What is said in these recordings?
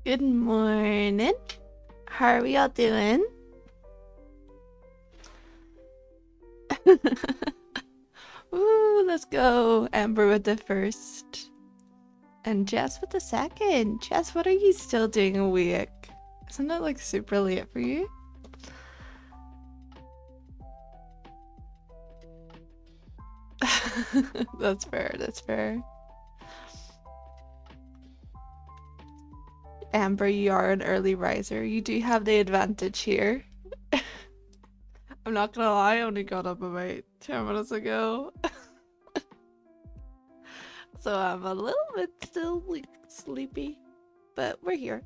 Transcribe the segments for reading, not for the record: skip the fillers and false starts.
Good morning. How are we all doing? Ooh, let's go. Amber with the first. And Jess with the second. Jess, what are you still doing awake? Isn't it like super late for you? That's fair, that's fair. Amber, you are an early riser. You do have the advantage here. I'm not gonna lie, I only got up about 10 minutes ago. So I'm a little bit still like sleepy, but we're here.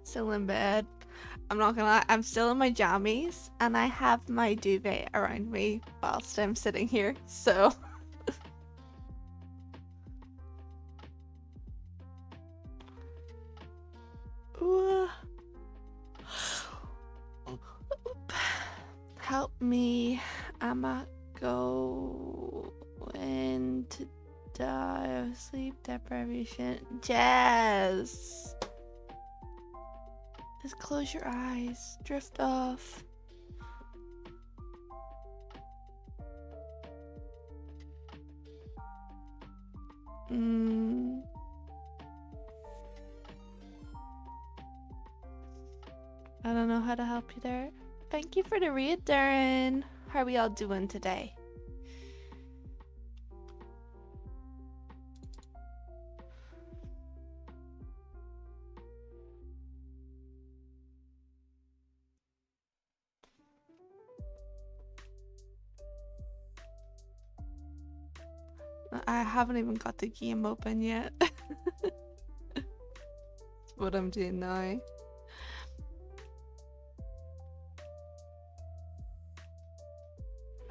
Still in bed. I'm not gonna lie, I'm still in my jammies and I have my duvet around me whilst I'm sitting here, so. Ooh. Help me. I'ma go into die of sleep deprivation. Jazz! Just close your eyes. Drift off. I don't know how to help you there. Thank you for the read, Darren. How are we all doing today? I haven't even got the game open yet. That's what I'm doing now.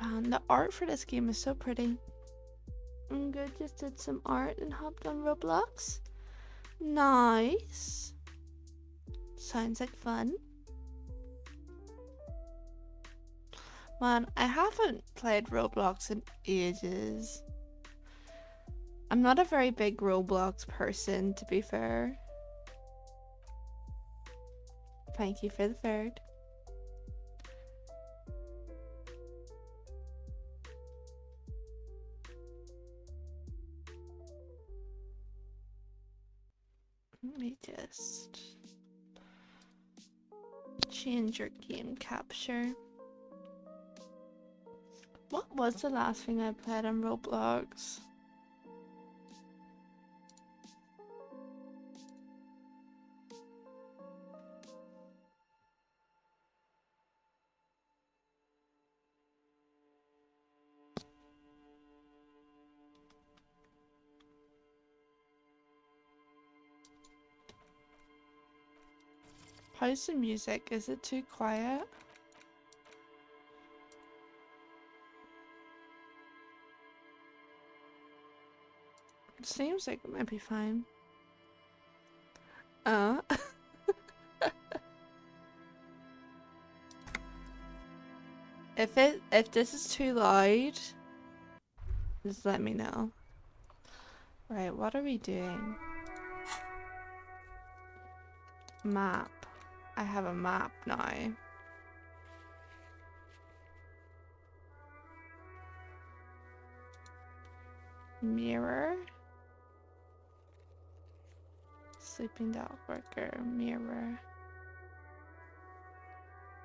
Man, the art for this game is so pretty. I'm good, just did some art and hopped on Roblox. Nice. Sounds like fun. Man, I haven't played Roblox in ages. I'm not a very big Roblox person, to be fair. Thank you for the third. Let me just change your game capture. What was the last thing I played on Roblox? How's the music? Is it too quiet? It seems like it might be fine. If this is too loud, just let me know. Right, what are we doing? Map. I have a map now. Mirror. Sleeping dog worker. Mirror.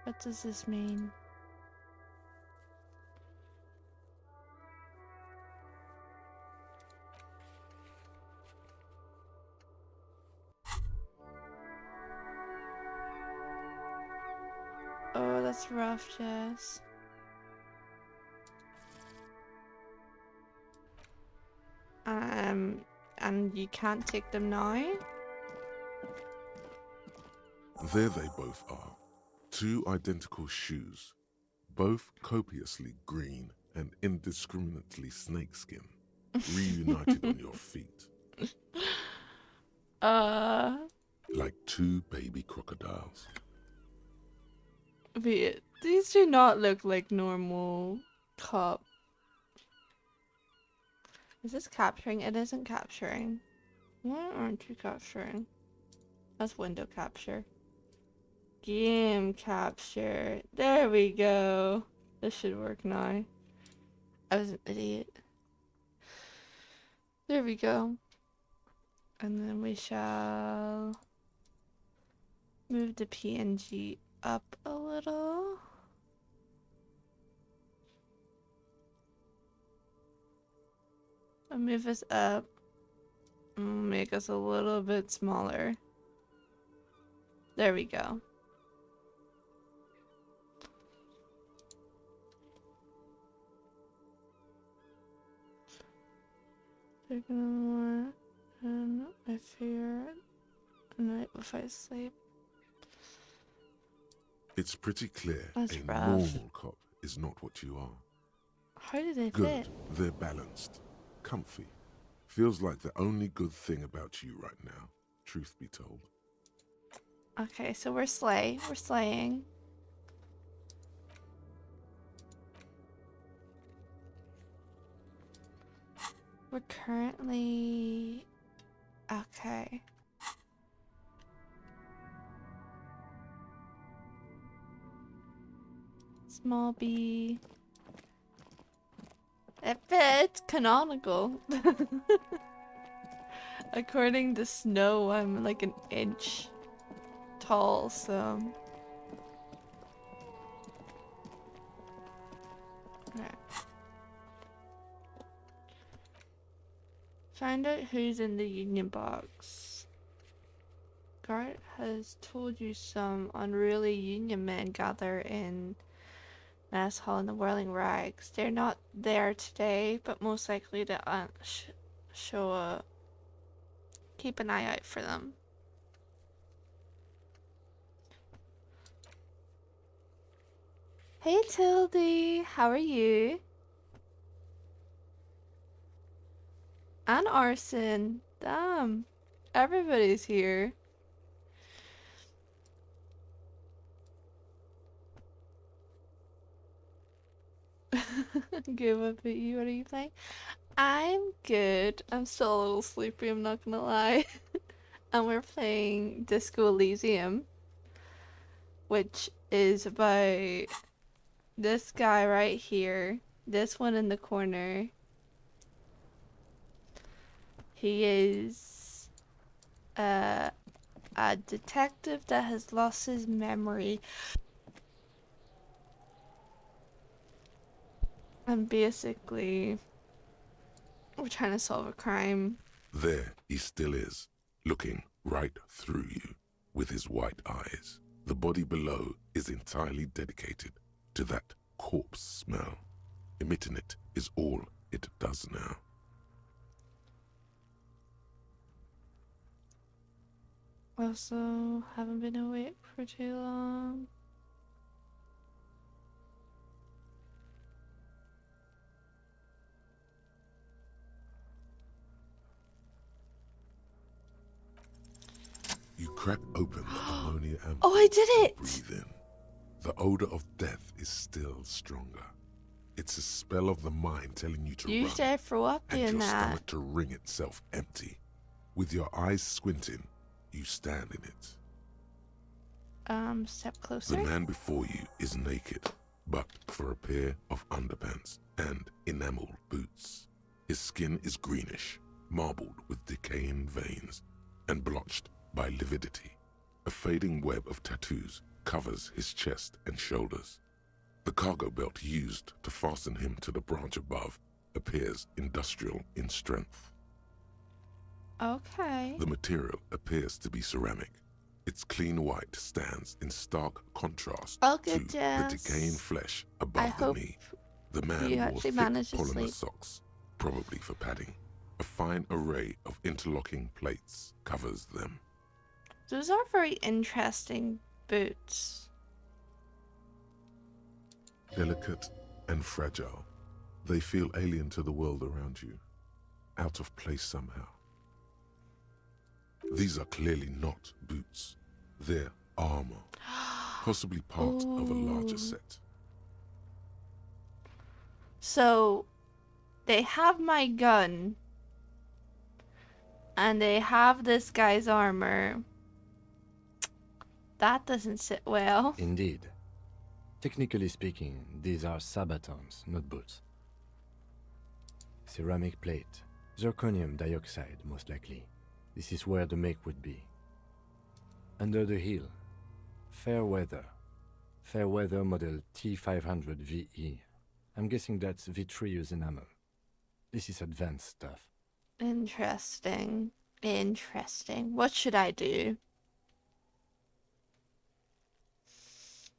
What does this mean? Oh, that's rough, Jess. And you can't take them now? There they both are. Two identical shoes, both copiously green and indiscriminately snakeskin, reunited on your feet. Like two baby crocodiles. Wait, these do not look like normal cup. Is this capturing? It isn't capturing. What aren't you capturing? That's window capture. Game capture. There we go. This should work now. I was an idiot. There we go. And then we shall move the PNG up a little. And move us up. Make us a little bit smaller. There we go. They're gonna want, and I fear a night if I sleep. It's pretty clear That's a rough. normal cop is not what you are. How do they Good, fit? they're balanced, comfy. Feels like the only good thing about you right now, truth be told. Okay, so we're slay. We're slaying. We're currently... Okay. Small B. It fits! Canonical. According to Snow, I'm like an inch tall, so... Okay. Find out who's in the union box. Gart has told you some unruly union men gather in Mass Hall in the Whirling Rags. They're not there today, but most likely to show up. Keep an eye out for them. Hey Tildy, how are you? And Arson. Damn, everybody's here. Good, what about you? What are you playing? I'm good. I'm still a little sleepy, I'm not gonna lie. And we're playing Disco Elysium, which is by this guy right here. This one in the corner. He is a detective that has lost his memory. And basically, we're trying to solve a crime. There he still is, looking right through you with his white eyes. The body below is entirely dedicated to that corpse smell. Emitting it is all it does now. Also, haven't been awake for too long. You crack open the ammonia ampoule. Oh, I did it! Breathe in. The odor of death is still stronger. It's a spell of the mind telling you to Usually run, I throw up and doing your that. stomach to wring itself empty. With your eyes squinting, you stand in it. Step closer. The man before you is naked, but for a pair of underpants and enameled boots. His skin is greenish, marbled with decaying veins, and blotched by lividity. A fading web of tattoos covers his chest and shoulders. The cargo belt used to fasten him to the branch above appears industrial in strength. Okay. The material appears to be ceramic. Its clean white stands in stark contrast Okay, to Jess. the decaying flesh I above the hope knee. The man you wore actually thick managed to polymer sleep. socks, probably for padding. A fine array of interlocking plates covers them. Those are very interesting boots. Delicate and fragile, they feel alien to the world around you, out of place somehow. These are clearly not boots. They're armor, possibly part of a larger Ooh. set. So, they have my gun, And they have this guy's armor. That doesn't sit well. Indeed. Technically speaking, these are sabatons, not boots. Ceramic plate. Zirconium dioxide, most likely. This is where the make would be. Under the heel. Fair weather. Fair weather model T500 VE. I'm guessing that's vitreous enamel. This is advanced stuff. Interesting. Interesting. What should I do?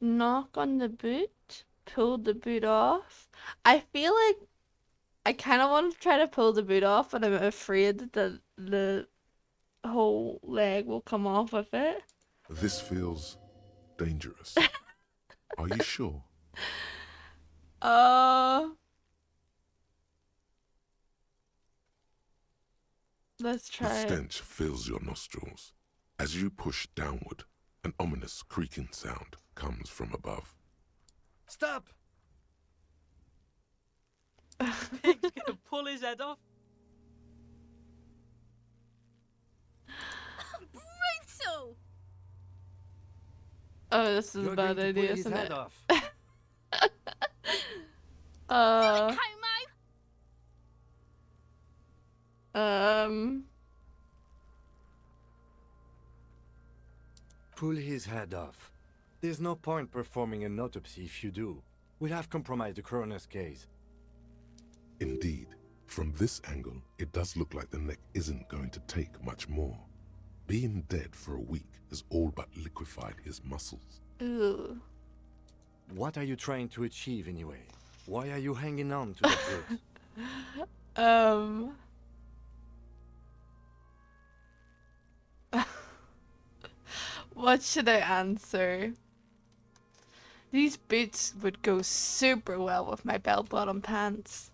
Knock on the boot? Pull the boot off? I feel like I kind of want to try to pull the boot off, but I'm afraid that the whole leg will come off with it. This feels dangerous. Are you sure? Let's The try it. stench fills your nostrils. As you push downward, an ominous creaking sound comes from above. Stop! Pig's gonna pull his head off. Brutal! Oh, this is You're a bad going to pull idea, his isn't head it? off. Uh, Como! Pull his head off. There's no point performing an autopsy if you do. We'll have compromised the coroner's case. Indeed, from this angle, it does look like the neck isn't going to take much more. Being dead for a week has all but liquefied his muscles. ooh. What are you trying to achieve anyway? Why are you hanging on to the boot? What should I answer? These boots would go super well with my bell-bottom pants.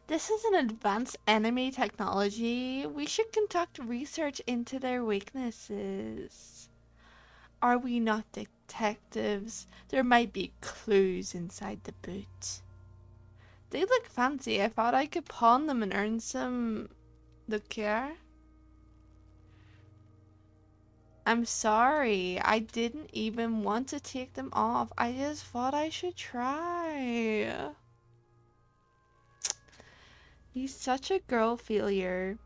This is an advanced enemy technology. We should conduct research into their weaknesses. Are we not detectives? There might be clues inside the boot. They look fancy. I thought I could pawn them and earn some liqueur. I'm sorry. I didn't even want to take them off. I just thought I should try. He's such a girl failure.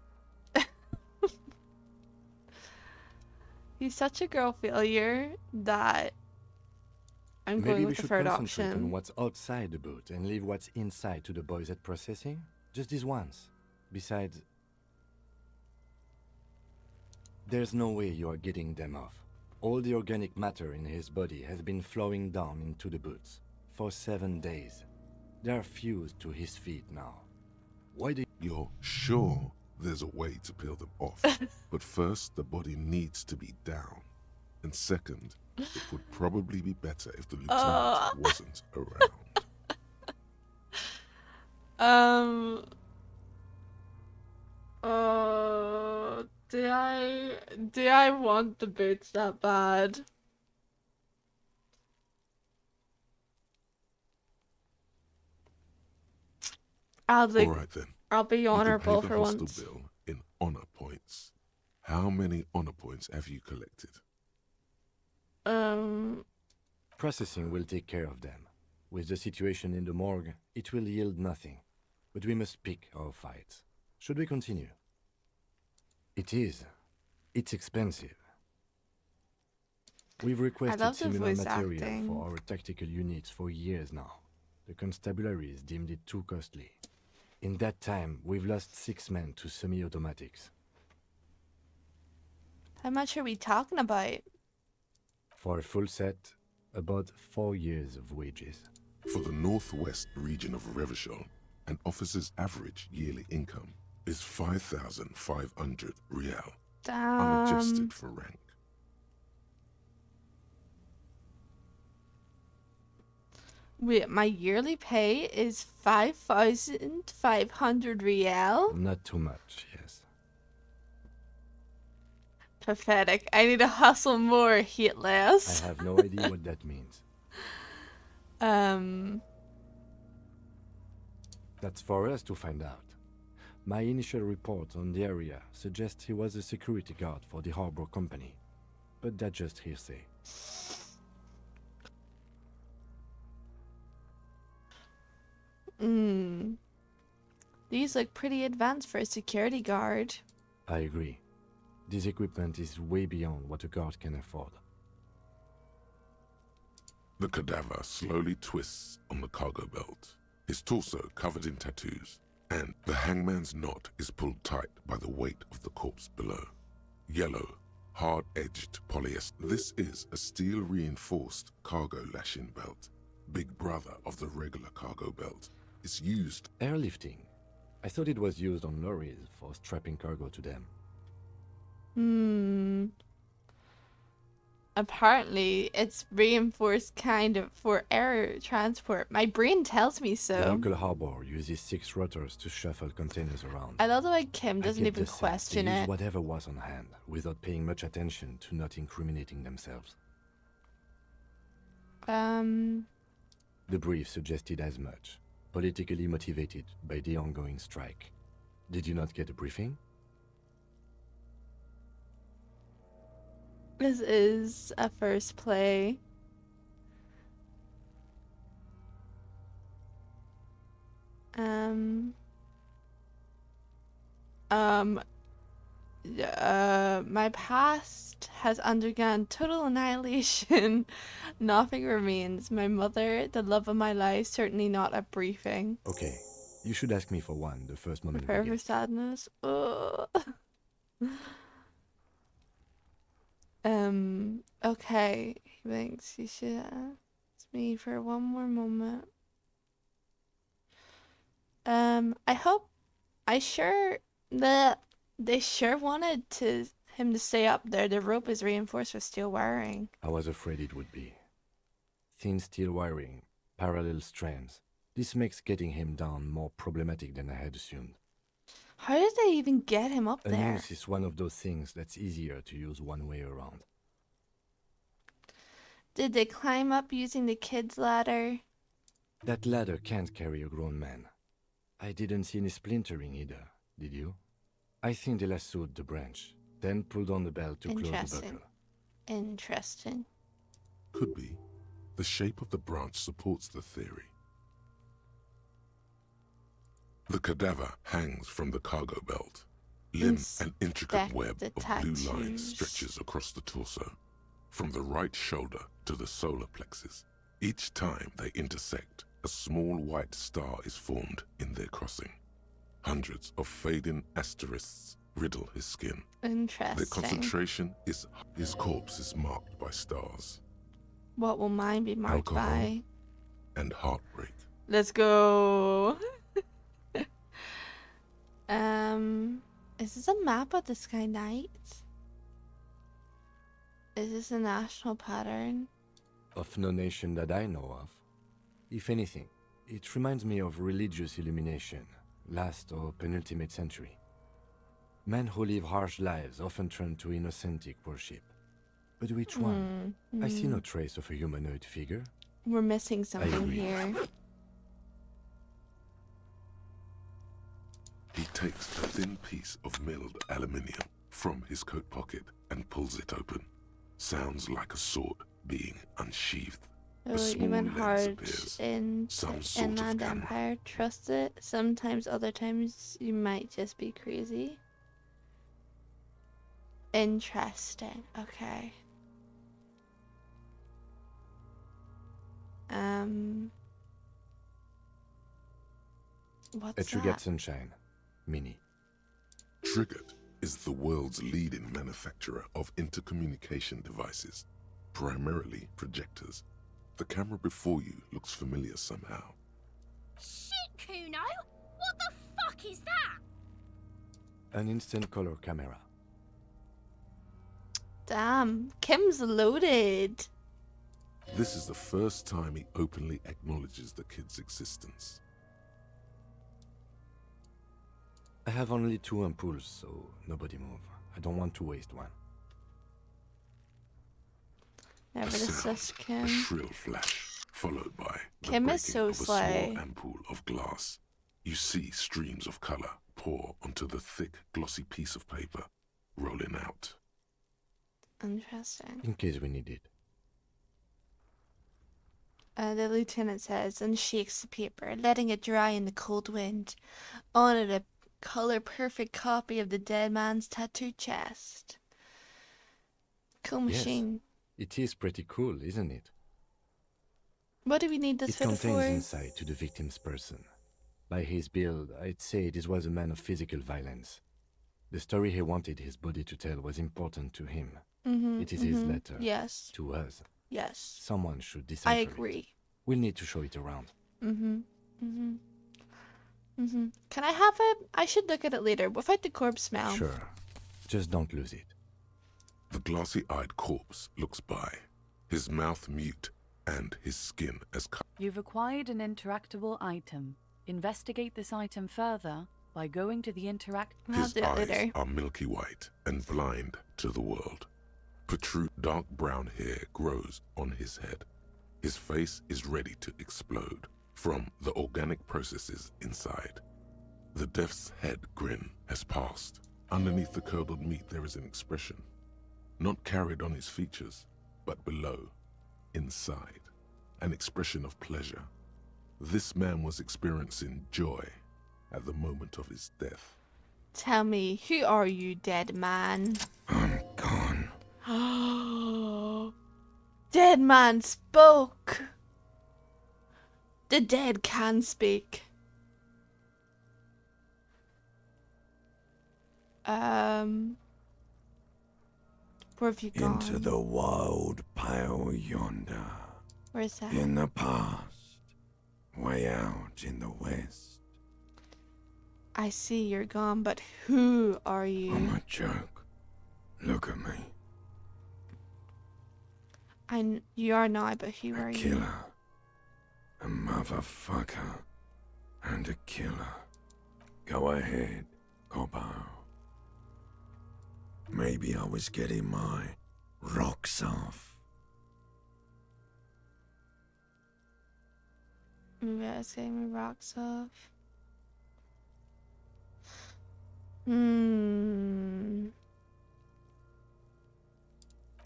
He's such a girl failure that I'm Maybe going we with the should third concentrate on option. what's outside the boot and leave what's inside to the boys at processing. Just this once. Besides, there's no way you are getting them off. All the organic matter in his body has been flowing down into the boots for 7 days. They are fused to his feet now. Why do You're sure there's a way to peel them off, but first the body needs to be down. And second, it would probably be better if the lieutenant wasn't around. Do I want the boots that bad? I'll All right then. I'll be You can pay honorable the for hostel once. bill in honor points. How many honor points have you collected? Processing will take care of them. With the situation in the morgue, it will yield nothing. But we must pick our fights. Should we continue? It is. It's expensive. We've requested love the similar voice material acting. for our tactical units for years now. The constabulary has deemed it too costly. In that time, we've lost 6 men to semi-automatics. How much are we talking about? For a full set, about 4 years of wages. For the northwest region of Revachol, an officer's average yearly income is 5,500 real, unadjusted for rank. Wait, my yearly pay is 5,500 real? Not too much, yes. Pathetic. I need to hustle more, hit less. I have no idea what that means. That's for us to find out. My initial report on the area suggests he was a security guard for the harbor company, but that's just hearsay. These look pretty advanced for a security guard. I agree. This equipment is way beyond what a guard can afford. The cadaver slowly twists on the cargo belt, his torso covered in tattoos, and the hangman's knot is pulled tight by the weight of the corpse below. Yellow, hard-edged polyester. This is a steel-reinforced cargo lashing belt, big brother of the regular cargo belt. It's used. Airlifting. I thought it was used on lorries for strapping cargo to them. Apparently, it's reinforced kind of for air transport. My brain tells me The so. local harbor uses 6 rotors to shuffle containers around. I love the way Kim I doesn't get even the sense question they use it. whatever was on hand, without paying much attention to not incriminating themselves. The brief suggested as much, politically motivated by the ongoing strike. Did you not get a briefing? This is a first play. My past has undergone total annihilation. Nothing remains. My mother, the love of my life, certainly not a briefing. Okay, you should ask me for one the first moment we Prepare for get. sadness. Ugh. Okay. He thinks you should ask me for one more moment. They sure wanted him to stay up there. The rope is reinforced with steel wiring. I was afraid it would be. Thin steel wiring, parallel strands. This makes getting him down more problematic than I had assumed. How did they even get him up A there? noose is one of those things that's easier to use one way around. Did they climb up using the kid's ladder? That ladder can't carry a grown man. I didn't see any splintering either, did you? I think they lassoed the branch, then pulled on the belt to close the Interesting. buckle. Interesting. Could be. The shape of the branch supports the theory. The cadaver hangs from the cargo belt. Limb and intricate Inspect web the of blue lines tattoos. stretches across the torso, from the right shoulder to the solar plexus. Each time they intersect, a small white star is formed in their crossing. Hundreds of fading asterisks riddle his skin. Interesting. Their concentration is his corpse is marked by stars What will mine be marked Alcohol. by? and heartbreak. Let's go. Is this a map of the Sky Knights? Is this a national pattern? Of no nation that I know of. If anything, it reminds me of religious illumination, last or penultimate century. Men who live harsh lives often turn to innocentic worship. But which one? I see no trace of a humanoid figure. We're missing something agree. here. He takes a thin piece of milled aluminium from his coat pocket and pulls it open. Sounds like a sword being unsheathed. So A you small went lens hard appears. in Some sort of Inland camera. Empire. Trust it. Sometimes, other times, you might just be crazy. Interesting. Okay. What's A Trigger that? Sunshine. Mini. Triggered is the world's leading manufacturer of intercommunication devices, primarily projectors. The camera before you looks familiar somehow. Shit, Kuno! What the fuck is that? An instant color camera. Damn, Kim's loaded. This is the first time he openly acknowledges the kid's existence. I have only 2 ampoules, so nobody move. I don't want to waste one. Never A to sound, sus a Kim. shrill flash, followed by Kim the is breaking so of a slay. small ampoule of glass. You see streams of color pour onto the thick, glossy piece of paper, rolling out. Interesting. In case we need it. The lieutenant says and shakes the paper, letting it dry in the cold wind. On it, a color-perfect copy of the dead man's tattooed chest. Cool machine. Yes, it is pretty cool, isn't it? What do we need this It fiddle contains for? insight to the victim's person. By his build, I'd say this was a man of physical violence. The story he wanted his body to tell was important to him. It is his letter. Yes. To us. Yes. Someone should decipher I it. agree. We'll need to show it around. Can I have it? I should look at it later. We'll fight the corpse now. Sure. Just don't lose it. The glossy-eyed corpse looks by, his mouth mute and his skin as cut. You've acquired an interactable item. Investigate this item further by going to the I'll His do it eyes later. are milky white and blind to the world. Dark brown hair grows on his head. His face is ready to explode from the organic processes inside. The death's head grin has passed. Underneath the curdled meat there is an expression, not carried on his features, but below, inside, an expression of pleasure. This man was experiencing joy at the moment of his death. Tell me, who are you, dead man? I'm gone. Dead man spoke. The dead can speak. Where have you gone? Into the wild pale yonder. Where's that? In the past, way out in the west. I see you're gone, but who are you? I'm a joke. Look at me. You are not, but who are A you? killer. A motherfucker. And a killer. Go ahead, Coppo. Maybe I was getting my rocks off. Maybe I was getting my rocks off.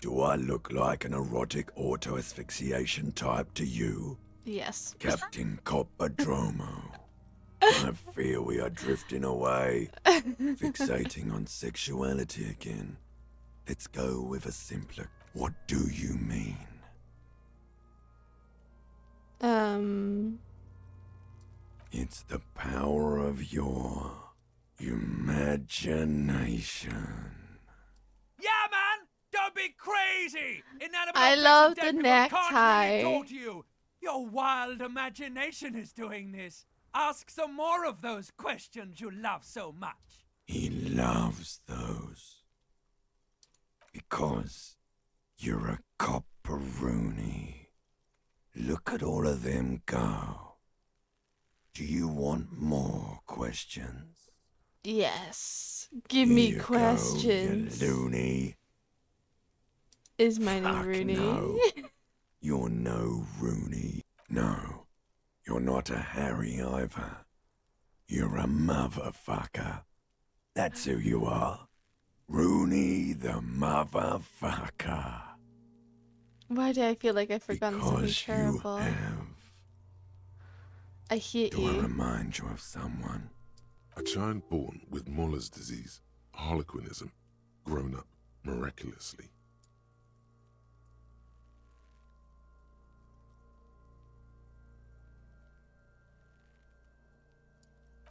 Do I look like an erotic auto-asphyxiation type to you, Yes. Captain Coppodromo? I fear we are drifting away, fixating on sexuality again. Let's go with a simpler. What do you mean? It's the power of your imagination. Yeah, man! Don't be crazy! Inanimate I objects love and the dead people necktie. Can't really talk to you. Your wild imagination is doing this. Ask some more of those questions you love so much. He loves those. Because you're a copperoony. Look at all of them go. Do you want more questions? Yes. Give me Here you questions. Go, you loony. Is my name Fuck Rooney? no. You're no Rooney. No, you're not a Harry either. You're a motherfucker. That's who you are. Rooney the motherfucker. Why do I feel like I've forgotten something Because you terrible? have. I hate Do I you. remind you of someone? A child born with Muller's disease, harlequinism, grown up miraculously.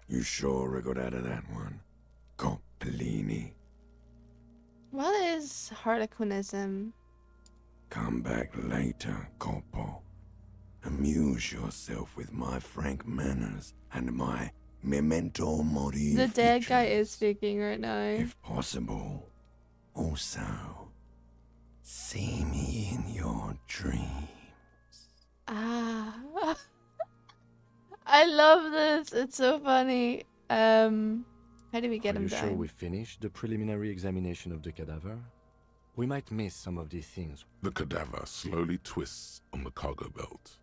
You sure I got out of that one? Coppellini. What is harlequinism? Come back later, Coppo. Amuse yourself with my frank manners and my memento mori The dead guy features. is speaking right now. If possible, also, see me in your dreams. Ah. I love this. It's so funny. How do we get Are him you down? sure we finished the preliminary examination of the cadaver? We might miss some of these things. The cadaver slowly twists on the cargo belt.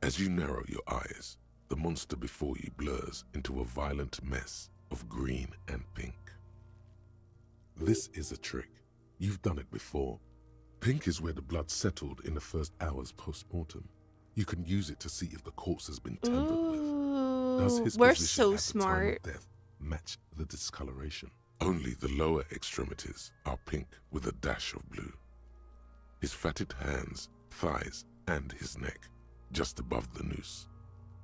As you narrow your eyes, the monster before you blurs into a violent mess of green and pink. This is a trick. You've done it before. Pink is where the blood settled in the first hours post-mortem. You can use it to see if the corpse has been tampered with. Does his We're position so at the smart. time of death match the discoloration? Only the lower extremities are pink with a dash of blue. His fatted hands, thighs, and his neck, just above the noose.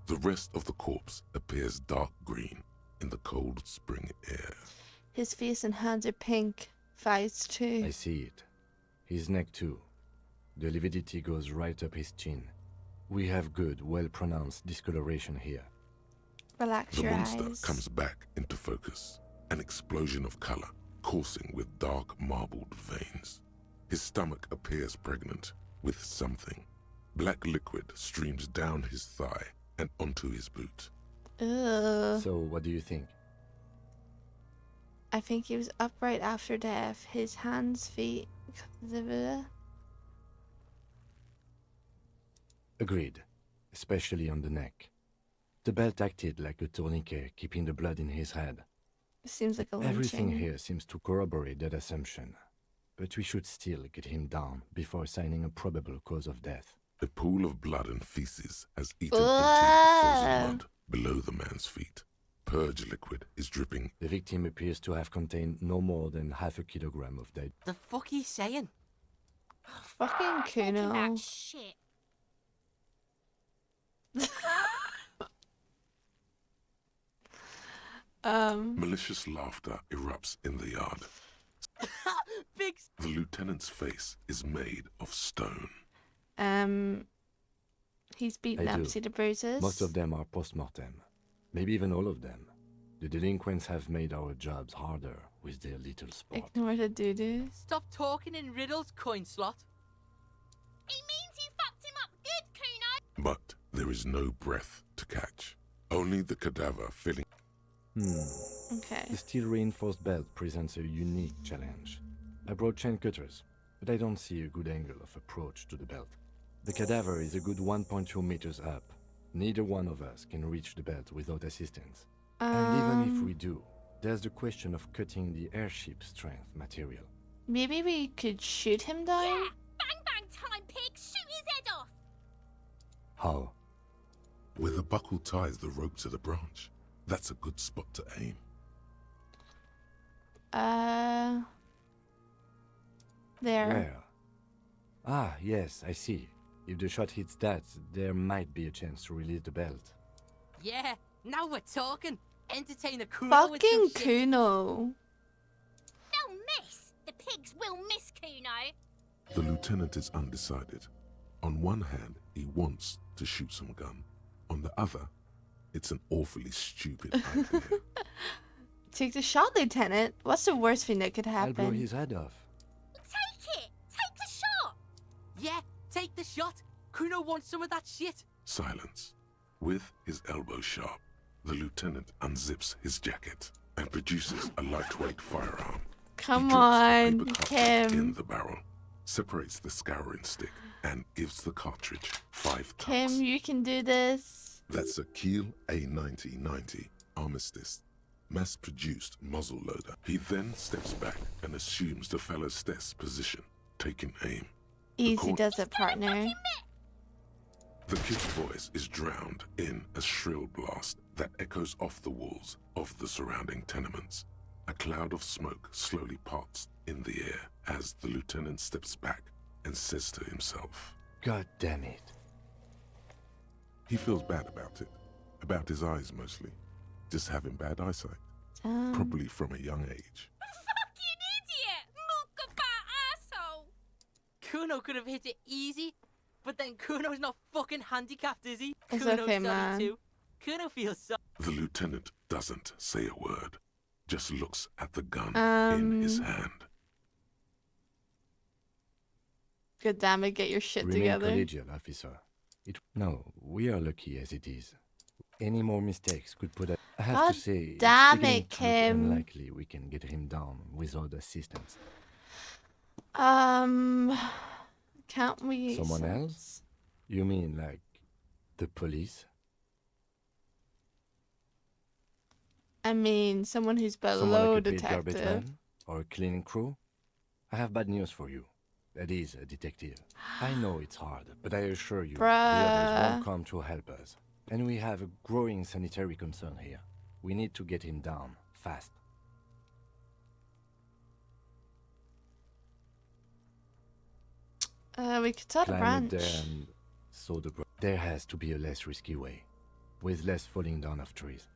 The rest of the corpse appears dark green in the cold spring air. His face and hands are pink. Thighs too. I see it. His neck too. The lividity goes right up his chin. We have good, well-pronounced discoloration here. Relax The your monster eyes. comes back into focus, an explosion of color, coursing with dark marbled veins. His stomach appears pregnant with something. Black liquid streams down his thigh and onto his boot. Ugh. So, what do you think? I think he was upright after death. His hands, feet. Agreed, especially on the neck. The belt acted like a tourniquet, keeping the blood in his head. Seems like a Everything lynching. here seems to corroborate that assumption. But we should still get him down before assigning a probable cause of death. A pool of blood and feces has eaten into the Ugh. frozen mud below the man's feet. Purge liquid is dripping. The victim appears to have contained no more than half a kilogram of dead. The fuck he's saying? Fucking Talking Kuno. about shit. Malicious laughter erupts in the yard. Big The lieutenant's face is made of stone. He's beaten I up. do. See the bruises? Most of them are post-mortem. Maybe even all of them. The delinquents have made our jobs harder with their little sport. Ignore the doo-doo. Stop talking in riddles, coin slot. He means you fucked him up good, Kuno. But there is no breath to catch. Only the cadaver filling. Okay. The steel-reinforced belt presents a unique challenge. I brought chain cutters, but I don't see a good angle of approach to the belt. The cadaver is a good 1.2 meters up. Neither one of us can reach the belt without assistance. And even if we do, there's the question of cutting the airship strength material. Maybe we could shoot him down? Yeah. Bang bang time, pig. Shoot his head off. How? Where the buckle ties the rope to the branch. That's a good spot to aim. There. Where? Ah, yes, I see. If the shot hits that, there might be a chance to release the belt. Yeah, now we're talking. Entertain a Kuno with Fucking some shit. Kuno. They'll miss. The pigs will miss Kuno. The lieutenant is undecided. On one hand, he wants to shoot some gun. On the other, it's an awfully stupid idea. Take the shot, Lieutenant. What's the worst thing that could I'll blow happen? his head off. Take it. Take the shot. Yeah, take the shot. Kuno wants some of that shit. Silence. With his elbow sharp, the lieutenant unzips his jacket and produces a lightweight firearm. Come He drops the on, paper cartridge in Kim. the barrel, separates the scouring stick, and gives the cartridge 5 tucks. Kim, you can do this. That's a Kiel A9090 Armistice, mass-produced muzzle loader. He then steps back and assumes the fellow's desk position, taking aim. Easy corn- does it, partner. The kid's voice is drowned in a shrill blast that echoes off the walls of the surrounding tenements. A cloud of smoke slowly parts in the air as the lieutenant steps back and says to himself, God damn it. he feels bad about his eyes mostly, just having bad eyesight, Damn. probably from a young age. Fucking idiot. Mukabat asshole. Kuno could have hit it easy, but then Kuno's not fucking handicapped, is he? It's Kuno's okay, sorry man. too. Kuno feels so. The lieutenant doesn't say a word, just looks at the gun Um, in his hand. Good damn it, get your shit Remain together. collegial, officer. No, we are lucky as it is. Any more mistakes could put us... I have God to say, it's damn beginning it, to look Kim. unlikely we can get him down without assistance. Can't we? Someone else? You mean like the police? I mean, someone who's Someone below like a paid garbage detective. man or a cleaning crew? I have bad news for you. That is a detective. I know it's hard, but I assure you, the others Bruh. won't come to help us. And we have a growing sanitary concern here. We need to get him down, fast. We could start a Climb up branch. there and sow the There has to be a less risky way, with less falling down of trees.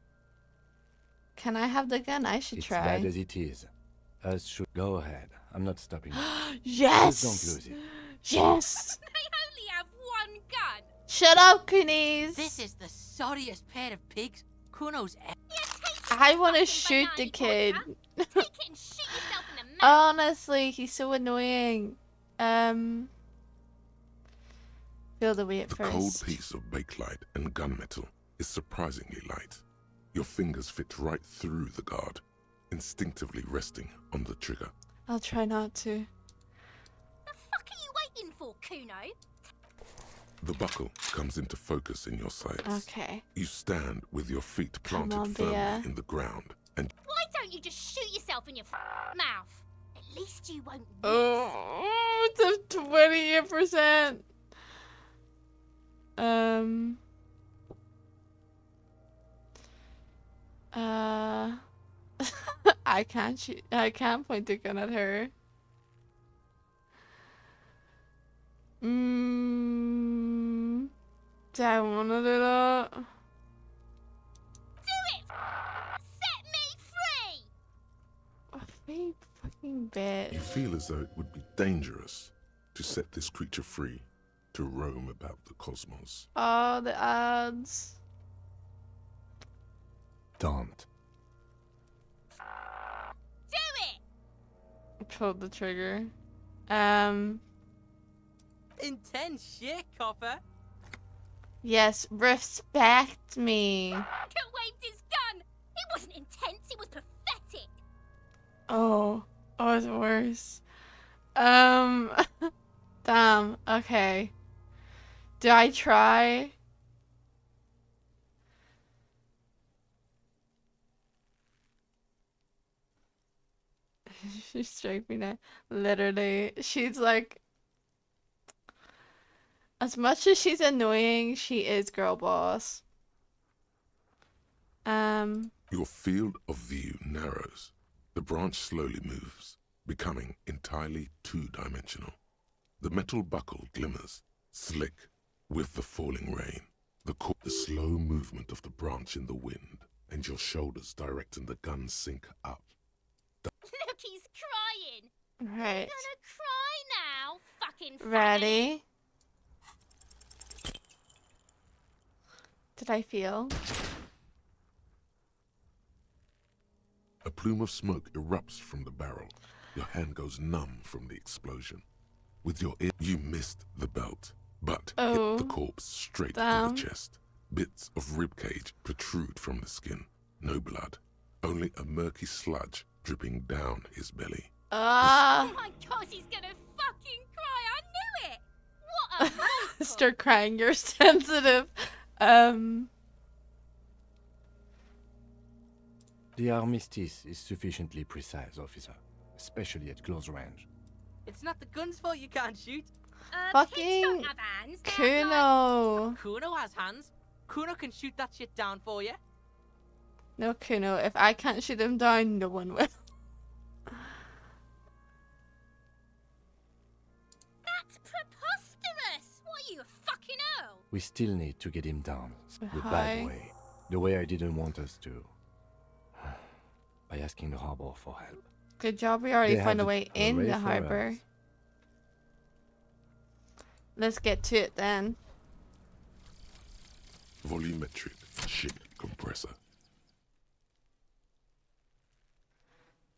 Can I have the gun? I should It's try. bad as it is. Us should go ahead. I'm not stopping you. Yes! Just don't lose it. Yes! They only have one gun. Shut up, Kunis! This is the sorriest pair of pigs Kuno's ever. I want to fucking shoot the banana kid. vodka. Take it and shoot yourself in the mouth. Honestly, he's so annoying. Feel the way at The first. cold piece of bakelite and gunmetal is surprisingly light. Your fingers fit right through the guard, instinctively resting on the trigger. I'll try not to. The fuck are you waiting for, Kuno? The buckle comes into focus in your sights. Okay. You stand with your feet Come planted on, firmly Bea. in the ground and Why don't you just shoot yourself in your mouth? At least you won't miss. Oh, it's a 28%. I can't shoot. I can't point the gun at her. Do I want to do that? Do it! Set me free! A fake fucking bitch. you feel as though it would be dangerous to set this creature free to roam about the cosmos. Oh, the ads. Don't. Do it! Pulled the trigger. Intense shit, copper. Yes, respect me. Could waved his gun. It wasn't intense, it was pathetic. Oh, it's worse. Damn. Okay. Do I try? She straight me now. Literally, she's like, as much as she's annoying, she is girl boss. Your field of view narrows. The branch slowly moves, becoming entirely two-dimensional. The metal buckle glimmers, slick, with the falling rain. The slow movement of the branch in the wind, and your shoulders directing the gun sink up. Look, he's crying. Right. Gonna cry now, fucking faggot. Ready? Did I feel? A plume of smoke erupts from the barrel. Your hand goes numb from the explosion. With your ear, you missed the belt, but hit the corpse straight to Damn. the chest. Bits of ribcage protrude from the skin. No blood, only a murky sludge dripping down his belly. Oh my god, he's gonna fucking cry. I knew it. What a monster. Start crying. You're sensitive. The armistice is sufficiently precise, officer, especially at close range. It's not the gun's fault you can't shoot. Pigs Fucking don't have hands. They're like- Kuno. Kuno has hands. Kuno can shoot that shit down for you. No, Kuno. If I can't shoot him down, no one will. That's preposterous. What are you, a fucking Earl? We still need to get him down. The Hi. bad way. The way I didn't want us to. By asking the harbor for help. Good job. We already They found had a way a in ray the for harbor. us. Let's get to it then. Volumetric ship compressor.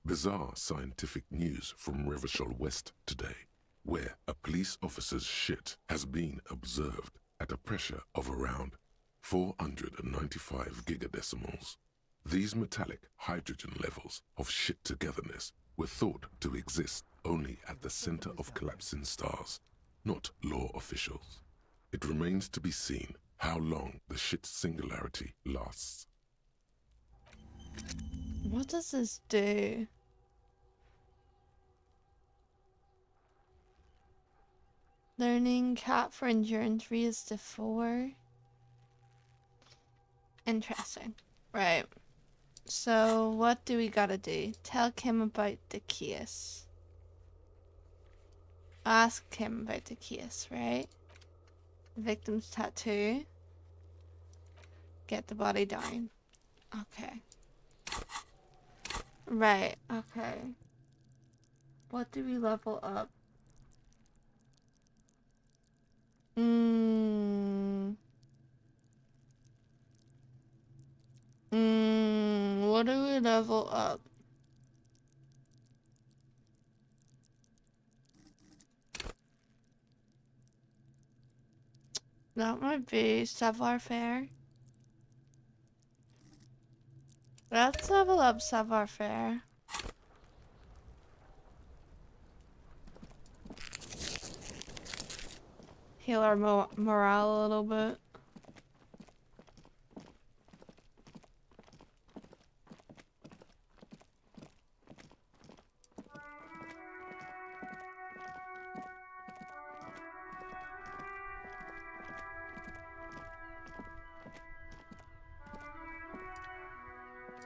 Bizarre scientific news from Revachol West today, where a police officer's shit has been observed at a pressure of around 495 gigadecimals. These metallic hydrogen levels of shit togetherness were thought to exist only at the center of collapsing stars, not law officials. It remains to be seen how long the shit singularity lasts. What does this do? Learning cap for endurance raised to 4. Interesting. Right. So what do we gotta do? Tell Kim about the case. Ask him about the case, right? Victim's tattoo. Get the body down. Okay. Right, okay. What do we level up? What do we level up? That might be savoir faire. Let's level up savoir faire. Heal our morale a little bit.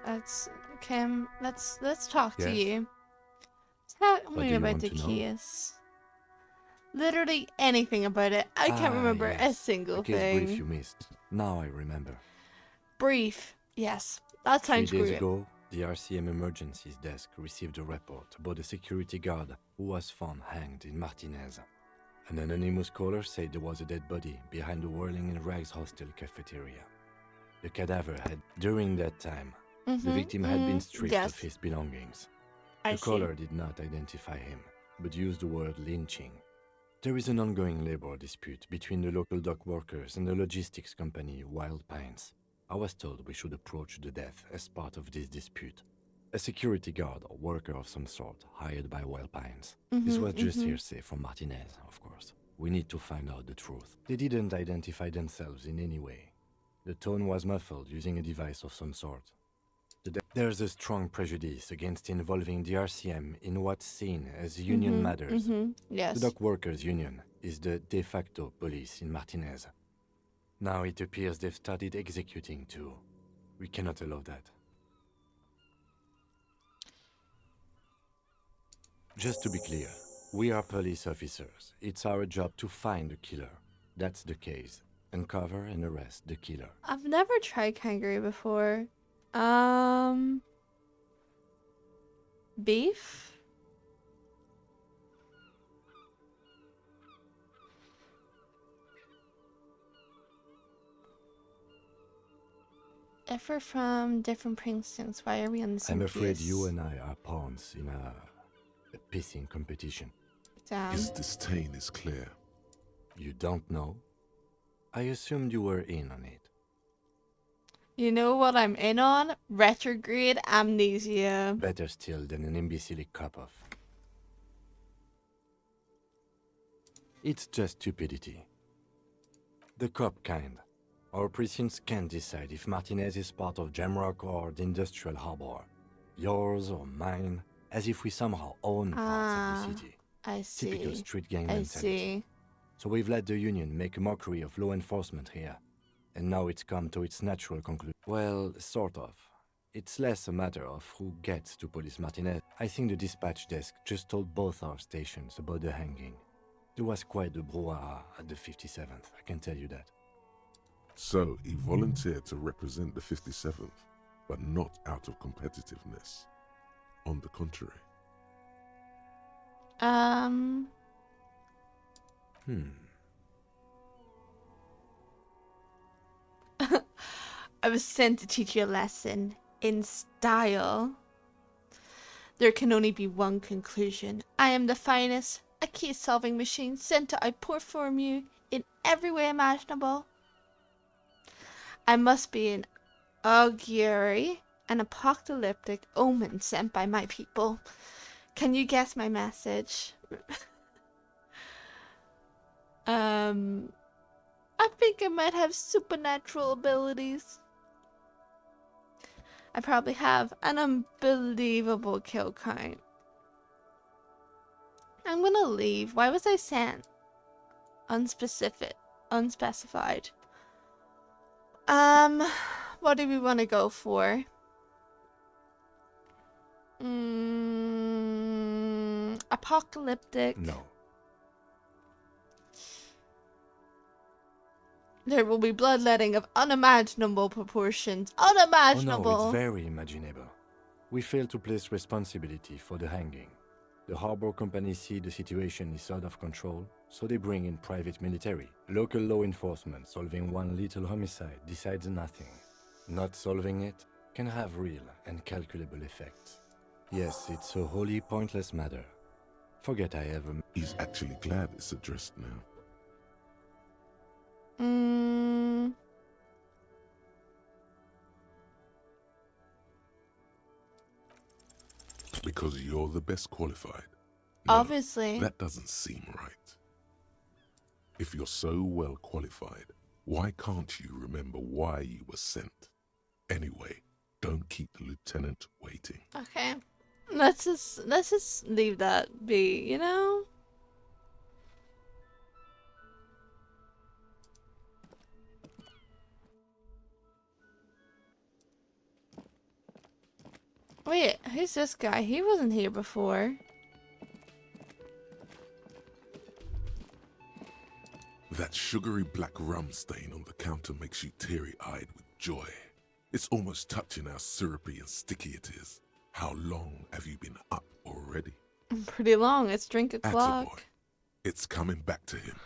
Let's Kim, let's talk to Yes? you. Tell What me do you about want the to know? case. Literally anything about it. I can't remember a Yes. single The case brief thing. you missed. Now I remember. Brief. Yes. That 3 sounds days great. ago, the RCM emergencies desk received a report about a security guard who was found hanged in Martinez. An anonymous caller said there was a dead body behind the Whirling in Rags hostel cafeteria. The cadaver had, during that time, the victim had been stripped yes. of his belongings. I The see. caller did not identify him, but used the word lynching. There is an ongoing labor dispute between the local dock workers and the logistics company Wild Pines. I was told we should approach the death as part of this dispute. A security guard or worker of some sort hired by Wild Pines. This was just hearsay from Martinez, of course. We need to find out the truth. They didn't identify themselves in any way. The tone was muffled using a device of some sort. There's a strong prejudice against involving the RCM in what's seen as union matters. Yes. The dock workers' union is the de facto police in Martinez. Now it appears they've started executing too. We cannot allow that. Just to be clear, we are police officers. It's our job to find the killer. That's the case. Uncover and arrest the killer. I've never tried kangaroo before. Beef? If we're from different precincts, why are we on the same I'm afraid case? you and I are pawns in a pissing competition. Damn. His disdain is clear. You don't know? I assumed you were in on it. You know what I'm in on? Retrograde amnesia. Better still than an imbecilic cop-off. It's just stupidity. The cop kind. Our precincts can't decide if Martinez is part of Jamrock or the Industrial Harbor. Yours or mine, as if we somehow own parts of the city. I see. Typical street gang I mentality. see. So we've let the Union make a mockery of law enforcement here. And now it's come to its natural conclusion. Well, sort of. It's less a matter of who gets to police Martinez. I think the dispatch desk just told both our stations about the hanging. There was quite the brouhaha at the 57th, I can tell you that. So he volunteered to represent the 57th, but not out of competitiveness. On the contrary. I was sent to teach you a lesson in style. There can only be one conclusion. I am the finest, a case-solving machine sent to outperform you in every way imaginable. I must be an augury, an apocalyptic omen sent by my people. Can you guess my message? I think I might have supernatural abilities. I probably have an unbelievable kill count. I'm gonna leave. Why was I sent? Unspecified. What do we want to go for? Apocalyptic. No. There will be bloodletting of unimaginable proportions. Oh no, Unimaginable! it's very imaginable. We fail to place responsibility for the hanging. The harbor company see the situation is out of control, so they bring in private military. Local law enforcement solving one little homicide decides nothing. Not solving it can have real and calculable effects. Yes, it's a wholly pointless matter. Forget I ever... He's actually glad it's addressed now. Because you're the best qualified. No, Obviously. that doesn't seem right. If you're so well qualified, why can't you remember why you were sent? Anyway, don't keep the lieutenant waiting. Okay. Let's just leave that be, you know? Wait, who's this guy? He wasn't here before. That sugary black rum stain on the counter makes you teary-eyed with joy. It's almost touching how syrupy and sticky it is. How long have you been up already? Pretty long. It's drink Attaboy. o'clock. It's coming back to him.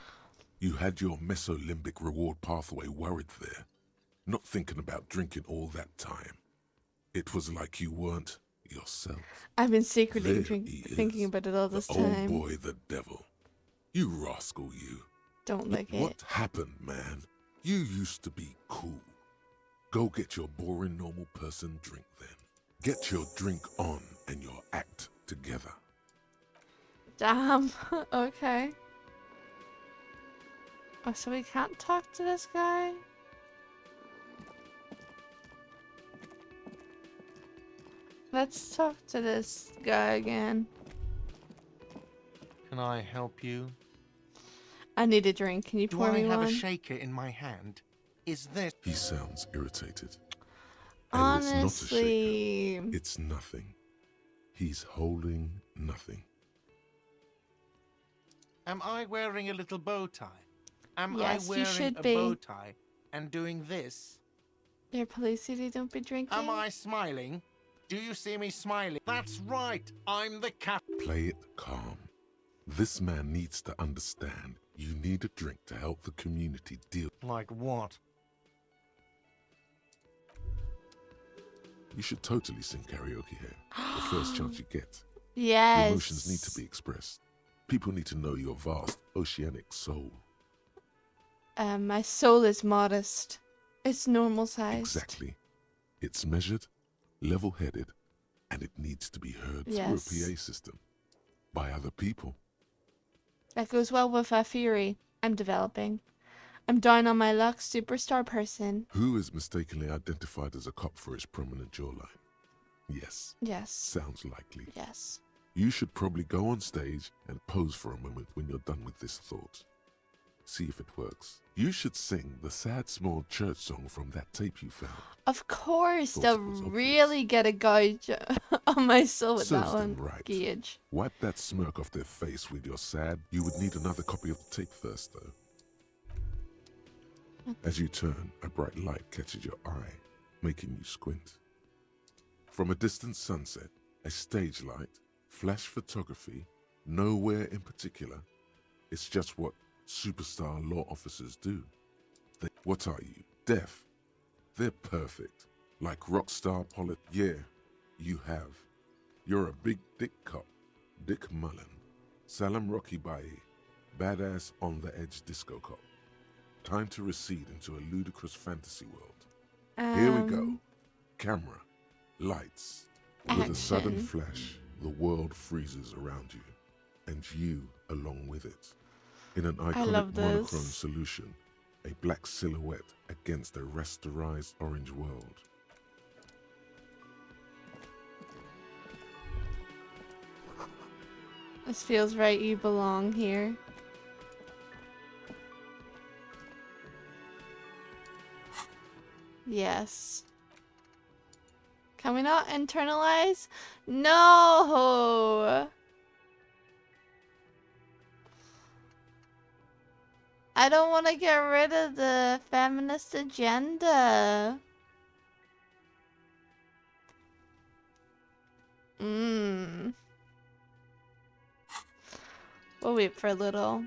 You had your mesolimbic reward pathway worried there, not thinking about drinking all that time. It was like you weren't yourself. I've been secretly There he is, thinking about it all this the time. old boy, the devil. You rascal, you. Don't lick it. What happened, man? You used to be cool. Go get your boring normal person drink then. Get your drink on and your act together. Damn. Okay. Oh, so we can't talk to this guy? Let's talk to this guy again. Can I help you? I need a drink. Can you Do pour I me have one? a shaker in my hand? Is this... He sounds irritated. And it's not a shaker. Honestly. It's nothing. He's holding nothing. Am I wearing a little bow tie? Am Yes, I you wearing should a be. bow tie and doing this? Your police city, don't be drinking. Am I smiling? Do you see me smiling? That's right, I'm the cap. Play it calm. This man needs to understand you need a drink to help the community deal. Like what? You should totally sing karaoke here. The first chance you get. Yes. Emotions need to be expressed. People need to know your vast oceanic soul. My soul is modest. It's normal sized. Exactly. It's measured, level-headed, and it needs to be heard Yes. through a PA system by other people. That goes well with a theory I'm developing. I'm down on my luck, superstar person. Who is mistakenly identified as a cop for his prominent jawline? Yes, Yes. sounds likely. Yes. You should probably go on stage and pose for a moment when you're done with this thought. See if it works. You should sing the sad small church song from that tape you found. Of course, Thought they'll it was obvious. really get a gauge on my soul with Serves that them one. right. Gauge. Wipe that smirk off their face with your sad. You would need another copy of the tape first, though. As you turn, a bright light catches your eye, making you squint. From a distant sunset, a stage light, flash photography, nowhere in particular. It's just what superstar law officers do. What are you, deaf? They're perfect. Like rock star polit. Yeah, you have. You're a big dick cop. Dick Mullen. Salam Rocky Baye. Badass on the edge disco cop. Time to recede into a ludicrous fantasy world. Here we go. Camera. Lights. With a sudden Action. flash, the world freezes around you. And you along with it. In an iconic love monochrome this. solution, a black silhouette against a rasterized orange world. This feels right, you belong here. Yes. Can we not internalize? No! I don't want to get rid of the feminist agenda. We'll wait for a little.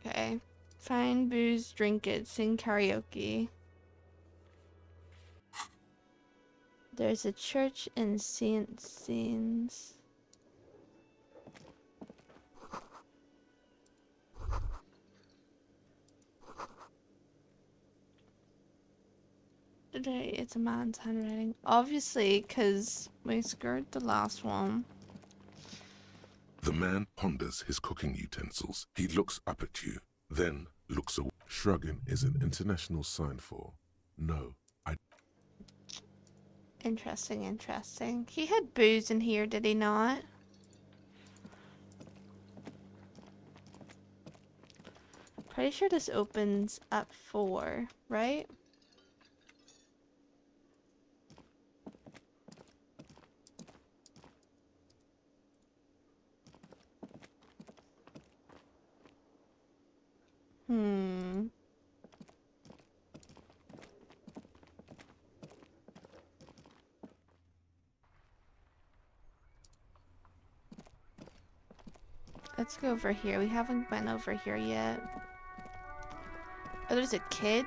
Okay. Find booze, drink it, sing karaoke. There's a church in St. Scenes. Today it's a man's handwriting. Obviously, because we skirt the last one. The man ponders his cooking utensils. He looks up at you, then looks away. Shrugging is an international sign for no. Interesting, interesting. He had booze in here, did he not? Pretty sure this opens at 4, right? Let's go over here. We haven't been over here yet. Oh, there's a kid?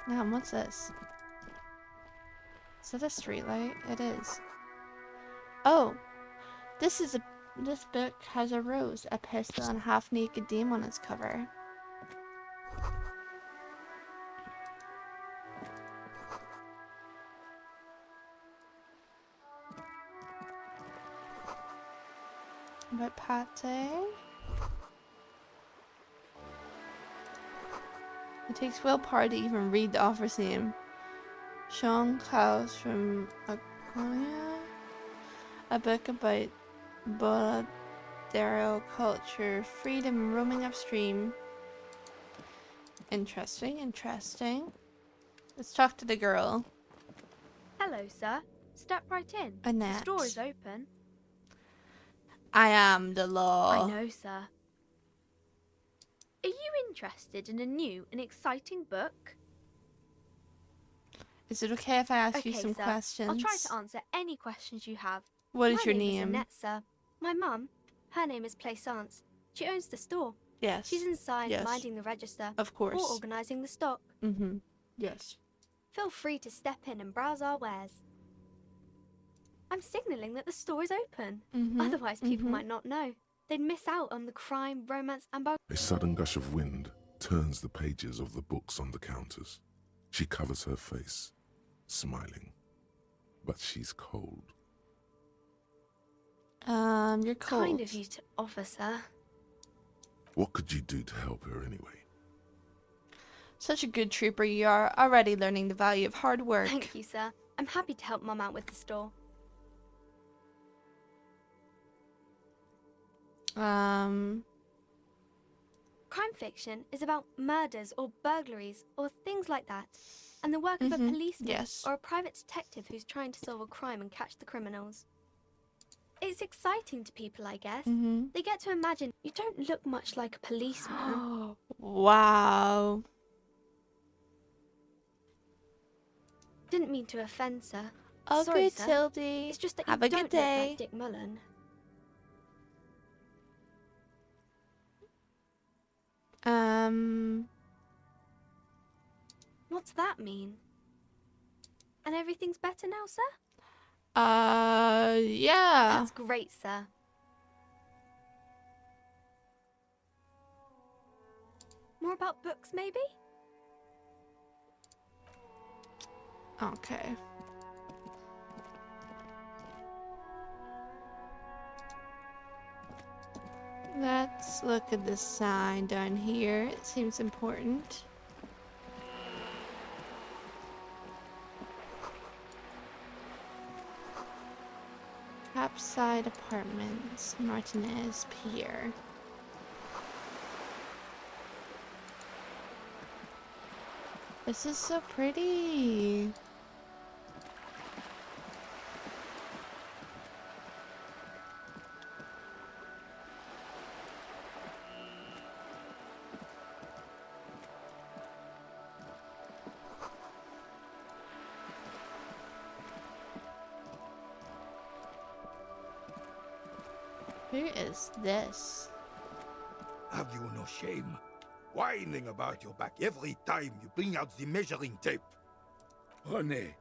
Damn, what's this? Is that a streetlight? It is. Oh! This book has a rose, a pistol, and a half-naked dame on its cover. But Pate? It takes willpower to even read the author's name. Sean Klaus from Akonia? A book about Bolero culture, freedom, roaming upstream. Interesting, interesting. Let's talk to the girl. Hello, sir. Step right in. Annette. The store is open. I am the law. I know, sir. Are you interested in a new and exciting book? Is it okay if I ask you Okay, some sir. questions? I'll try to answer any questions you have. What is your My name name? is Annette, sir. My mum, her name is Plaisance. She owns the store. Yes. She's inside Yes. minding the register. Of course. Or organising the stock. Mm-hmm. Yes. Feel free to step in and browse our wares. I'm signalling that the store is open. Mm-hmm. Otherwise, people might not know. They'd miss out on the crime, romance, and A sudden gush of wind turns the pages of the books on the counters. She covers her face, smiling. But she's cold. You're cold. Kind of you to offer, sir. What could you do to help her anyway? Such a good trooper you are, already learning the value of hard work. Thank you, sir. I'm happy to help Mum out with the store. Crime fiction is about murders or burglaries or things like that, and the work of a policeman Yes. or a private detective who's trying to solve a crime and catch the criminals. It's exciting to people, I guess. They get to imagine you don't look much like a policeman. Wow. Didn't mean to offend, sir. Oh, Sorry, good, sir. Tildy. It's just that Have you a don't good day. look like Dick Mullen. What's that mean? And everything's better now, sir? Yeah. That's great, sir. More about books, maybe? Okay. Let's look at this sign down here. It seems important. Capside Apartments, Martinez Pier. This is so pretty. Who is this? Have you no shame? Whining about your back every time you bring out the measuring tape. René,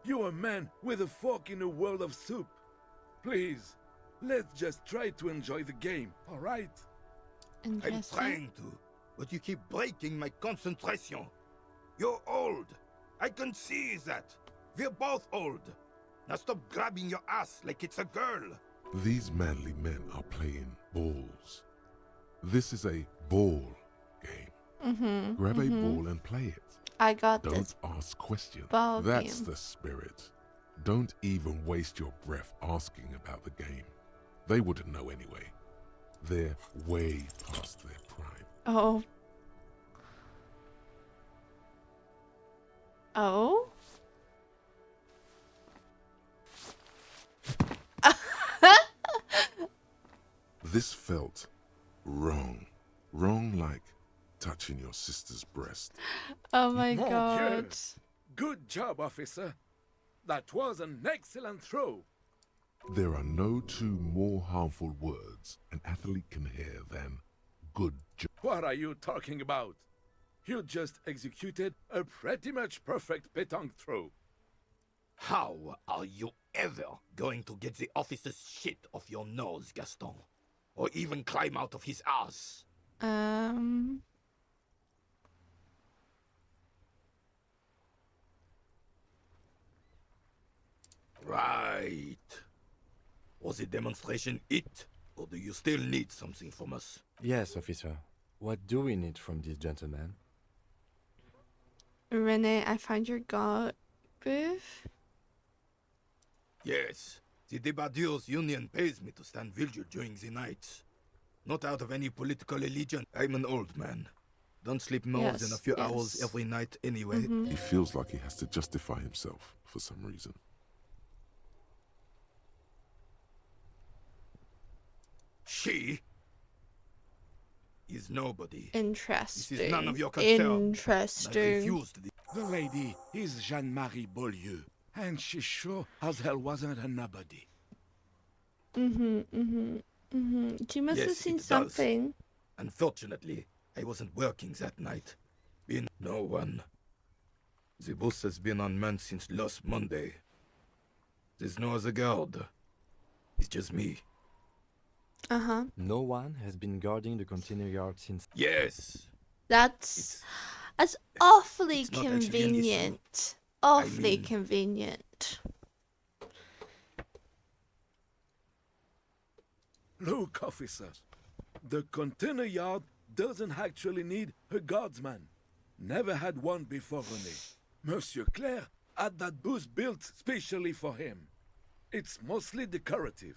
you're a man with a fork in a world of soup. Please, let's just try to enjoy the game, alright? I'm trying to, but you keep breaking my concentration. You're old. I can see that. We're both old. Now stop grabbing your ass like it's a girl. These manly men are playing balls. This is a ball game. Grab a ball and play it. I got Don't this. ask questions. Ball That's game. the spirit. Don't even waste your breath asking about the game. They wouldn't know anyway. They're way past their prime. Oh. Oh? This felt wrong. Wrong like touching your sister's breast. Oh my Mon god. Dieu. Good job, officer. That was an excellent throw. There are no two more harmful words an athlete can hear than good job. What are you talking about? You just executed a pretty much perfect pétanque throw. How are you ever going to get the officer's shit off your nose, Gaston? Or even climb out of his ass? Right. Was the demonstration it? Or do you still need something from us? Yes, officer. What do we need from this gentleman? Renee, I find your god booth. Yes. The Debardeurs Union pays me to stand vigil during the nights. Not out of any political allegiance. I'm an old man. Don't sleep more than a few hours every night anyway. He feels like he has to justify himself for some reason. She is nobody. Interesting. This is none of your concern. I Interesting. refuse to. The lady is Jeanne-Marie Beaulieu, and she sure as hell wasn't a nobody. She must have Yes, seen it does. something. Unfortunately, I wasn't working that night. No one. The bus has been unmanned since last Monday. There's no other guard. It's just me. No one has been guarding the container yard since. Yes. That's awfully it's not actually an issue. convenient. Awfully mean- convenient. Look, officers, the container yard doesn't actually need a guardsman. Never had one before René. Monsieur Claire had that booth built specially for him. It's mostly decorative.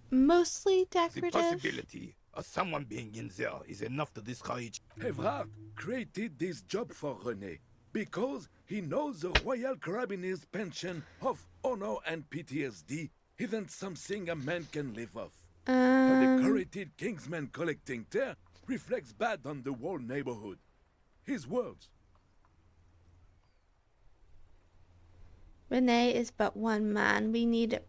Mostly The decorative. possibility of someone being in there is enough to discourage. Evrard created this job for René because he knows the Royal Carabiniers' pension of honor and PTSD isn't something a man can live off. A decorated Kingsman collecting tear reflects bad on the whole neighborhood. His words. Renee is but one man. We need a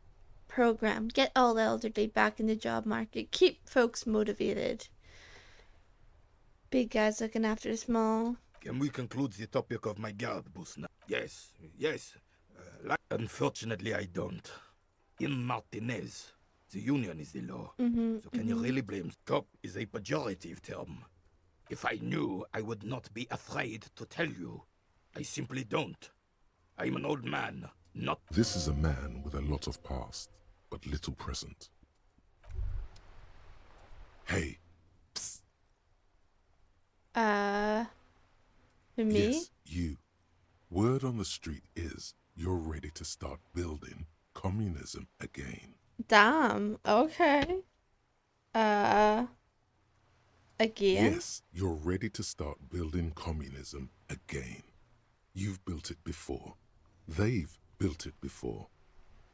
program. Get all the elderly back in the job market. Keep folks motivated. Big guys looking after the small. Can we conclude the topic of my guard booth now? Yes. Unfortunately, I don't. In Martinez, the union is the law. So can you really blame? Cop is a pejorative term. If I knew, I would not be afraid to tell you. I simply don't. I'm an old man, not... This is a man with a lot of past, but little present. Hey. Psst. For me? Yes, you. Word on the street is you're ready to start building communism again. Damn. Okay. Uh. Again? Yes, you're ready to start building communism again. You've built it before. They've built it before.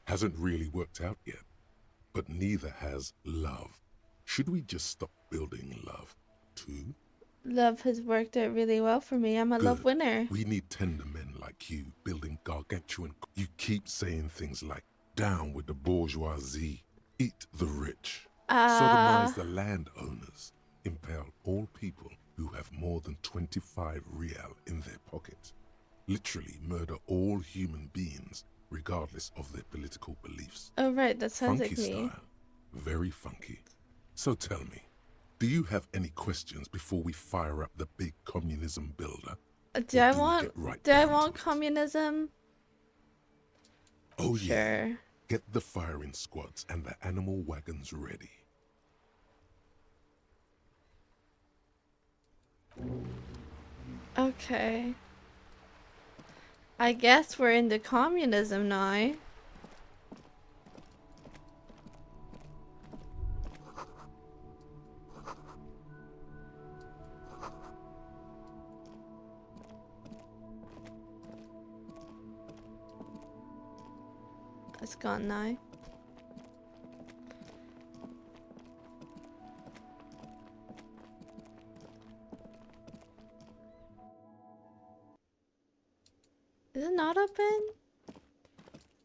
Hasn't really worked out yet. But neither has love. Should we just stop building love, too? Love has worked out really well for me. I'm a Good. love winner. We need tender men like you building gargantuan... You keep saying things like, down with the bourgeoisie, eat the rich, sodomize the landowners, impale all people who have more than 25 real in their pocket, literally murder all human beings regardless of their political beliefs. Oh, right, that sounds Funky like me. style. Very funky. So tell me, do you have any questions before we fire up the big communism builder? Do I want communism? Oh sure. Yeah. Get the firing squads and the animal wagons ready. Okay. I guess we're into communism now. It's gone now. Is it not open?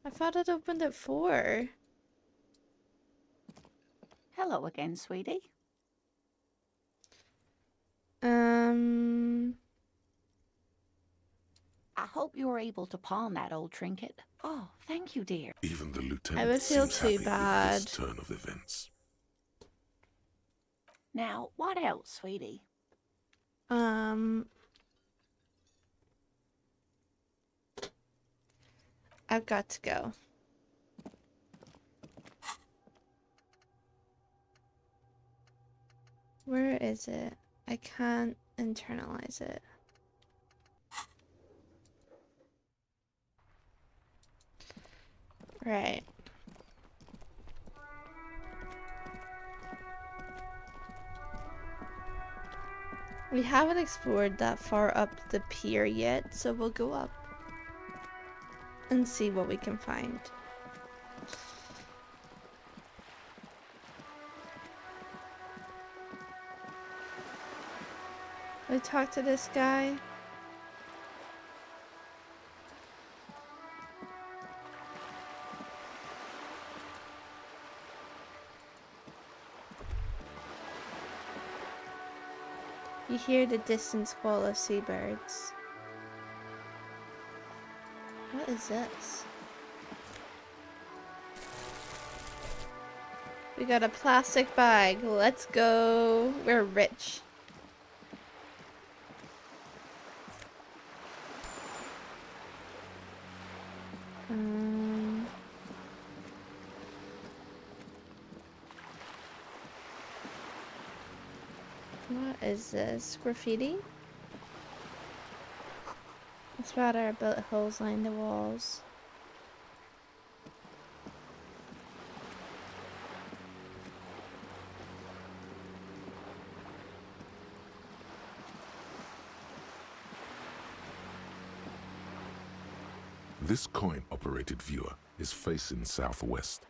I thought it opened at 4. Hello again, sweetie. I hope you were able to pawn that old trinket. Oh, thank you, dear. Even the I lieutenant would feel seems too happy bad. with this turn of events. Now, what else, sweetie? I've got to go. Where is it? I can't internalize it. Right. We haven't explored that far up the pier yet, so we'll go up and see what we can find. We talk to this guy. You hear the distant squall of seabirds. What is this? We got a plastic bag. Let's go. We're rich. What is this? Graffiti? It's about our bullet holes line the walls. This coin-operated viewer is facing southwest.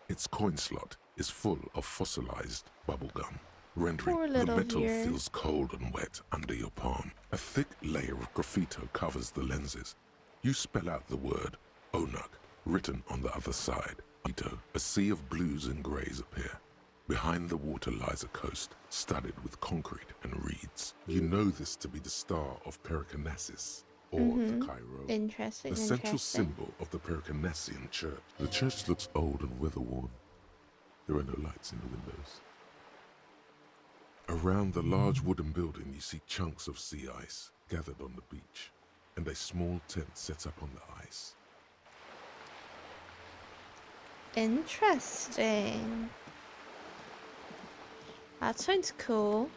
Its coin slot is full of fossilized bubblegum, rendering the metal feels cold and wet under your palm. A thick layer of graffito covers the lenses. You spell out the word Onuk, written on the other side. A sea of blues and greys appear. Behind the water lies a coast, studded with concrete and reeds. You know this to be the star of Pericarnassus, or the Cairo. Interesting. The central symbol of the Pericarnassian church. The church looks old and weather-worn. There are no lights in the windows. Around the large wooden building, you see chunks of sea ice gathered on the beach, and a small tent set up on the ice. Interesting. That sounds cool.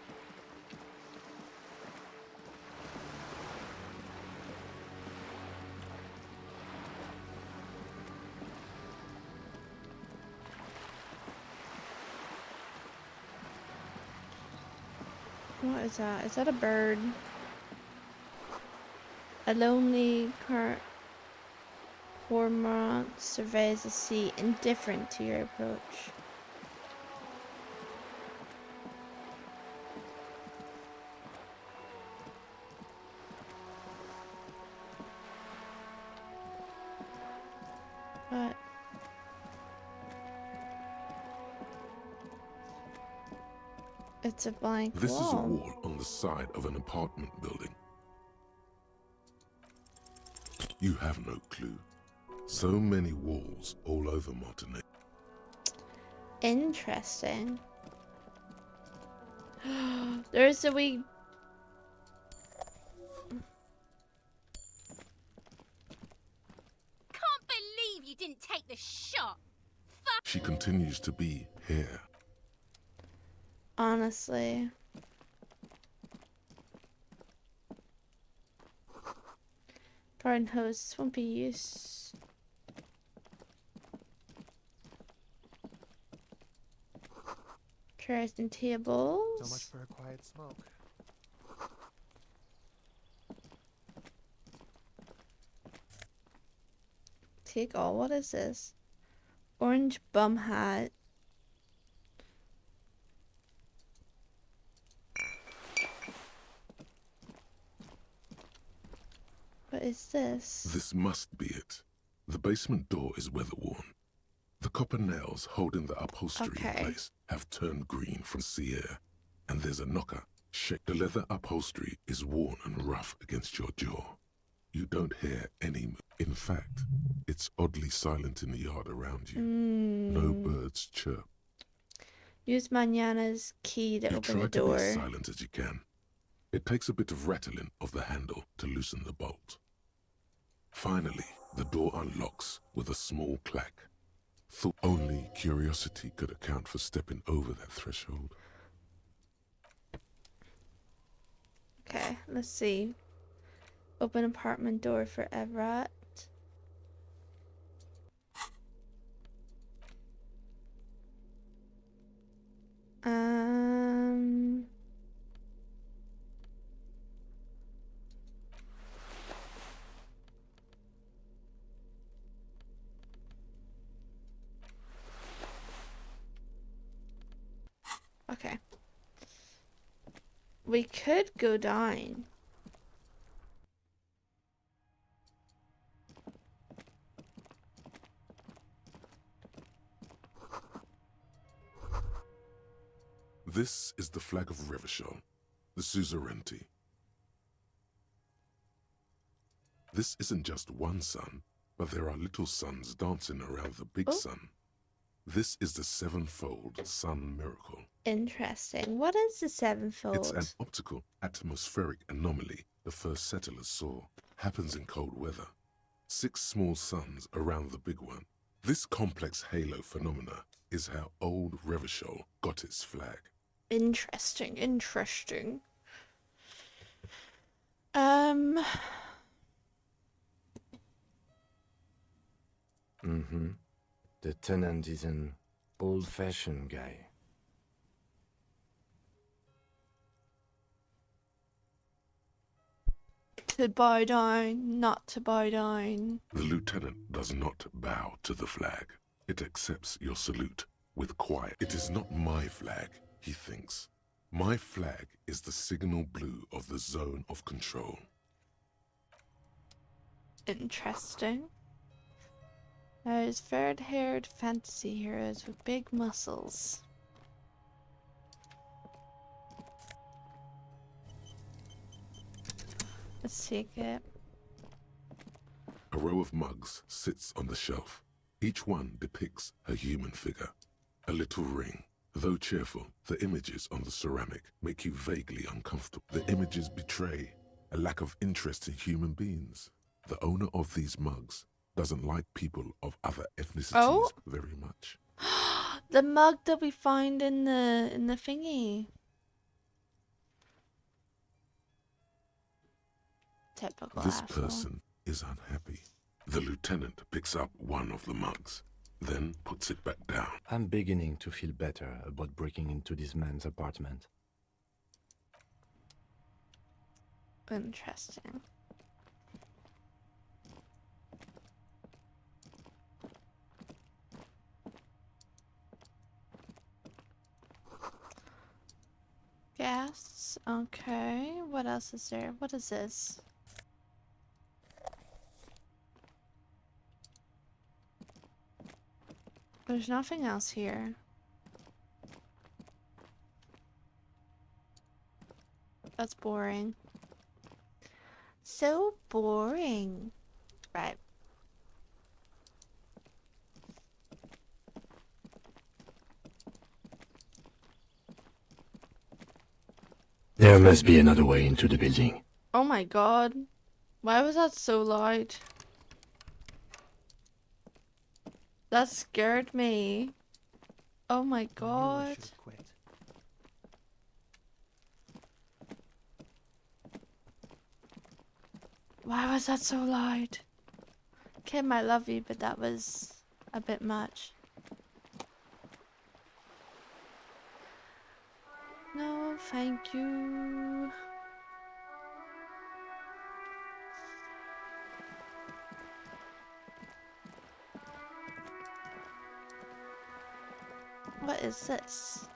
What is that? Is that a bird? A lonely cormorant surveys the sea, indifferent to your approach. But it's a blank wall. This is a wall on the side of an apartment building. You have no clue. So many walls all over Martinique. Interesting. There's a wee... Can't believe you didn't take the shot. She continues to be here. Honestly. Garden hose, this won't be used. Chairs and tables. So much for a quiet smoke. Take all. What is this? Orange bum hat. What is this? This must be it. The basement door is weather-worn. The copper nails holding the upholstery in place have turned green from sea air. And there's a knocker. The leather upholstery is worn and rough against your jaw. You don't hear any move. In fact, it's oddly silent in the yard around you. No birds chirp. Use Mañana's key to open the door. You try to be as silent as you can. It takes a bit of rattling of the handle to loosen the bolt. Finally, the door unlocks with a small clack. Thought only curiosity could account for stepping over that threshold. Okay, let's see. Open apartment door for Everett. Okay. We could go down. This is the flag of Revachol, the suzerainty. This isn't just one sun, but there are little suns dancing around the big sun. This is the sevenfold sun miracle. Interesting. What is the sevenfold? It's an optical atmospheric anomaly the first settlers saw. Happens in cold weather. 6 small suns around the big one. This complex halo phenomena is how old Revachol got its flag. Interesting, interesting. The tenant is an old-fashioned guy. To bow down, not to bow down. The lieutenant does not bow to the flag. It accepts your salute with quiet. It is not my flag, he thinks. My flag is the signal blue of the zone of control. Interesting. There's fair-haired fantasy heroes with big muscles. Let's take it. A row of mugs sits on the shelf. Each one depicts a human figure. A little ring. Though cheerful, the images on the ceramic make you vaguely uncomfortable. The images betray a lack of interest in human beings. The owner of these mugs doesn't like people of other ethnicities very much. The mug that we find in the thingy. Typical This asshole. person is unhappy. The lieutenant picks up one of the mugs, then puts it back down. I'm beginning to feel better about breaking into this man's apartment. Interesting. Gas. Okay. What else is there? What is this? There's nothing else here. That's boring. So boring. Right. There must be another way into the building. Oh my god. Why was that so loud? That scared me. Oh my god. Why was that so loud? Kim, I love you, but that was a bit much. No, thank you. What is this?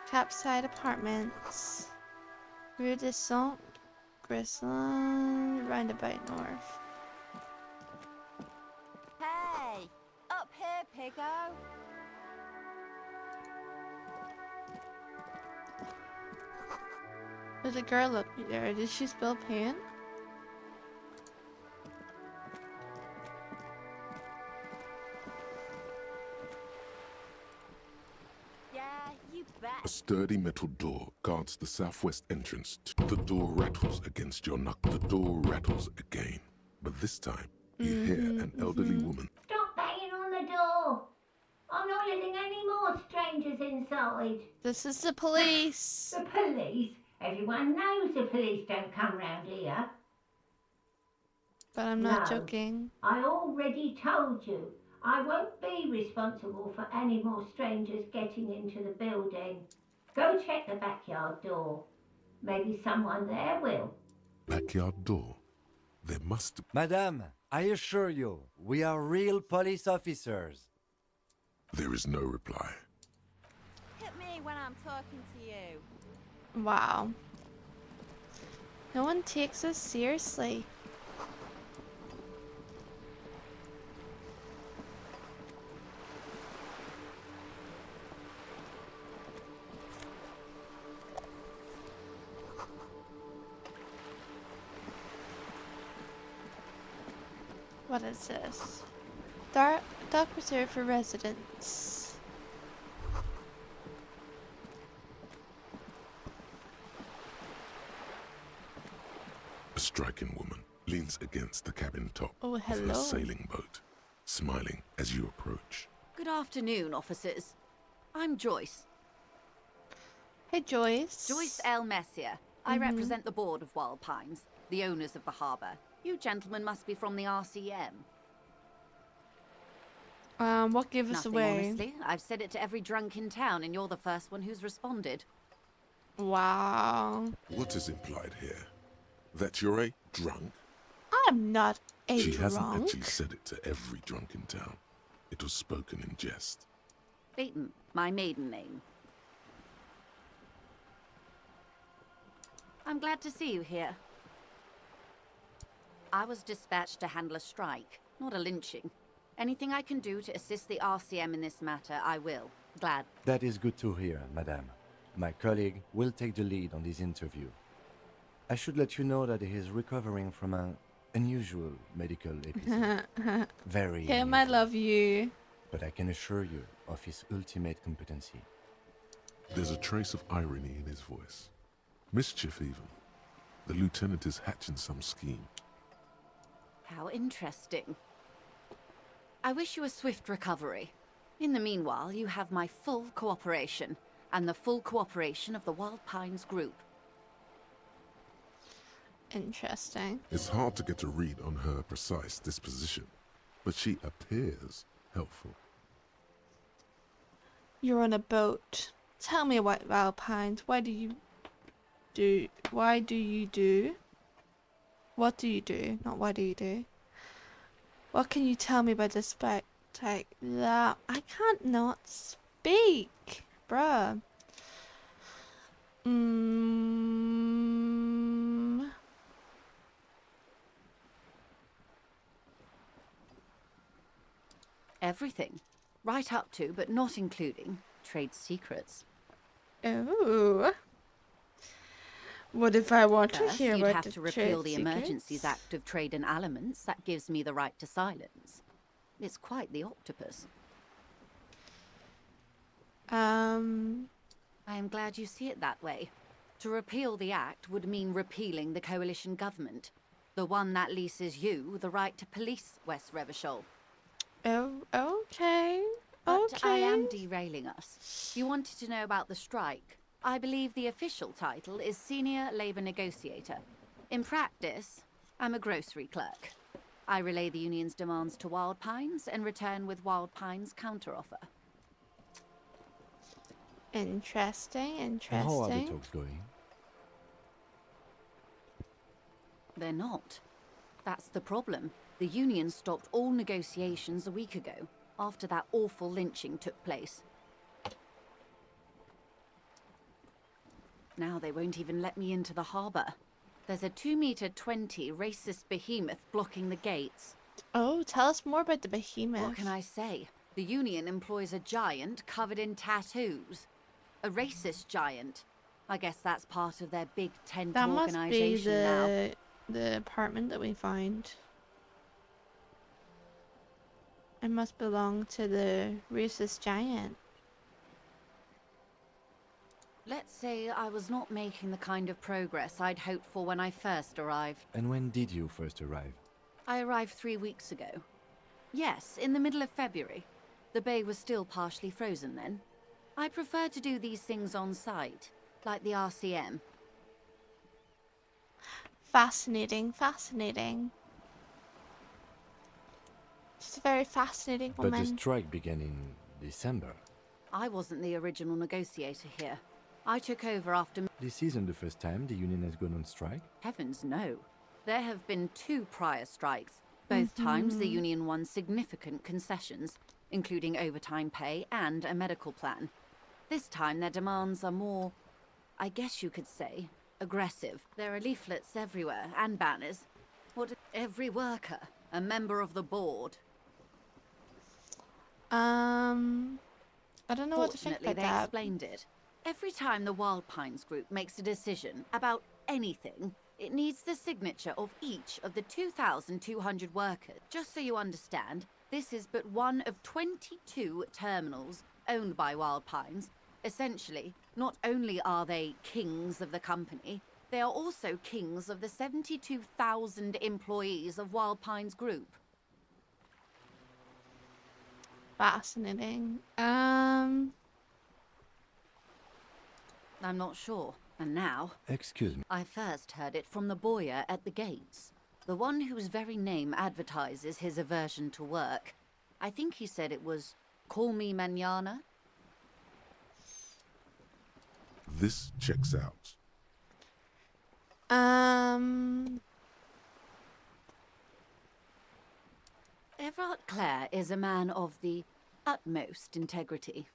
Capside Apartments. Rue de Saint Grisselin, roundabout north. Hey! Up here, piggo! There's a girl up there. Did she spill paint? Yeah, you bet. A sturdy metal door guards the southwest entrance. The door rattles against your knuckle. The door rattles again. But this time, you hear an elderly woman. Stop banging on the door! I'm not letting any more strangers inside. This is the police. The police? Everyone knows the police don't come round here. But I'm not No, joking. I already told you. I won't be responsible for any more strangers getting into the building. Go check the backyard door. Maybe someone there will. Backyard door? There must... Madame, I assure you, we are real police officers. There is no reply. Look at me when I'm talking to you. Wow. No one takes us seriously. What is this? Dock reserved for residents. A striking woman leans against the cabin top Oh, of hello. her sailing boat, smiling as you approach. Good afternoon, officers. I'm Joyce. Hey, Joyce. Joyce L. Messier. I represent the board of Wild Pines, the owners of the harbour. You gentlemen must be from the RCM. What gave us Nothing, away? honestly. I've said it to every drunk in town, and you're the first one who's responded. Wow. What is implied here? That you're a drunk? I'm not a She drunk. hasn't actually said it to every drunk in town. It was spoken in jest. Peyton, my maiden name. I'm glad to see you here. I was dispatched to handle a strike, not a lynching. Anything I can do to assist the RCM in this matter, I will. Glad. That is good to hear, madame. My colleague will take the lead on this interview. I should let you know that he is recovering from an unusual medical episode. Very Kim, I love you. But I can assure you of his ultimate competency. There's a trace of irony in his voice. Mischief, even. The lieutenant is hatching some scheme. How interesting. I wish you a swift recovery. In the meanwhile, you have my full cooperation, and the full cooperation of the Wild Pines group. Interesting. It's hard to get a read on her precise disposition, but she appears helpful. You're on a boat. Tell me about Wild Pines. What do you do? What do you do? Not what do you do? What can you tell me about the spectacular? I can't not speak, bruh. Everything. Right up to, but not including, trade secrets. Oh. What if I want to First, hear you'd about have the to repeal trade the secrets? Emergencies Act of Trade in Aliments. That gives me the right to silence. It's quite the octopus. I am glad you see it that way. To repeal the act would mean repealing the coalition government. The one that leases you the right to police West Revachol. Oh, okay. But I am derailing us. You wanted to know about the strike. I believe the official title is Senior Labour Negotiator. In practice, I'm a grocery clerk. I relay the union's demands to Wild Pines and return with Wild Pines' counteroffer. Interesting. And how are the talks going? They're not. That's the problem. The union stopped all negotiations a week ago, after that awful lynching took place. Now they won't even let me into the harbour. There's a 2-meter-20 racist behemoth blocking the gates. Oh, tell us more about the behemoth. What can I say? The union employs a giant covered in tattoos. A racist giant. I guess that's part of their big tent organisation now. That must be the apartment that we find. It must belong to the racist giant. Let's say I was not making the kind of progress I'd hoped for when I first arrived. And when did you first arrive? I arrived 3 weeks ago. Yes, in the middle of February. The bay was still partially frozen then. I prefer to do these things on site, like the RCM. Fascinating. She's a very fascinating woman. But the strike began in December. I wasn't the original negotiator here. I took over after... This isn't the first time the union has gone on strike? Heavens, no. There have been 2 prior strikes. Both times the union won significant concessions, including overtime pay and a medical plan. This time their demands are more, I guess you could say, aggressive. There are leaflets everywhere and banners. Every worker, a member of the board. I don't know what to think Fortunately, about they that. explained it. Every time the Wild Pines group makes a decision about anything, it needs the signature of each of the 2,200 workers. Just so you understand, this is but one of 22 terminals owned by Wild Pines. Essentially, not only are they kings of the company, they are also kings of the 72,000 employees of Wild Pines Group. Fascinating. I'm not sure. And now... Excuse me. I first heard it from the boyer at the gates. The one whose very name advertises his aversion to work. I think he said it was, "Call me mañana." This checks out. Everard Clare is a man of the utmost integrity.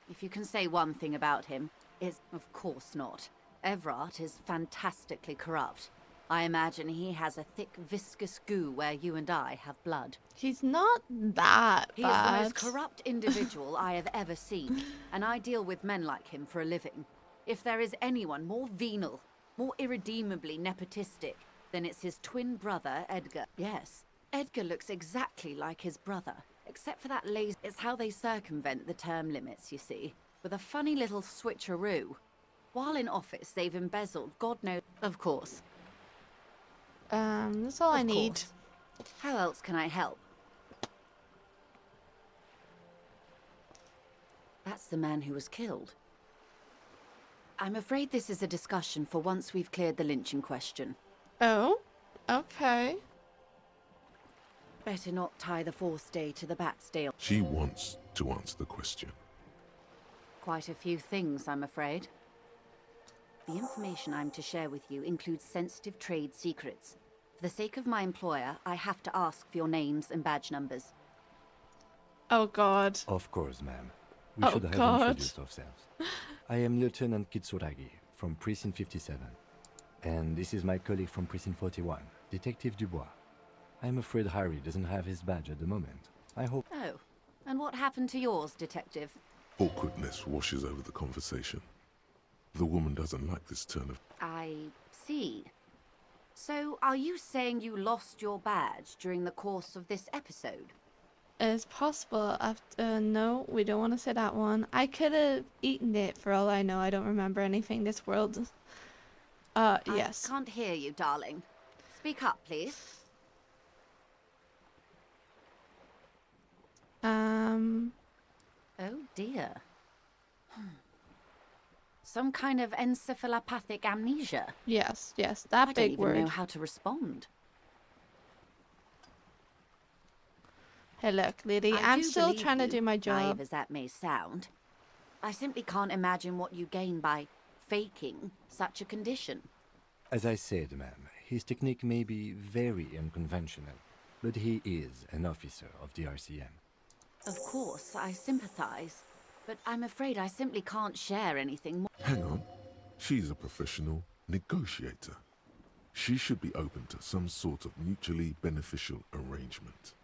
If you can say one thing about him, it's of course not. Everard is fantastically corrupt. I imagine he has a thick, viscous goo where you and I have blood. He's not that He bad. is the most corrupt individual I have ever seen, and I deal with men like him for a living. If there is anyone more venal, more irredeemably nepotistic, then it's his twin brother, Edgar. Yes, Edgar looks exactly like his brother, except for that lazy... It's how they circumvent the term limits, you see, with a funny little switcheroo. While in office, they've embezzled God knows... Of course. That's all I need. How else can I help? That's the man who was killed. I'm afraid this is a discussion for once we've cleared the lynching question. Oh? Okay. Better not tie the force day to the Batsdale. She wants to answer the question. quite a few things, I'm afraid. The information I'm to share with you includes sensitive trade secrets. For the sake of my employer, I have to ask for your names and badge numbers. Oh God. Of course, ma'am. We Oh should have God. introduced ourselves. I am Lieutenant Kitsuragi from Precinct 57. And this is my colleague from Precinct 41, Detective Dubois. I'm afraid Harry doesn't have his badge at the moment. I hope... Oh, and what happened to yours, Detective? Awkwardness washes over the conversation. The woman doesn't like this turn of... I see. So, are you saying you lost your badge during the course of this episode? It's possible. After no, we don't want to say that one. I could have eaten it for all I know. I don't remember anything this world. Yes. I can't hear you, darling. Speak up, please. Oh dear. Some kind of encephalopathic amnesia. Yes, that big word. I don't even know how to respond. Hey look, lady, I'm still trying to do my job. Naive as that may sound, I simply can't imagine what you gain by faking such a condition. As I said, ma'am, his technique may be very unconventional, but he is an officer of the RCM. Of course, I sympathize, but I'm afraid I simply can't share anything more. Hang on. She's a professional negotiator. She should be open to some sort of mutually beneficial arrangement.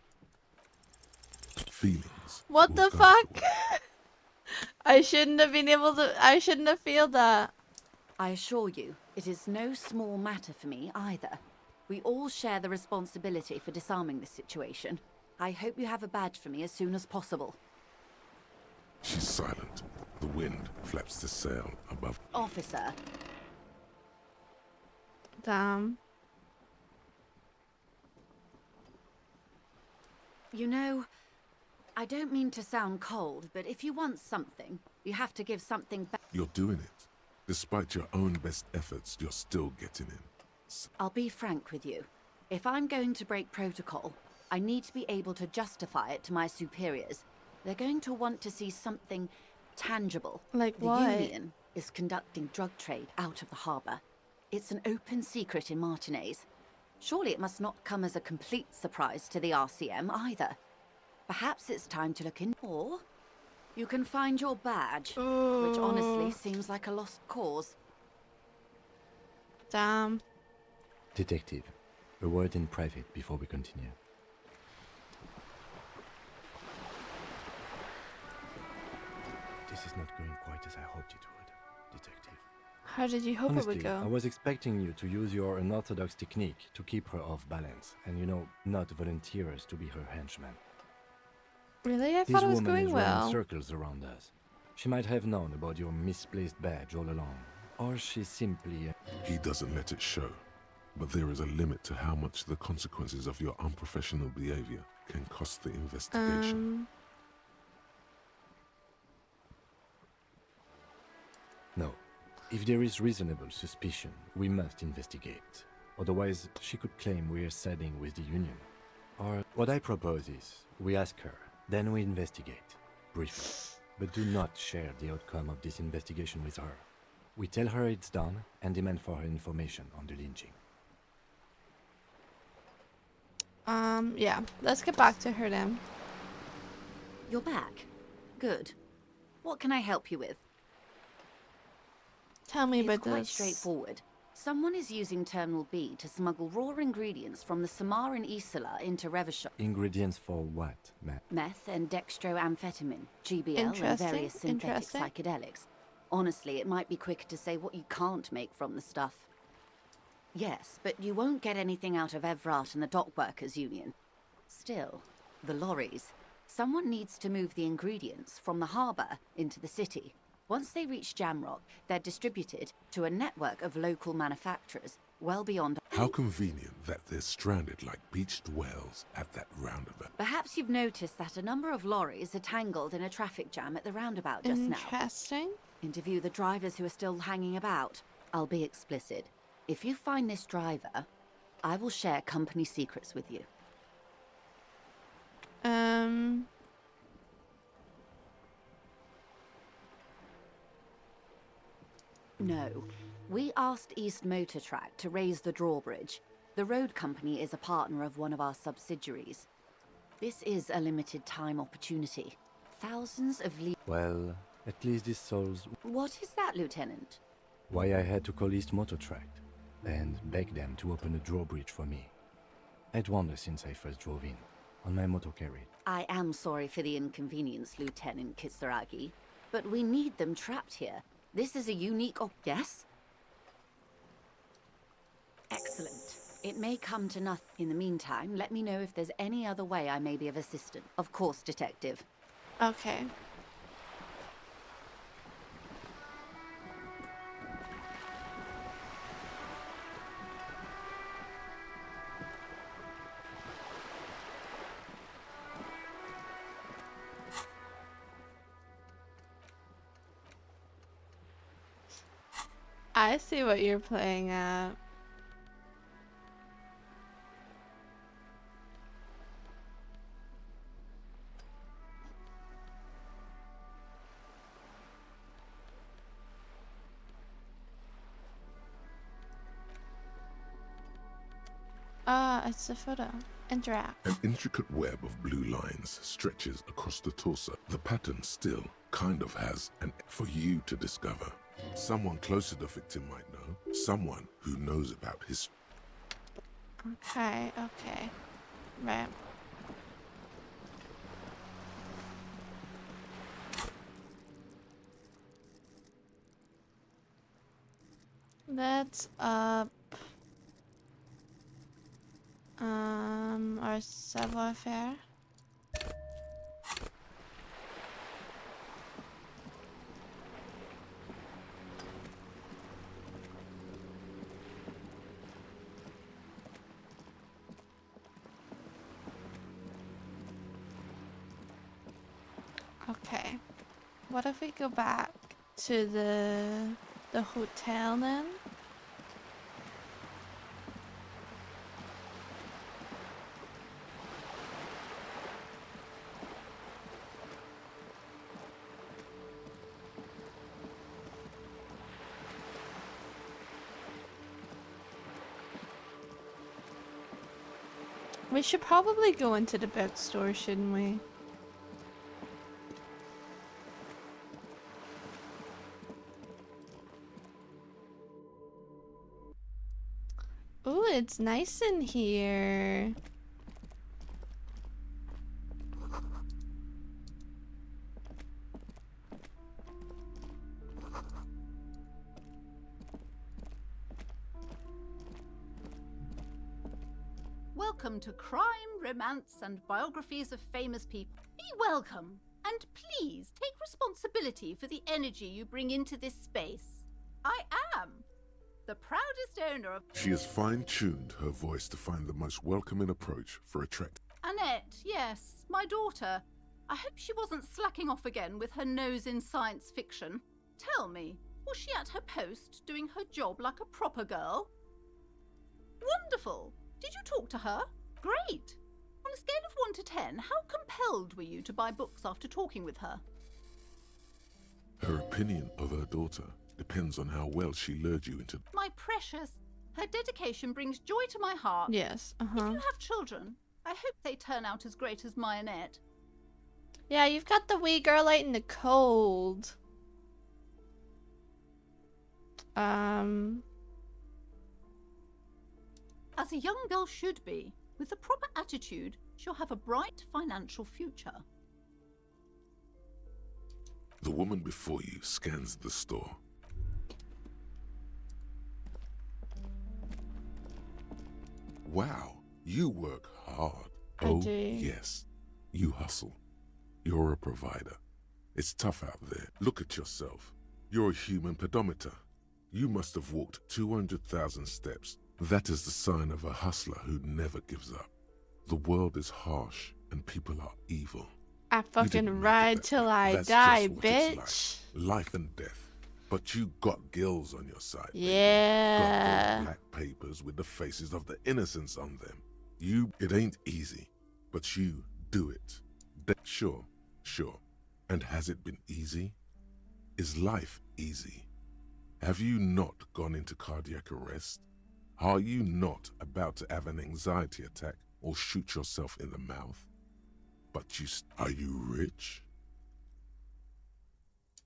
Feelings. What the fuck? I shouldn't have been able to... I shouldn't have felt that. I assure you, it is no small matter for me either. We all share the responsibility for disarming this situation. I hope you have a badge for me as soon as possible. She's silent. The wind flaps the sail above. Officer. Damn. You know, I don't mean to sound cold, but if you want something, you have to give something back. You're doing it. Despite your own best efforts, you're still getting in. I'll be frank with you. If I'm going to break protocol, I need to be able to justify it to my superiors. They're going to want to see something tangible. Like the what? Union is conducting drug trade out of the harbour. It's an open secret in Martinez. Surely it must not come as a complete surprise to the RCM either. Perhaps it's time to look in. Or you can find your badge, which honestly seems like a lost cause. Damn. Detective, a word in private before we continue. This is not going quite as I hoped it would, Detective. How did you hope Honestly, it would go? I was expecting you to use your unorthodox technique to keep her off balance, and not volunteer us to be her henchmen. Really? I thought it was This woman going is well. running circles around us. She might have known about your misplaced badge all along, or she simply... He doesn't let it show, but there is a limit to how much the consequences of your unprofessional behavior can cost the investigation. No. If there is reasonable suspicion, we must investigate. Otherwise, she could claim we are siding with the Union. Or what I propose is, we ask her, then we investigate, briefly. But do not share the outcome of this investigation with her. We tell her it's done and demand for her information on the lynching. Yeah. Let's get back to her then. You're back. Good. What can I help you with? Tell me about It's quite this. straightforward. Someone is using Terminal B to smuggle raw ingredients from the Samar and Isola into Revachol. Ingredients for what, ma'am? Meth and dextroamphetamine, GBL, and various synthetic psychedelics. Honestly, it might be quicker to say what you can't make from the stuff. Yes, but you won't get anything out of Evrat and the Dock Workers Union. Still, the lorries. Someone needs to move the ingredients from the harbour into the city. Once they reach Jamrock, they're distributed to a network of local manufacturers well beyond... How convenient that they're stranded like beached whales at that roundabout. Perhaps you've noticed that a number of lorries are tangled in a traffic jam at the roundabout just now. Interesting. Interview the drivers who are still hanging about. I'll be explicit. If you find this driver, I will share company secrets with you. No. We asked East Motor Track to raise the drawbridge. The road company is a partner of one of our subsidiaries. This is a limited time opportunity. Thousands of Well, at least this solves What is that, Lieutenant? why I had to call East Motor Track and beg them to open a drawbridge for me. I'd wondered since I first drove in, on my motor carriage. I am sorry for the inconvenience, Lieutenant Kisaragi, but we need them trapped here. This is a unique Yes? Excellent. It may come to nothing. In the meantime, let me know if there's any other way I may be of assistance. Of course, Detective. Okay. I see what you're playing at. It's a photo. Interact. An intricate web of blue lines stretches across the torso. The pattern still kind of has an for you to discover. Someone close to the victim might know. Someone who knows about his. Okay, okay. Right. That's up. Our savoir-faire. Okay. What if we go back to the hotel then? We should probably go into the bookstore, shouldn't we? Ooh, it's nice in here. Welcome to Crime, Romance, and Biographies of Famous People. Be welcome, and please take responsibility for the energy you bring into this space. I am the proudest owner of... She has fine-tuned her voice to find the most welcoming approach for attracting. Annette, yes, my daughter. I hope she wasn't slacking off again with her nose in science fiction. Tell me, was she at her post doing her job like a proper girl? Wonderful! Did you talk to her? Great! On a scale of 1 to 10, how compelled were you to buy books after talking with her? Her opinion of her daughter depends on how well she lured you into... My precious, her dedication brings joy to my heart. Yes, If you have children, I hope they turn out as great as my Annette. Yeah, you've got the wee girl out in the cold. As a young girl should be, with the proper attitude, she'll have a bright financial future. The woman before you scans the store. Wow, you work hard. I do. Yes, you hustle. You're a provider. It's tough out there. Look at yourself. You're a human pedometer. You must have walked 200,000 steps. That is the sign of a hustler who never gives up. The world is harsh and people are evil. I fucking ride till I die, bitch. Life and death. But you got gills on your side. Yeah. Got those black papers with the faces of the innocents on them. It ain't easy, but you do it. Sure. And has it been easy? Is life easy? Have you not gone into cardiac arrest? Are you not about to have an anxiety attack or shoot yourself in the mouth? But are you rich?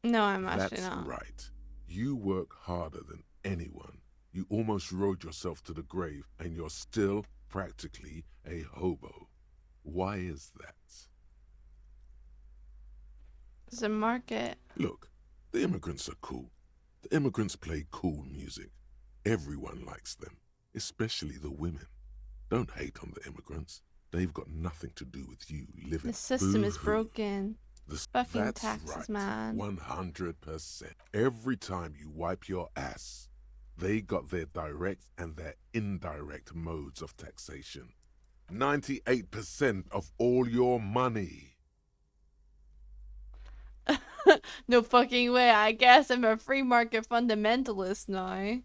No, I'm actually That's not. right. You work harder than anyone. You almost rode yourself to the grave, and you're still practically a hobo. Why is that? It's a market. Look, the immigrants are cool. The immigrants play cool music. Everyone likes them, especially the women. Don't hate on the immigrants. They've got nothing to do with you living. The system is Boo-hoo. broken. Fucking That's taxes, right. man. 100%. Every time you wipe your ass, they got their direct and their indirect modes of taxation. 98% of all your money. No fucking way. I guess I'm a free market fundamentalist now.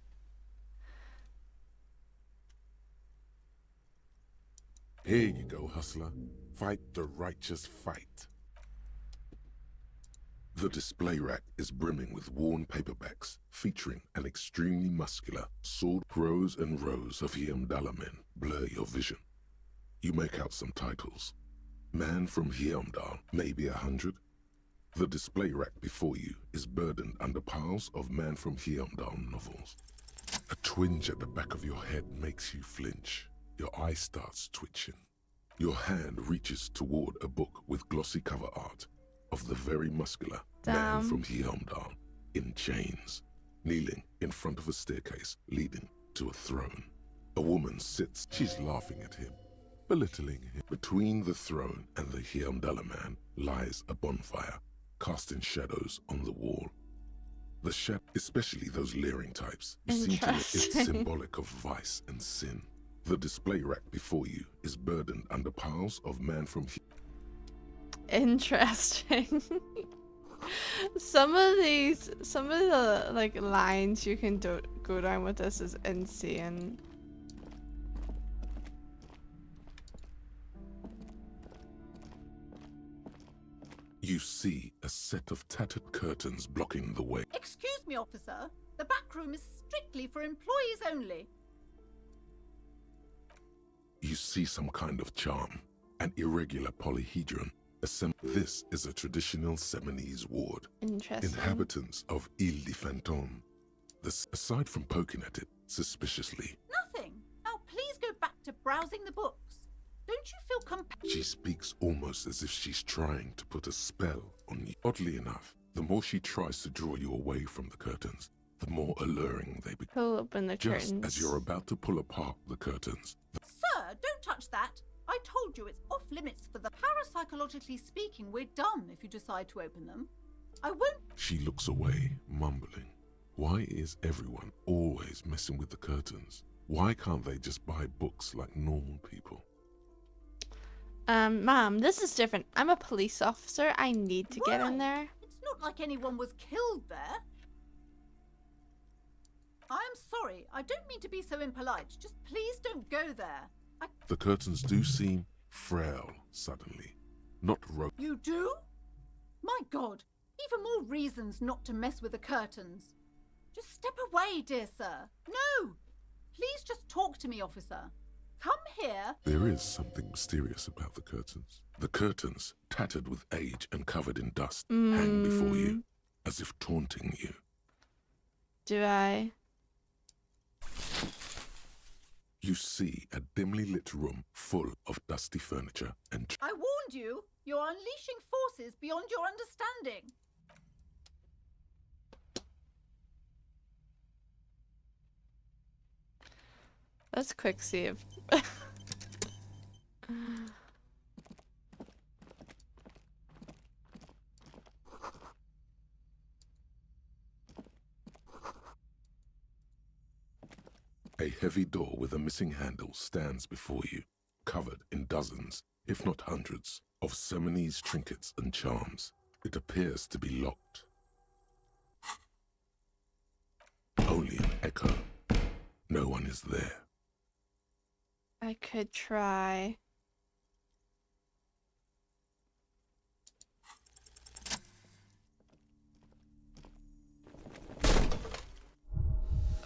Here you go, hustler. Fight the righteous fight. The display rack is brimming with worn paperbacks featuring an extremely muscular sword. Rows and rows of Hyamdala men blur your vision. You make out some titles. Man from Hyamdal, maybe 100. The display rack before you is burdened under piles of Man from Hyamdal novels. A twinge at the back of your head makes you flinch. Your eye starts twitching. Your hand reaches toward a book with glossy cover art of the very muscular Man from Hyamdal in chains, kneeling in front of a staircase leading to a throne. A woman sits. She's laughing at him, belittling him. Between the throne and the Hyamdala man lies a bonfire, casting shadows on the wall. The shadow, especially those leering types, you seem to know it's symbolic of vice and sin. The display rack before you is burdened under piles of Man from Interesting. Some of the like lines you can go down with this is insane. You see a set of tattered curtains blocking the way. Excuse me, officer. The back room is strictly for employees only. You see some kind of charm, an irregular polyhedron. This is a traditional Seminese ward. Interesting. Inhabitants of Ile de Fantôme. Aside from poking at it suspiciously, Nothing. Now please go back to browsing the books. Don't you feel compelled? she speaks almost as if she's trying to put a spell on you. Oddly enough, the more she tries to draw you away from the curtains, the more alluring they become. Pull open the Just curtains. as you're about to pull apart the curtains, Sir, don't touch that. I told you it's off limits for the parapsychologically speaking. We're done if you decide to open them. I won't. she looks away, mumbling. Why is everyone always messing with the curtains? Why can't they just buy books like normal people? Ma'am, this is different. I'm a police officer. I need to get in there. It's not like anyone was killed there. I'm sorry. I don't mean to be so impolite. Just please don't go there. The curtains do seem frail suddenly, not rope. You do? My God. Even more reasons not to mess with the curtains. Just step away, dear sir. No! Please just talk to me, officer. Come here. There is something mysterious about the curtains. The curtains, tattered with age and covered in dust, hang before you, as if taunting you. Do I? You see a dimly lit room full of dusty furniture and I warned you. You're unleashing forces beyond your understanding. Let's quick save. a heavy door with a missing handle stands before you, covered in dozens, if not hundreds, of Seminese trinkets and charms. It appears to be locked. Only an echo. No one is there. I could try.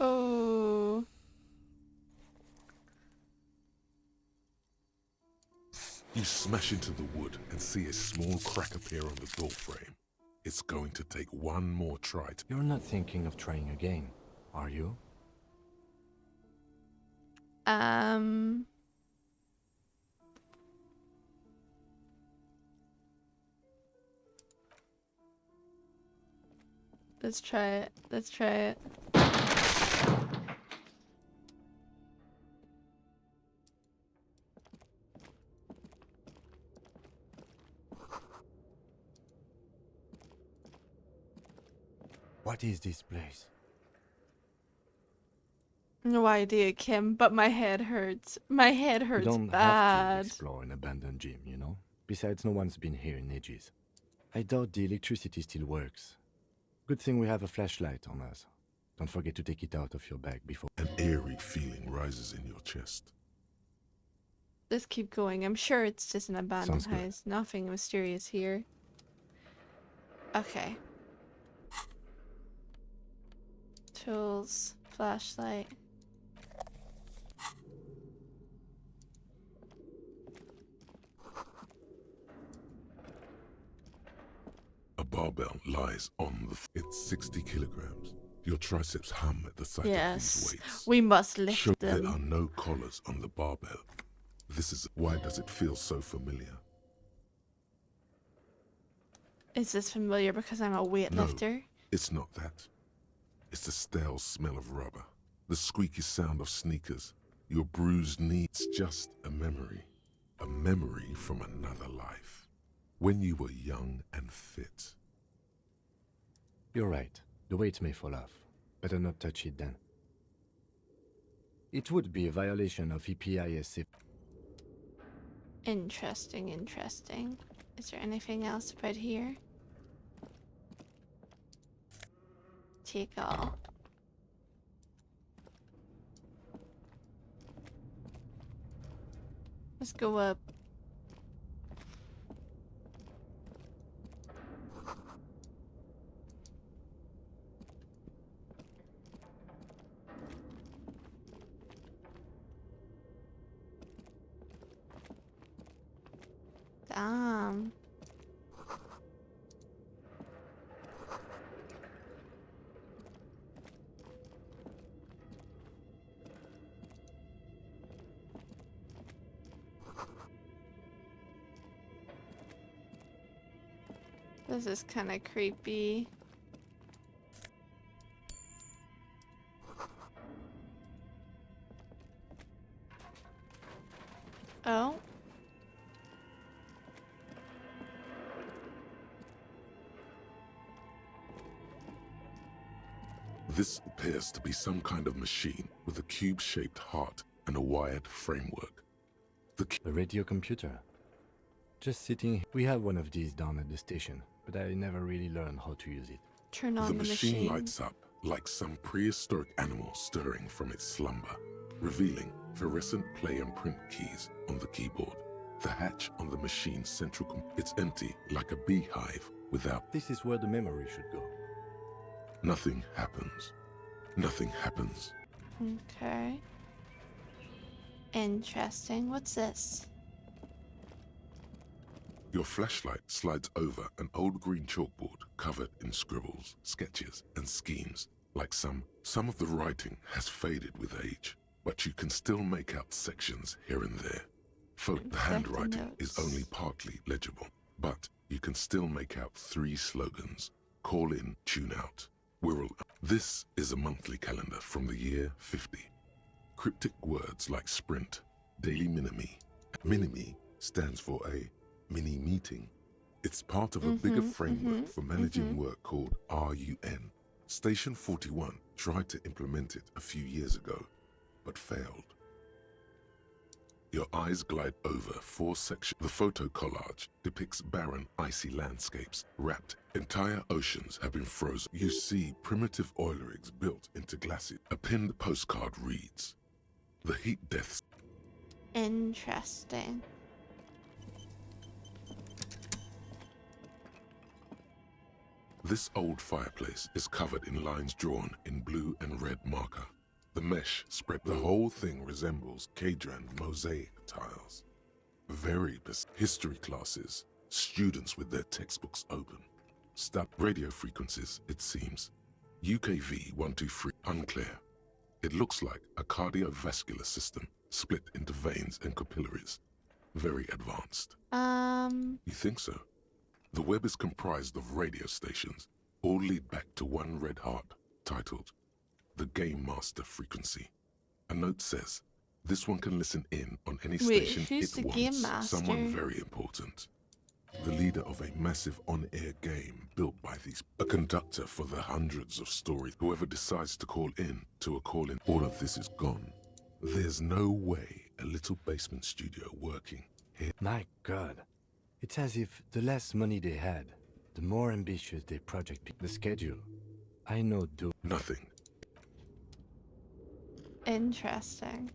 Oh. You smash into the wood and see a small crack appear on the door frame. It's going to take one more try. You're not thinking of trying again, are you? Let's try it. Let's try it. What is this place? No idea, Kim, but my head hurts. My head You hurts don't have to bad. explore an abandoned gym, you know? Besides, no one's been here in ages. I doubt the electricity still works. Good thing we have a flashlight on us. Don't forget to take it out of your bag before... An eerie feeling rises in your chest. Let's keep going. I'm sure it's just an abandoned Sounds good. house. Nothing mysterious here. Okay. Tools. Flashlight. A barbell lies on the... It's 60 kilograms. Your triceps hum at the sight of Yes. these weights. We must lift Sure, them. there are no collars on the barbell. This is... Why does it feel so familiar? Is this familiar because I'm a weightlifter? No, it's not that. It's the stale smell of rubber. The squeaky sound of sneakers. Your bruised knee. It's just a memory. A memory from another life. When you were young and fit. You're right. The weight may fall off. Better not touch it then. It would be a violation of EPIS if... Interesting, interesting. Is there anything else about here? Take all. Let's go up. Damn. This is kind of creepy. Oh. This appears to be some kind of machine with a cube-shaped heart and a wired framework. The radio computer. Just sitting here. We have one of these down at the station, but I never really learned how to use it. Turn on The the machine lights up like some prehistoric animal stirring from its slumber, revealing fluorescent play and print keys on the keyboard. The hatch on the machine's central it's empty like a beehive without... This is where the memory should go. Nothing happens. Nothing happens. Okay. Interesting. What's this? Your flashlight slides over an old green chalkboard covered in scribbles, sketches, and schemes. Like some of the writing has faded with age, but you can still make out sections here and there. The handwriting is only partly legible, but you can still make out 3 slogans. Call in, tune out. This is a monthly calendar from the year 50. Cryptic words like sprint, daily minimi. Minimi stands for a mini meeting. It's part of a bigger framework for managing work called RUN. Station 41 tried to implement it a few years ago, but failed. Your eyes glide over 4 sections. The photo collage depicts barren, icy landscapes wrapped. Entire oceans have been frozen. You see primitive oil rigs built into glaciers. A pinned postcard reads, "The heat deaths." Interesting. This old fireplace is covered in lines drawn in blue and red marker. The mesh spread. The whole thing resembles Kadran mosaic tiles. Very history classes, students with their textbooks open. Stop radio frequencies, it seems. UKV 123, unclear. It looks like a cardiovascular system split into veins and capillaries. Very advanced. You think so? The web is comprised of radio stations, all lead back to one red heart, titled the Game Master Frequency. A note says, this one can listen in on any station who's the it Game wants. Master? Someone very important. The leader of a massive on-air game built by these. A conductor for the hundreds of stories. Whoever decides to call in to a call-in. All of this is gone. There's no way a little basement studio working here. My God. It's as if the less money they had, the more ambitious their project be. The schedule. I know nothing. Interesting.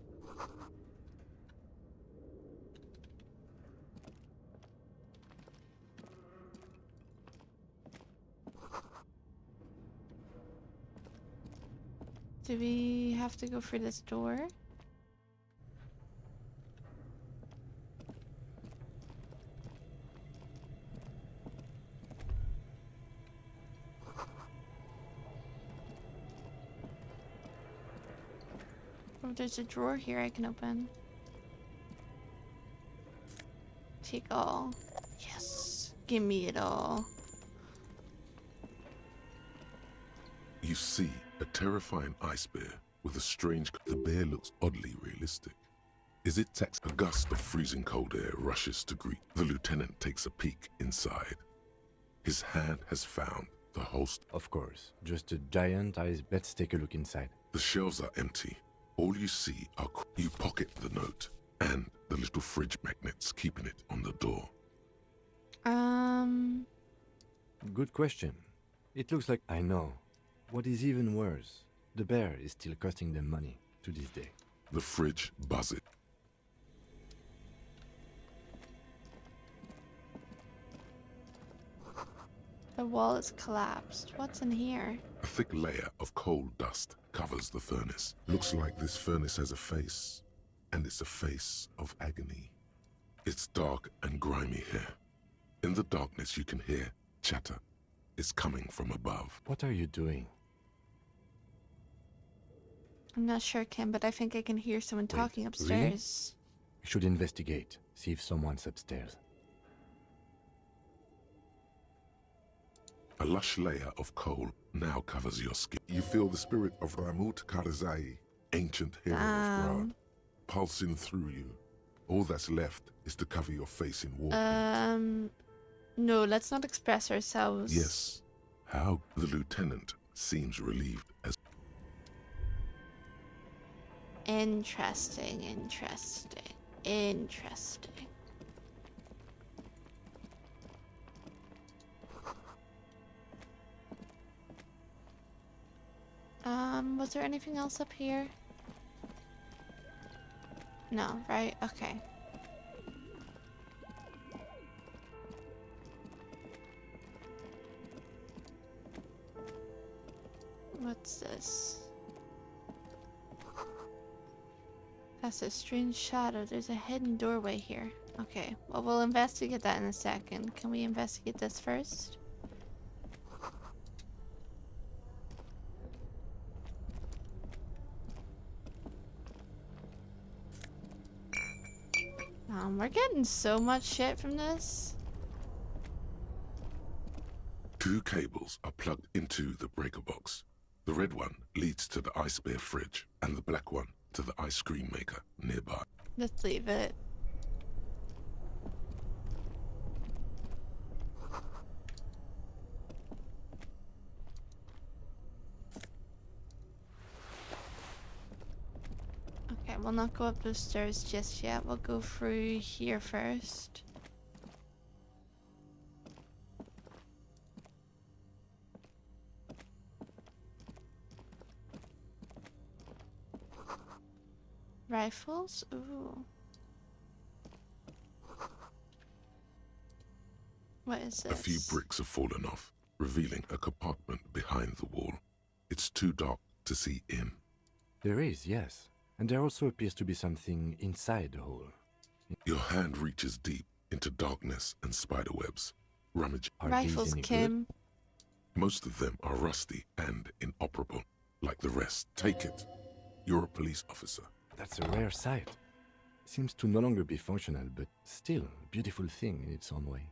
Do we have to go through this door? Oh, there's a drawer here I can open. Take all. Yes. Give me it all. You see a terrifying ice bear with a strange. The bear looks oddly realistic. Is it text? A gust of freezing cold air rushes to greet. The lieutenant takes a peek inside. His hand has found the holster. Of course, just a giant ice. Let's take a look inside. The shelves are empty. All you see are. You pocket the note and the little fridge magnets, keeping it on the door. Good question. It looks like I know. What is even worse, the bear is still costing them money to this day. The fridge buzzes. The wall is collapsed. What's in here? A thick layer of coal dust covers the furnace. Looks like this furnace has a face, and it's a face of agony. It's dark and grimy here. In the darkness you can hear chatter. It's coming from above. What are you doing? I'm not sure, Kim, but I think I can hear someone talking upstairs. Really? We should investigate, see if someone's upstairs. A lush layer of coal now covers your skin. You feel the spirit of Ramut Karzai, ancient hero of Grad, pulsing through you. All that's left is to cover your face in water. No, let's not express ourselves. Yes. How? The lieutenant seems relieved as... Interesting. Was there anything else up here? No, right? Okay. What's this? That's a strange shadow. There's a hidden doorway here. Okay, well, we'll investigate that in a second. Can we investigate this first? We're getting so much shit from this. 2 cables are plugged into the breaker box. The red one leads to the ice bear fridge, and the black one to the ice cream maker nearby. Let's leave it. Okay, we'll not go up those stairs just yet. We'll go through here first. Rifles? Ooh. What is this? A few bricks have fallen off, revealing a compartment behind the wall. It's too dark to see in. There is, yes. And there also appears to be something inside the hole. Your hand reaches deep into darkness and spiderwebs. Rummage. Are Rifles, these any Kim. good? Most of them are rusty and inoperable. Like the rest, take it. You're a police officer. That's a rare sight. Seems to no longer be functional, but still a beautiful thing in its own way.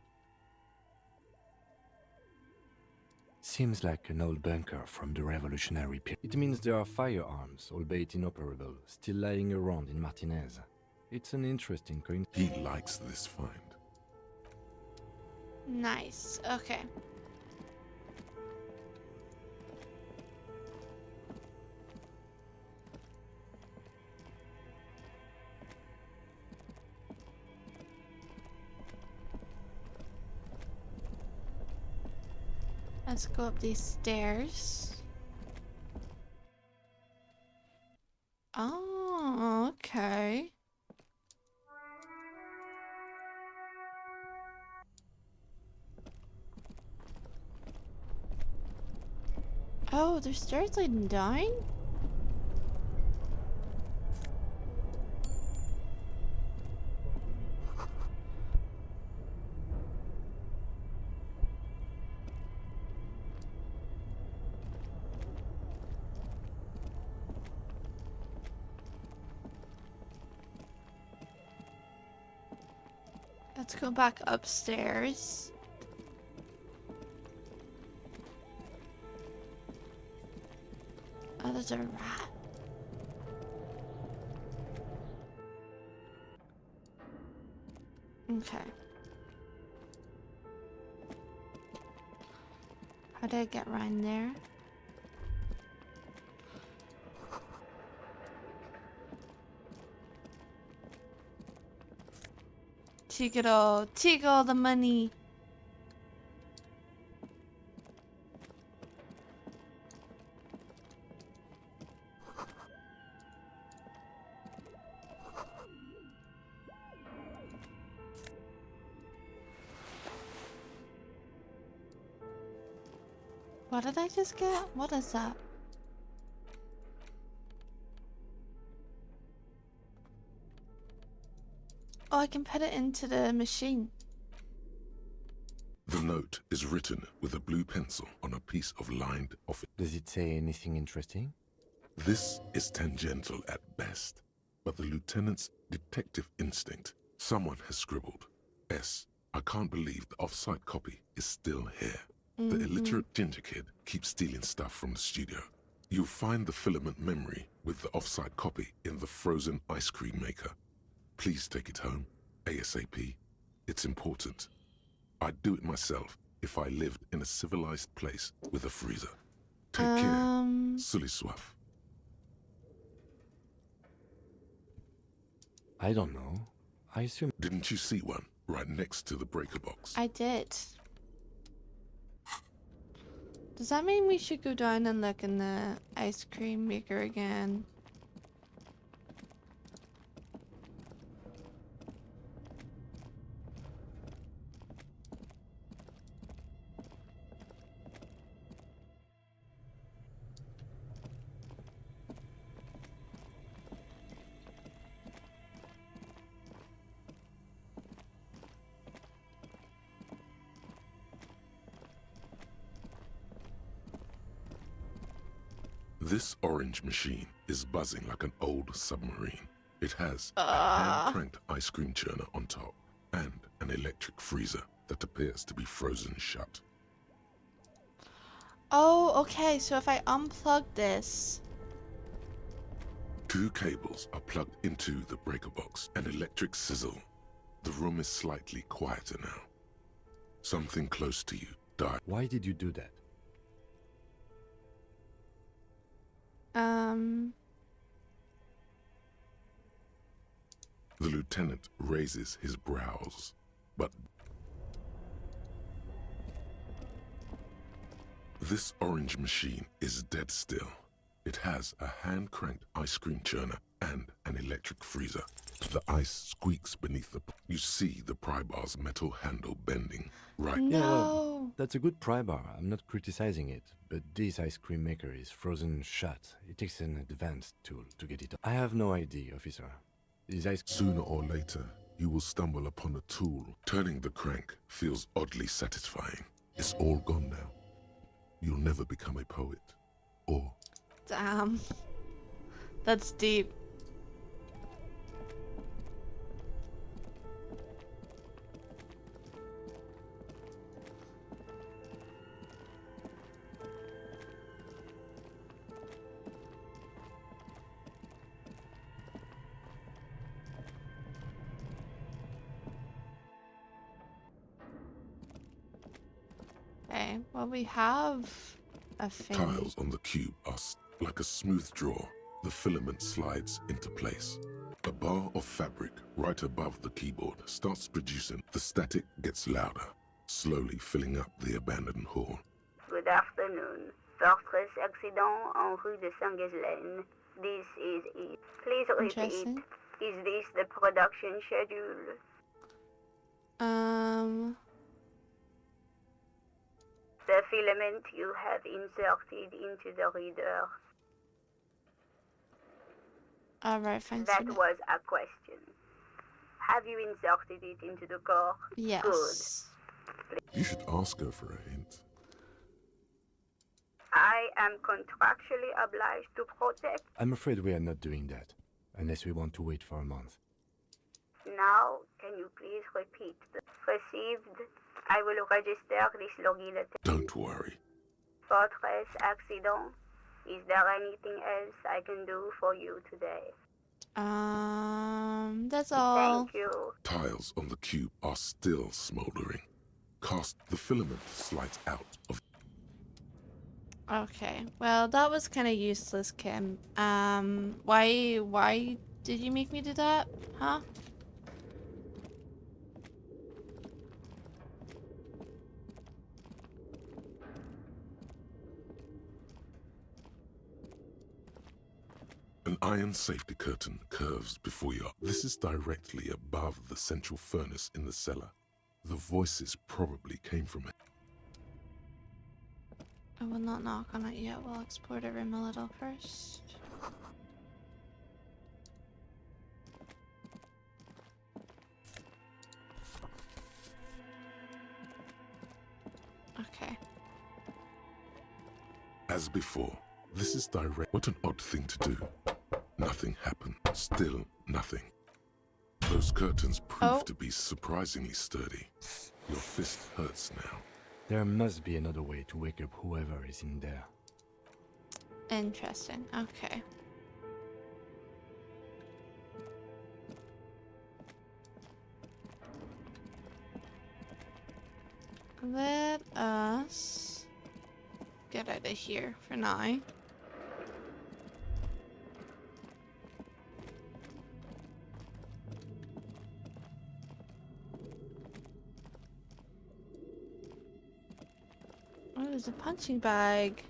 Seems like an old bunker from the Revolutionary period. It means there are firearms, albeit inoperable, still lying around in Martinez. It's an interesting coincidence. He likes this find. Nice. Okay. Let's go up these stairs. Oh, okay. Oh, there's stairs leading down? Let's go back upstairs. Oh, there's a rat. Okay. How did I get around there? Take all the money. What did I just get? What is that? Oh, I can put it into the machine. The note is written with a blue pencil on a piece of lined office. Does it say anything interesting? This is tangential at best, but the lieutenant's detective instinct, someone has scribbled, S. I can't believe the off-site copy is still here. The illiterate ginger kid keeps stealing stuff from the studio. You'll find the filament memory with the off-site copy in the frozen ice cream maker. Please take it home, ASAP. It's important. I'd do it myself if I lived in a civilized place with a freezer. Take care. Sully Swaff. I don't know. I assume... Didn't you see one right next to the breaker box? I did. Does that mean we should go down and look in the ice cream maker again? This orange machine is buzzing like an old submarine. It has a hand-cranked ice cream churner on top and an electric freezer that appears to be frozen shut. Oh, okay, so if I unplug this... 2 cables are plugged into the breaker box. An electric sizzle. The room is slightly quieter now. Something close to you died. Why did you do that? The lieutenant raises his brows, but this orange machine is dead still. It has a hand-cranked ice cream churner and an electric freezer. The ice squeaks beneath the... You see the pry bar's metal handle bending right... Yeah, well, that's a good pry bar. I'm not criticizing it. But this ice cream maker is frozen shut. It takes an advanced tool to get it up. I have no idea, officer. This ice... Sooner or later, you will stumble upon a tool. Turning the crank feels oddly satisfying. It's all gone now. You'll never become a poet. Or... Damn. That's deep. Okay, well we have a thing. Tiles on the cube are like a smooth draw. The filament slides into place. A bar of fabric right above the keyboard starts producing. The static gets louder, slowly filling up the abandoned hall. Good afternoon. Fortress accident en rue de Saint-Ghislaine. This is it. Please repeat. Is this the production schedule? The filament you have inserted into the reader. Alright, fine. That was a question. Have you inserted it into the core? Yes. Good. You should ask her for a hint. I am contractually obliged to protect. I'm afraid we are not doing that, unless we want to wait for a month. Now, can you please repeat? Received. I will register this login. Don't worry. Fortress accident. Is there anything else I can do for you today? That's all. Thank you. Tiles on the cube are still smoldering. The filament slides out of... Okay, well that was kind of useless, Kim. Why did you make me do that? Huh? An iron safety curtain curves before you. This is directly above the central furnace in the cellar. The voices probably came from it. I will not knock on it yet. We'll explore the room a little first. Okay. As before, this is direct. What an odd thing to do. Nothing happened. Still nothing. Those curtains prove to be surprisingly sturdy. Your fist hurts now. There must be another way to wake up whoever is in there. Interesting. Okay. Let us get out of here for now. Oh, there's a punching bag.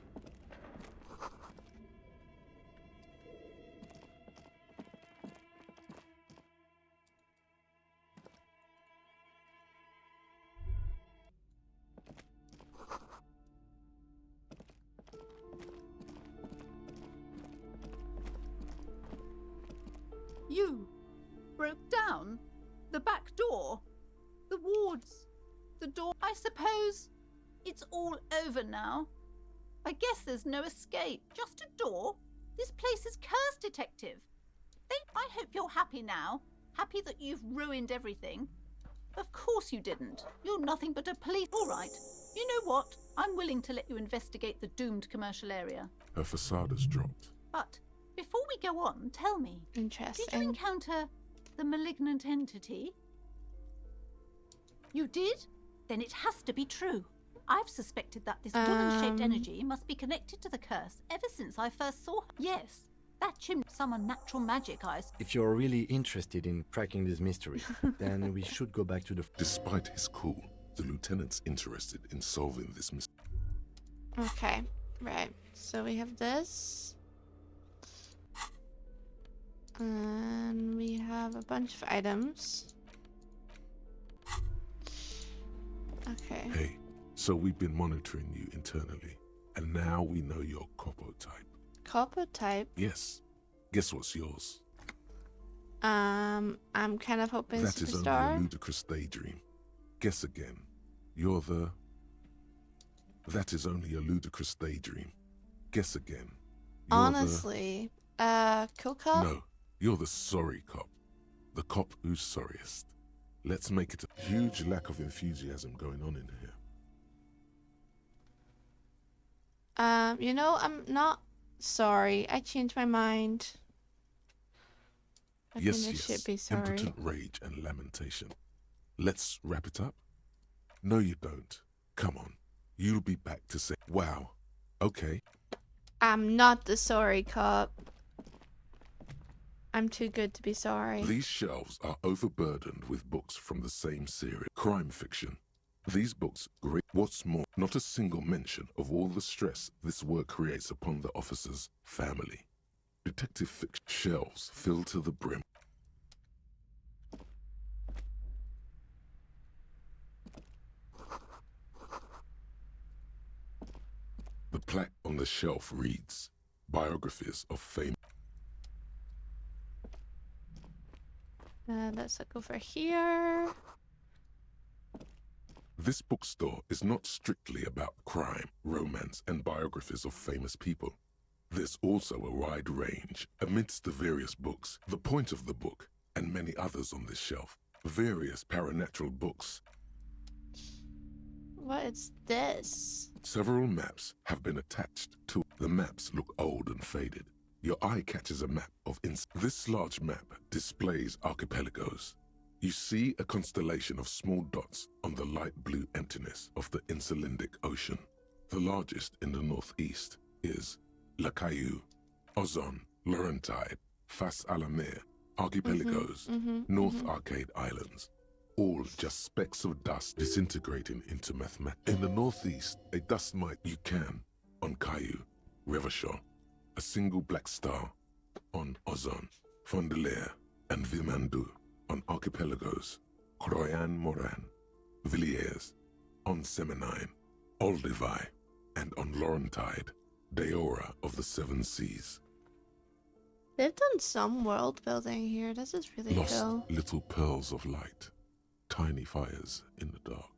You broke down the back door, the wards, the door. I suppose it's all over now. I guess there's no escape. Just a door? This place is cursed, Detective. I hope you're happy now. Happy that you've ruined everything. Of course you didn't. You're nothing but a police... All right. You know what? I'm willing to let you investigate the doomed commercial area. Her facade has dropped. But before we go on, tell me. Interesting. Did you encounter the malignant entity? You did? Then it has to be true. I've suspected that this woman-shaped energy must be connected to the curse ever since I first saw her. Yes, that chimney, some unnatural magic eyes. If you're really interested in cracking this mystery, then we should go back to the... Despite his cool, the lieutenant's interested in solving this mystery. Okay, right. So we have this. And we have have a bunch of items. Okay. Hey, so we've been monitoring you internally, and now we know your Copo type. Copo type? Yes. Guess what's yours? I'm kind of hoping That is only superstar. a ludicrous daydream. Guess again. You're the... That is only a ludicrous daydream. Guess again. You're Honestly, Kill Cop? No, you're the sorry cop. The cop who's sorriest. Let's make it a huge lack of enthusiasm going on in here. You know, I'm not sorry. I changed my mind. I Yes, think I should be yes. sorry. Impotent rage and lamentation. Let's wrap it up? No, you don't. Come on. You'll be back to say, wow. Okay. I'm not the sorry cop. I'm too good to be sorry. These shelves are overburdened with books from the same series. Crime fiction. These books, great. What's more, not a single mention of all the stress this work creates upon the officer's family. Detective fiction shelves filled to the brim. The plaque on the shelf reads, Biographies of Fame. Let's look over here. This bookstore is not strictly about crime, romance, and biographies of famous people. There's also a wide range amidst the various books, the point of the book, and many others on this shelf. Various paranatural books. What is this? Several maps have been attached to. The maps look old and faded. Your eye catches a map of This large map displays archipelagos. You see a constellation of small dots on the light blue emptiness of the Insulindic Ocean. The largest in the northeast is La Caillou, Ozon, Laurentide, Fas a la Mer, Archipelagos, North Arcade Islands. All just specks of dust disintegrating into mathematics. In the northeast, a dust mite you can on Caillou, Revachol, a single black star on Ozon, Fondelier, and Vilmandu on Archipelagos, Croyan Moran, Villiers, on Seminine, Olduvai, and on Laurentide, Deora of the Seven Seas. They've done some world building here. This is really Lost cool. little pearls of light, tiny fires in the dark.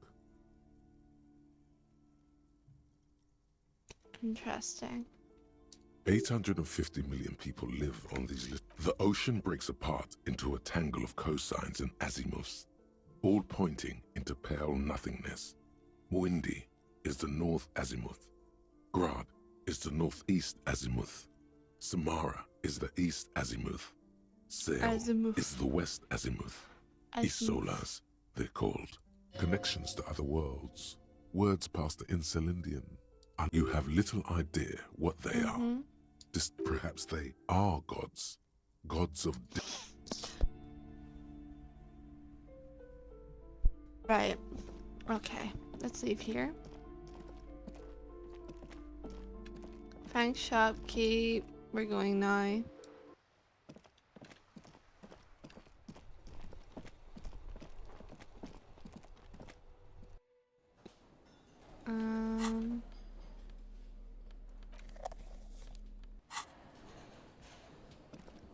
Interesting. 850 million people live on these lists. The ocean breaks apart into a tangle of cosines and azimuths, all pointing into pale nothingness. Windy is the north azimuth. Grad is the northeast azimuth. Samara is the east azimuth. Sail is the west azimuth. Isolas, they're called. Connections to other worlds. Words past the Insulindian. You have little idea what they are. Just perhaps they are gods. Gods of death. Right. Okay. Let's leave here. Thanks, shopkeep. We're going now.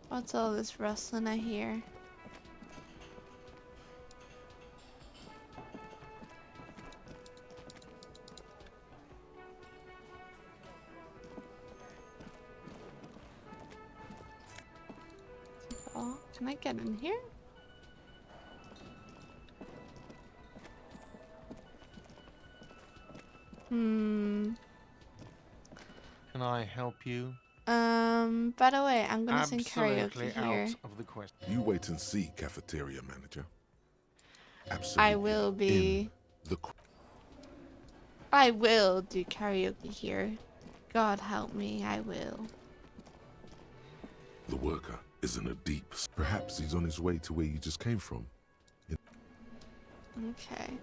What's all this rustling I hear? Oh, can I get in here? Can I help you? By the way, I'm gonna sing Absolutely karaoke here. out of the question. You wait and see, cafeteria manager. Absolutely. I will be. I will do karaoke here. God help me, I will. The worker is in a deep... Perhaps he's on his way to where you just came from. Okay.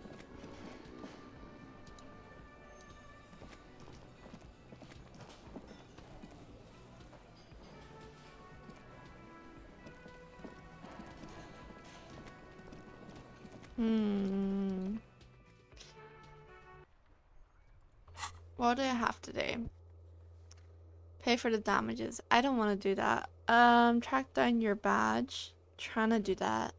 What do I have to do? Pay for the damages. I don't want to do that. Track down your badge. Trying to do that.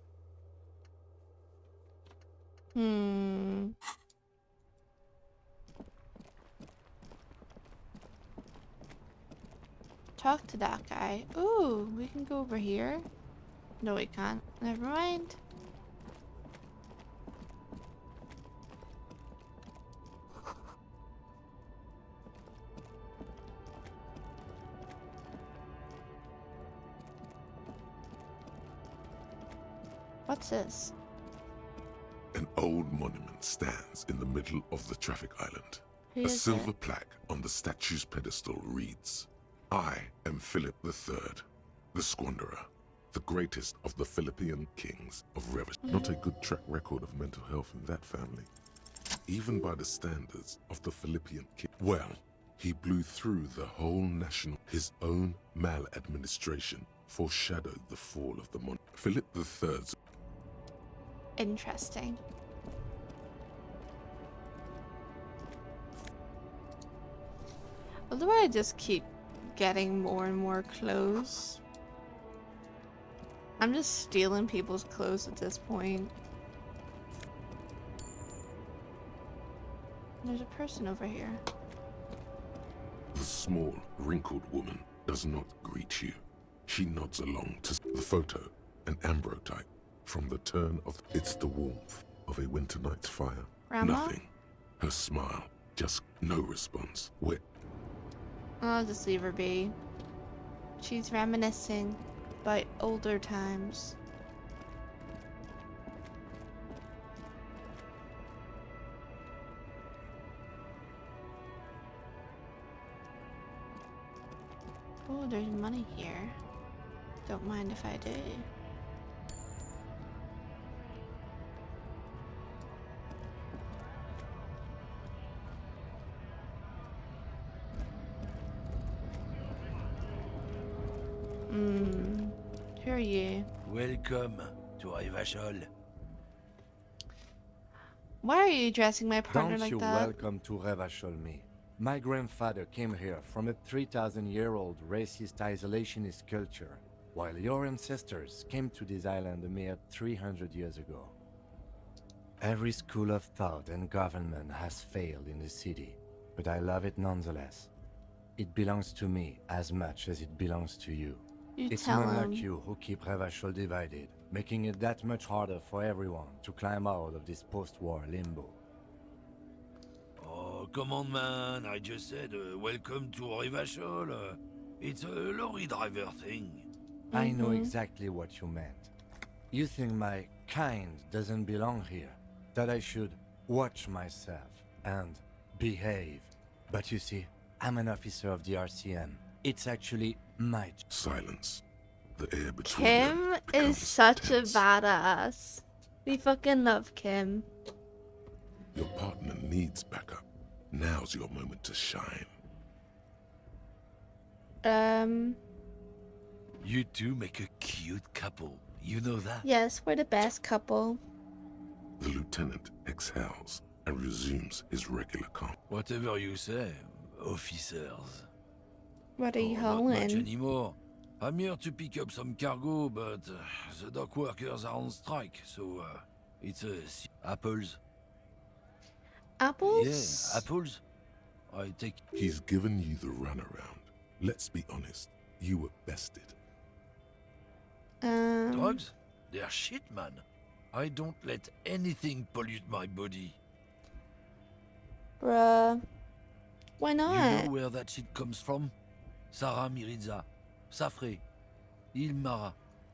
Talk to that guy. Ooh, we can go over here. No, we can't. Never mind. What's this? An old monument stands in the middle of the traffic island. Who A is silver it? plaque on the statue's pedestal reads, I am Philip III, the Squanderer, the greatest of the Philippian kings of Revis. Not a good track record of mental health in that family, even by the standards of the Philippian king. Well, he blew through the whole national. His own maladministration foreshadowed the fall of the monument. Philip III's Interesting. Well, do I just keep getting more and more clothes? I'm just stealing people's clothes at this point. There's a person over here. The small, wrinkled woman does not greet you. She nods along to the photo, an ambrotype from the turn of... It's the warmth of a winter night's fire. Grandma? Nothing. Her smile, just no response. I'll just leave her be. She's reminiscing about older times. Oh, there's money here. Don't mind if I do. Who are you? Welcome to Revachol. Why are you addressing my partner Don't like you that? welcome to Revachol me. My grandfather came here from a 3,000-year-old racist isolationist culture, while your ancestors came to this island a mere 300 years ago. Every school of thought and government has failed in the city, but I love it nonetheless. It belongs to me as much as it belongs to you. It's tell men him. like you who keep Revachol divided, making it that much harder for everyone to climb out of this post-war limbo. Oh, come on, man. I just said welcome to Revachol. It's a lorry driver thing. I know exactly what you meant. You think my kind doesn't belong here, that I should watch myself and behave. But you see, I'm an officer of the RCM. It's actually my... Silence. The air between Kim them is becomes such tense. a badass. We fucking love Kim. Your partner needs backup. Now's your moment to shine. You two make a cute couple. You know that? Yes, we're the best couple. The lieutenant exhales and resumes his regular calm. Whatever you say, officers. What are you Not much hauling? anymore. I'm here to pick up some cargo, but the dock workers are on strike, so it's apples. Apples? Yeah, apples. I take... He's given you the runaround. Let's be honest. You were bested. Drugs? They're shit, man. I don't let anything pollute my body. Bruh. Why You not? know where that shit comes from? Sarah Miriza, Safre, Ilmara.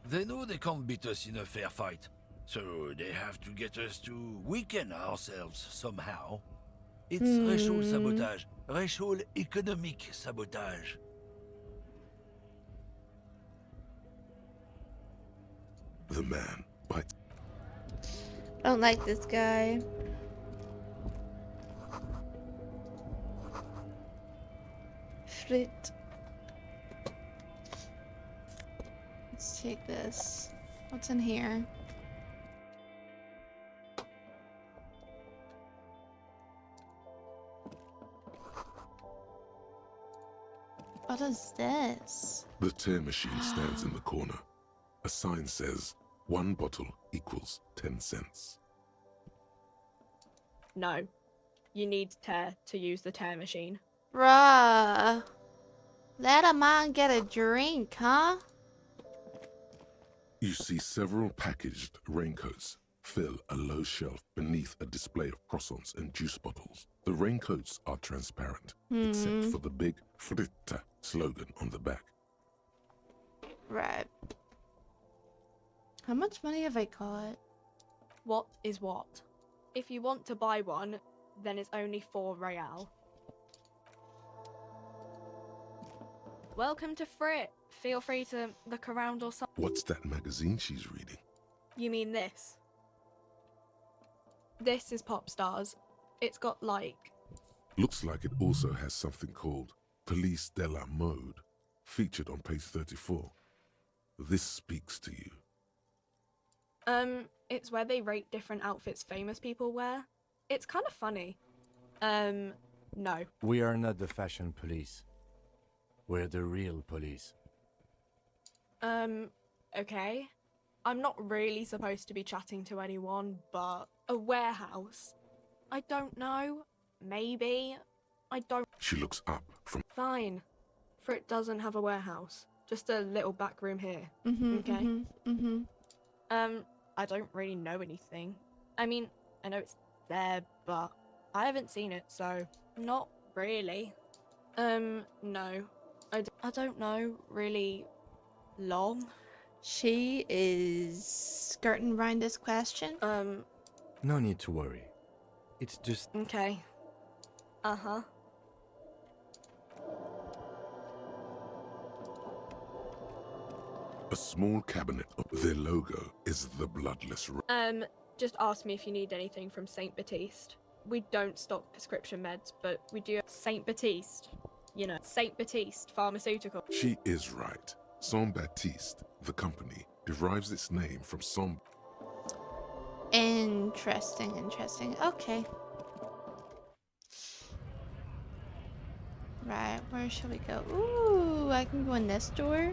They know they can't beat us in a fair fight. So they have to get us to weaken ourselves somehow. It's racial sabotage. Racial economic sabotage. The man bites. I don't like this guy. Frit. Let's take this. What's in here? What is this? The tear machine stands in the corner. A sign says, 1 bottle equals 10 cents. No. You need tear to use the tear machine. Bruh. Let a man get a drink, huh? You see several packaged raincoats fill a low shelf beneath a display of croissants and juice bottles. The raincoats are transparent, except for the big Fritta slogan on the back. Right. How much money have I got? What is what? If you want to buy one, then it's only 4 real. Welcome to Frit. Feel free to look around or something. What's that magazine she's reading? You mean this? This is Pop Stars. It's got like... Looks like it also has something called Police de la Mode, featured on page 34. This speaks to you. It's where they rate different outfits famous people wear. It's kind of funny. No. We are not the fashion police. We're the real police. Okay. I'm not really supposed to be chatting to anyone, but a warehouse? I don't know. Maybe. I don't... She looks up from... Fine. Frit doesn't have a warehouse. Just a little back room here. Okay? I don't really know anything. I mean, I know it's there, but I haven't seen it, so not really. No. I don't know really long. She is skirting around this question. No need to worry. It's just... Okay. Uh-huh. A small cabinet. Their logo is the bloodless... Just ask me if you need anything from Saint Baptiste. We don't stock prescription meds, but we do have Saint Baptiste. You know, Saint Baptiste Pharmaceutical. She is right. Saint Baptiste, the company, derives its name from Saint... Interesting. Okay. Right, where shall we go? Ooh, I can go in this door.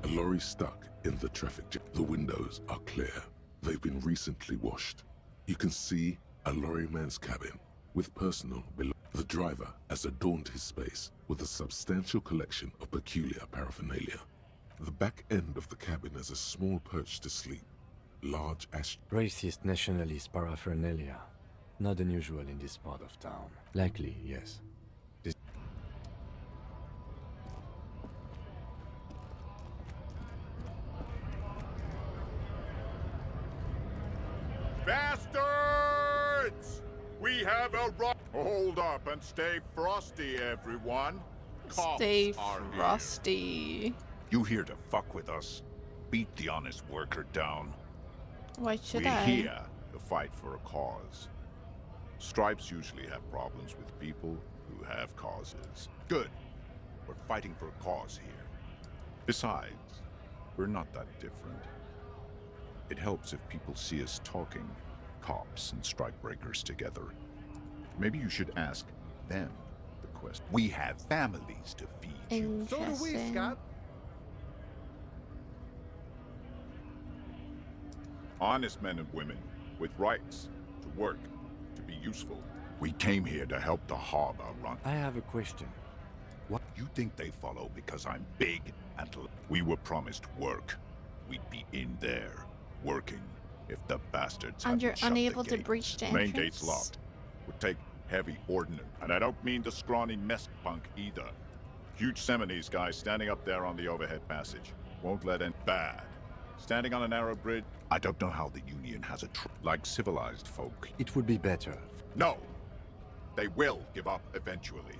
A lorry stuck in the traffic jam. The windows are clear. They've been recently washed. You can see a lorryman's cabin with personnel below. The driver has adorned his space with a substantial collection of peculiar paraphernalia. The back end of the cabin has a small perch to sleep. Large ash... Racist nationalist paraphernalia. Not unusual in this part of town. Likely, yes. Bastards! We have a Hold up and stay frosty, everyone. Cops Stay are frosty. Here. You here to fuck with us? Beat the honest worker down. Why should We're I? here to fight for a cause. Stripes usually have problems with people who have causes. Good. We're fighting for a cause here. Besides, we're not that different. It helps if people see us talking, cops and strikebreakers together. Maybe you should ask them the question. We have families to feed you. So do we, Scott. Honest men and women with rights to work, to be useful. We came here to help the harbor run. I have a question. What? You think they follow because I'm big and... We were promised work. We'd be in there, working, if the bastards And you're hadn't shut unable the to breach the Main entrance? gate's locked. Would take heavy ordnance. And I don't mean the scrawny mess punk either. Huge Seminese guy standing up there on the overhead passage. Won't let in. Bad. Standing on a narrow bridge. I don't know how the Union has a like civilized folk. It would be better. No! They will give up eventually.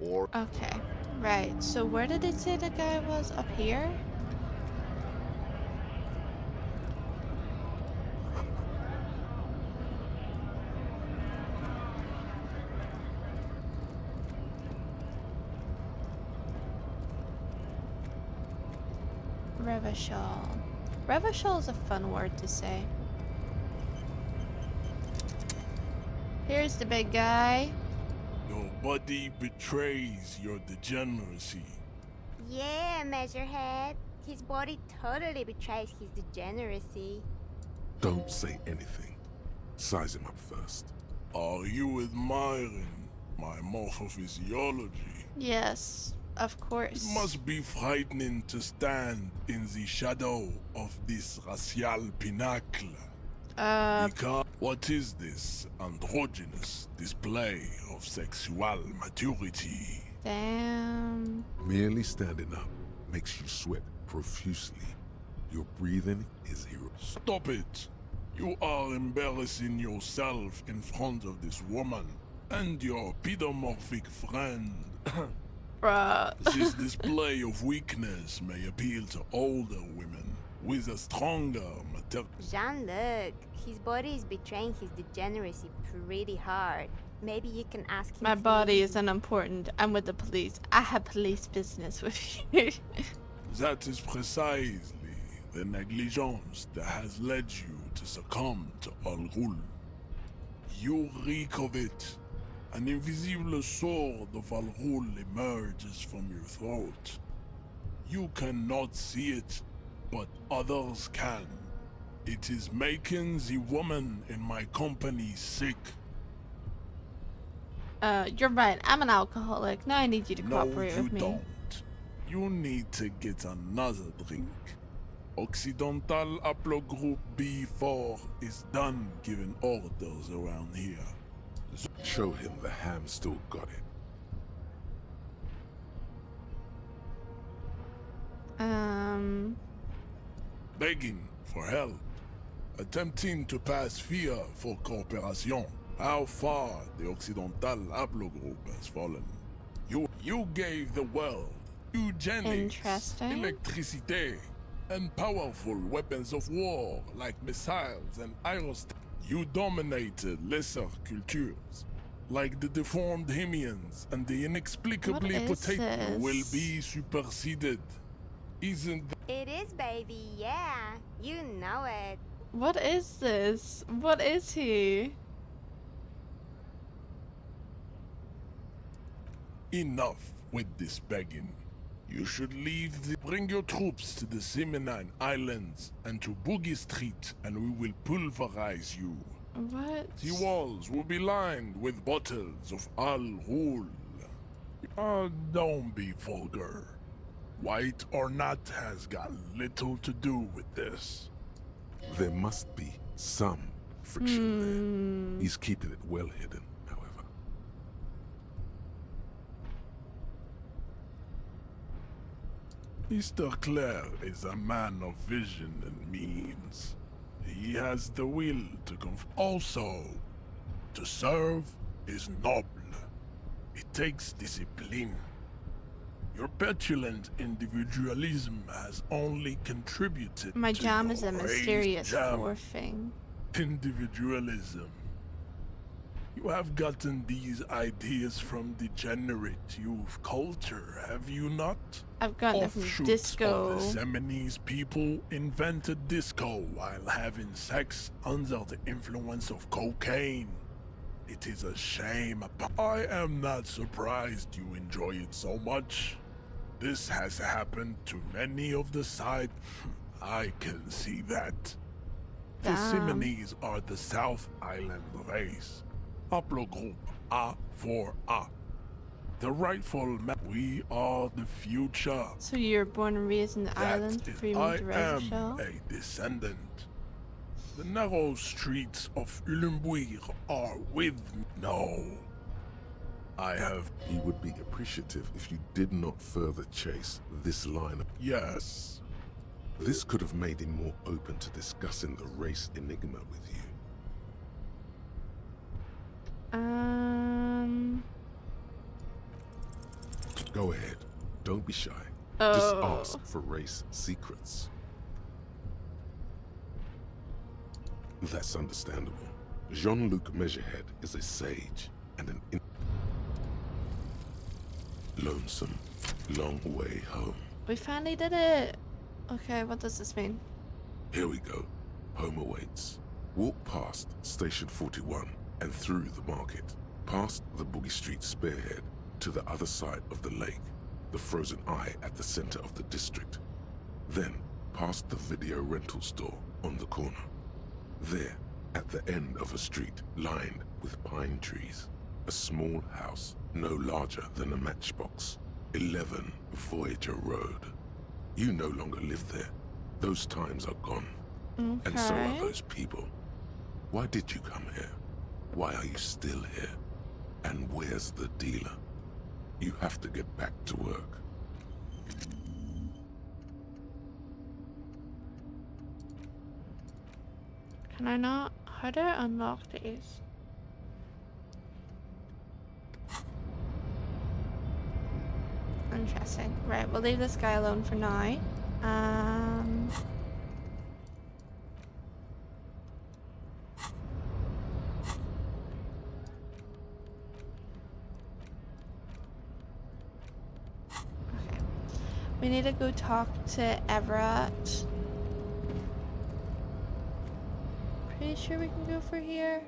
Or... Okay, right. So where did it say the guy was? Up here? Revachol. Revachol is a fun word to say. Here's the big guy. Your body betrays your degeneracy. Yeah, Measurehead. His body totally betrays his degeneracy. Don't say anything. Size him up first. Are you admiring my morphophysiology? Yes, of course. It must be frightening to stand in the shadow of this racial pinnacle. Because what is this androgynous display of sexual maturity? Damn. Merely standing up makes you sweat profusely. Your breathing is Stop it! You are embarrassing yourself in front of this woman and your pedomorphic friend. Bruh. This display of weakness may appeal to older women with a stronger Jean-Luc, his body is betraying his degeneracy pretty hard. Maybe you can ask him. My body is unimportant. I'm with the police. I have police business with you. That is precisely the negligence that has led you to succumb to Al Ghul. You reek of it. An invisible sword of Al Ghul emerges from your throat. You cannot see it, but others can. It is making the woman in my company sick. You're right. I'm an alcoholic. Now I need you to cooperate with me. No, you don't. You need to get another drink. Occidental Haplogroup B4 is done giving orders around here. Show him the ham still got it. Begging for help. Attempting to pass fear for cooperation. How far the Occidental Haplogroup has fallen. You gave the world eugenics, electricity, and powerful weapons of war like missiles and aerostats. You dominated lesser cultures, like the deformed Hemians, and the inexplicably potato will be superseded. Isn't It is, baby, yeah. You know it. What is this? What is he? Enough with this begging. You should bring your troops to the Seminine Islands and to Boogie Street, and we will pulverize you. What? The walls will be lined with bottles of Al Ghul. Don't be vulgar. White or not has got little to do with this. There must be some friction there. He's keeping it well hidden, however. Mr. Clare is a man of vision and means. He has the will to Also, to serve is noble. It takes discipline. Your petulant individualism has only contributed My to jam your is a raised mysterious jam. thing. Individualism. You have gotten these ideas from degenerate youth culture, have you not? I've gotten it from Offshoots disco. of the Seminoles people invented disco while having sex under the influence of cocaine. It is a shame. I am not surprised you enjoy it so much. This has happened to many of the side. I can see that. The Damn. Seminoles are the South Island race. Haplogroup A4A. The rightful we are the future. So you're born and raised in the island before you moved to I am Shell? a descendant. The narrow streets of Ulimbuir are with me. No. I have... He would be appreciative if you did not further chase this line of... Yes. This could have made him more open to discussing the race enigma with you. Go ahead. Don't be shy. Just ask for race secrets. That's understandable. Jean-Luc Measurehead is a sage and an lonesome, long way home. We finally did it. Okay, what does this mean? Here we go. Home awaits. Walk past Station 41 and through the market. Past the Boogie Street spearhead to the other side of the lake, the frozen eye at the center of the district. Then, past the video rental store on the corner. There, at the end of a street lined with pine trees, a small house no larger than a matchbox. 11 Voyager Road. You no longer live there. Those times are gone. Okay. And so are those people. Why did you come here? Why are you still here? And where's the dealer? You have to get back to work. Can I not? How do I unlock these? Interesting. Right, we'll leave this guy alone for now. Okay. We need to go talk to Everett. Pretty sure we can go for here.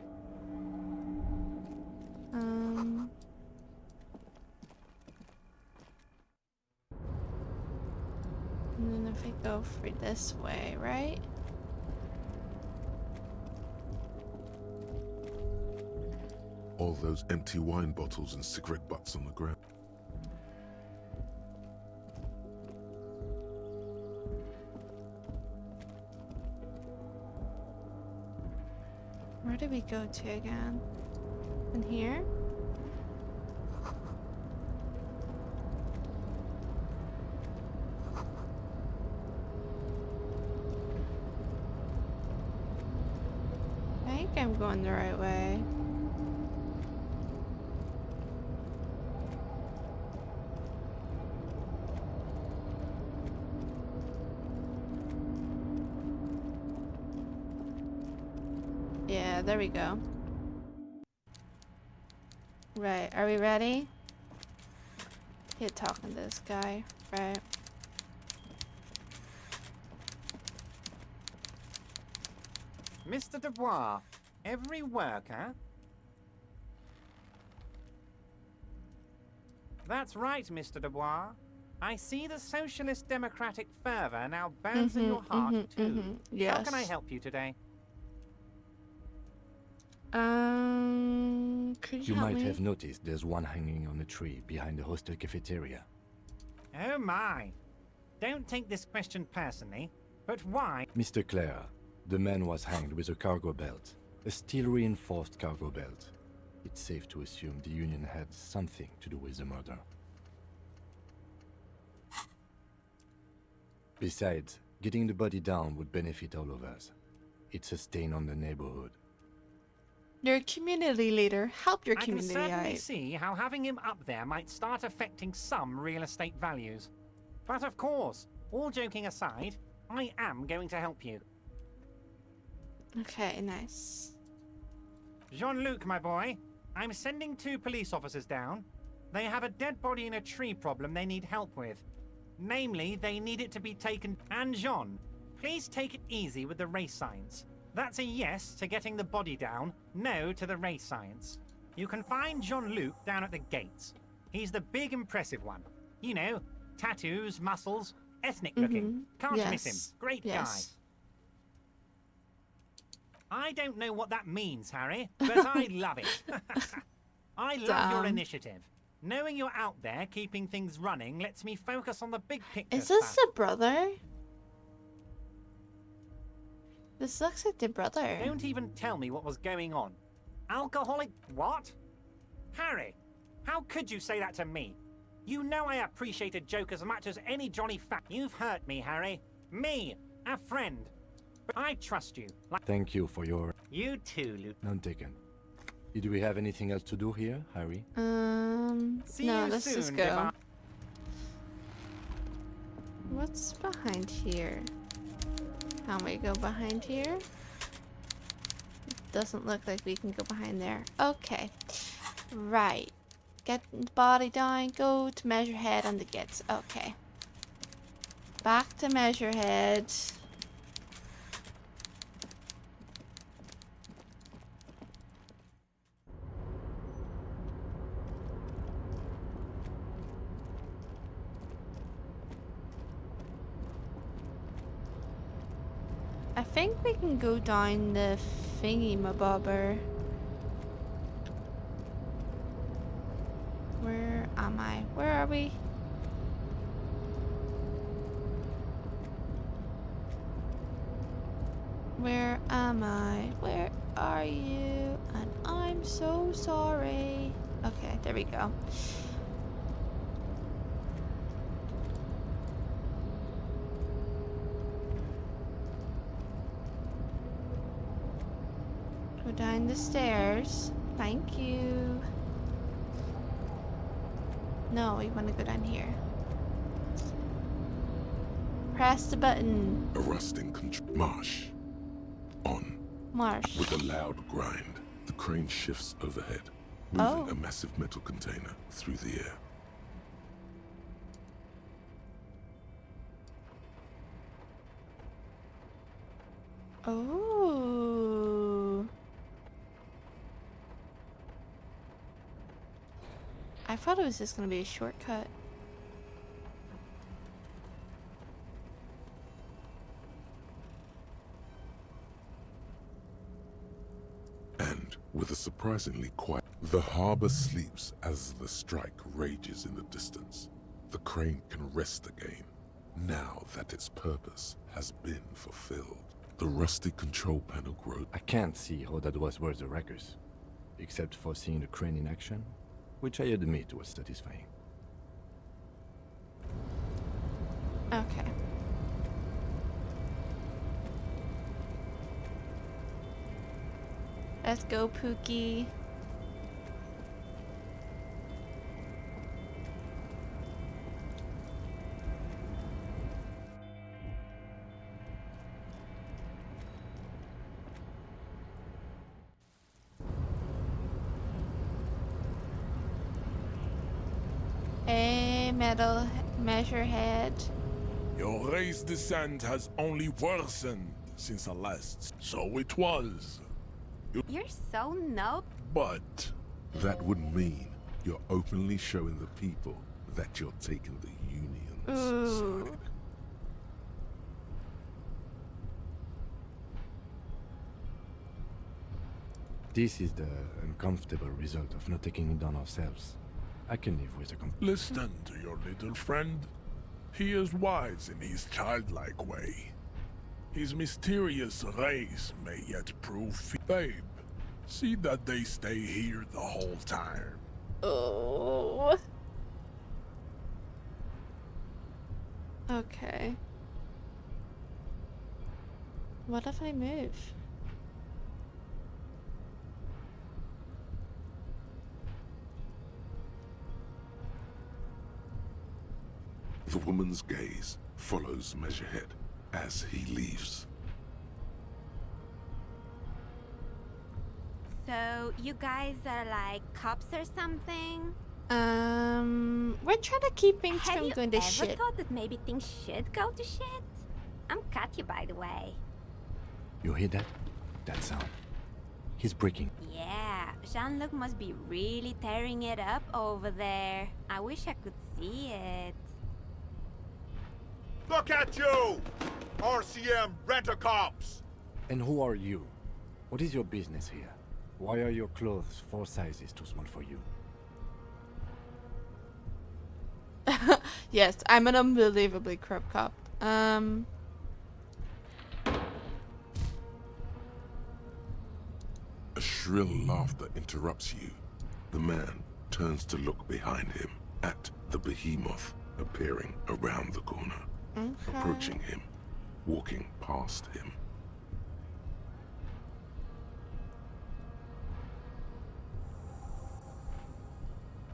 And then if we go for this way, right? All those empty wine bottles and cigarette butts on the ground. Where did we go to again? In here? I think I'm going the right way. Yeah, there we go. Right, are we ready? Get talking to this guy, right? Mr. Dubois, every worker? That's right, Mr. Dubois. I see the socialist democratic fervor now burns in your heart, too. Yes. How can I help you today? Could You you help might me? have noticed there's one hanging on a tree behind the hostel cafeteria. Oh my. Don't take this question personally, but why? Mr. Clare, the man was hanged with a cargo belt, a steel-reinforced cargo belt. It's safe to assume the Union had something to do with the murder. Besides, getting the body down would benefit all of us. It's a stain on the neighborhood. You're a community leader. Help your I can community certainly out. see how having him up there might start affecting some real estate values. But of course, all joking aside, I am going to help you. Okay, nice. Jean-Luc, my boy, I'm sending 2 police officers down. They have a dead body in a tree problem they need help with. Namely, they need it to be taken. And Jean, please take it easy with the race science. That's a yes to getting the body down, no to the race science. You can find Jean-Luc down at the gates. He's the big impressive one. You know, tattoos, muscles, ethnic looking. Can't miss him. Great guy. I don't know what that means, Harry, but I love it. I love your initiative. Knowing you're out there keeping things running lets me focus on the big picture. Is this the brother? This looks like the brother. Don't even tell me what was going on. Alcoholic what? Harry, how could you say that to me? You know I appreciate a joke as much as any Johnny Fat. You've hurt me, Harry. Me, a friend. But I trust you. Thank you for your... You too, Luke. None taken. Did we have anything else to do here, Harry? See no, you let's soon, just go. Devon. What's behind here? Can we go behind here? Doesn't look like we can go behind there. Okay. Right. Get the body down, go to Measurehead on the gates. Okay. Back to Measurehead. I think we can go down the thingy-mabobber. Where am I? Where are we? Where am I? Where are you? And I'm so sorry. Okay, there we go. Go down the stairs. Thank you. No, we want to go down here. Press the button. A rusting marsh. On. Marsh. With a loud grind, the crane shifts overhead, moving a massive metal container through the air. Oh. I thought it was just going to be a shortcut. And with a surprisingly quiet, the harbor sleeps as the strike rages in the distance. The crane can rest again, now that its purpose has been fulfilled. The rusty control panel grows. I can't see how that was worth the wreckers, except for seeing the crane in action, which I admit was satisfying. Okay. Let's go, Pookie. A metal measurehead. Your race descent has only worsened since the last. So it was. You're so noob. But that would mean you're openly showing the people that you're taking the Union's side. This is the uncomfortable result of not taking it on ourselves. I can live with the listen to your little friend. He is wise in his childlike way. His mysterious race may yet prove babe. See that they stay here the whole time. Oh. Okay. What if I move? The woman's gaze follows Measurehead as he leaves. So, you guys are like cops or something? We're trying to keep things from going to Have you ever shit. thought that maybe things should go to shit? I'm Katya, by the way. You hear that? That sound. He's breaking. Yeah, Jean-Luc must be really tearing it up over there. I wish I could see it. Look at you! RCM Rent-A-Cops! And who are you? What is your business here? Why are your clothes 4 sizes too small for you? Yes, I'm an unbelievably corrupt cop. A shrill laughter interrupts you. The man turns to look behind him at the behemoth appearing around the corner. Approaching him, walking past him.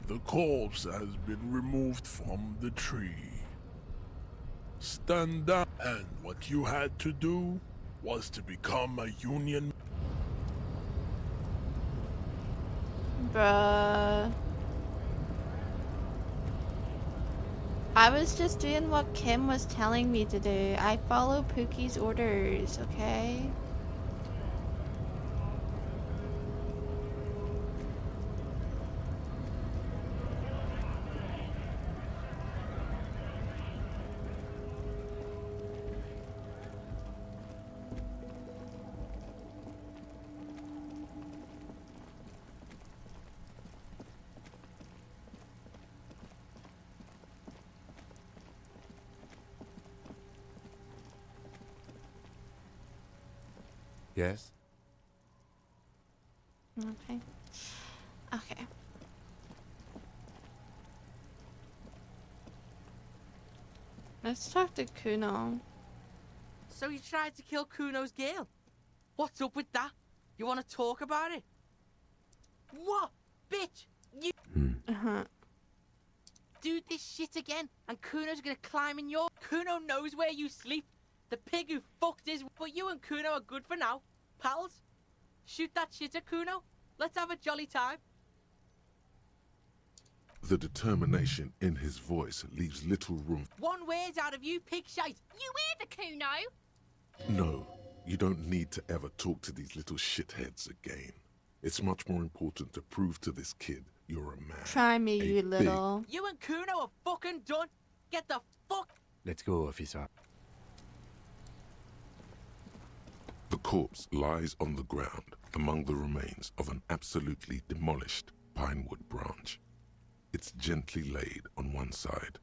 The corpse has been removed from the tree. Stand down, and what you had to do was to become a Union. Bruh. I was just doing what Kim was telling me to do. I follow Pookie's orders, okay? Yes? Okay. Okay. Let's talk to Kuno. So you tried to kill Kuno's girl? What's up with that? You want to talk about it? What? Bitch! You do this shit again, and Kuno's gonna climb in your... Kuno knows where you sleep. The pig who fucked his... But you and Kuno are good for now. Pals? Shoot that shit at Kuno. Let's have a jolly time. The determination in his voice leaves little room. One word out of you, pig shite. You hear the Kuno? No, you don't need to ever talk to these little shitheads again. It's much more important to prove to this kid you're a man. Try me, you little. You and Kuno are fucking done. Get the fuck... Let's go, officer. The corpse lies on the ground among the remains of an absolutely demolished pinewood branch. It's gently laid on one side.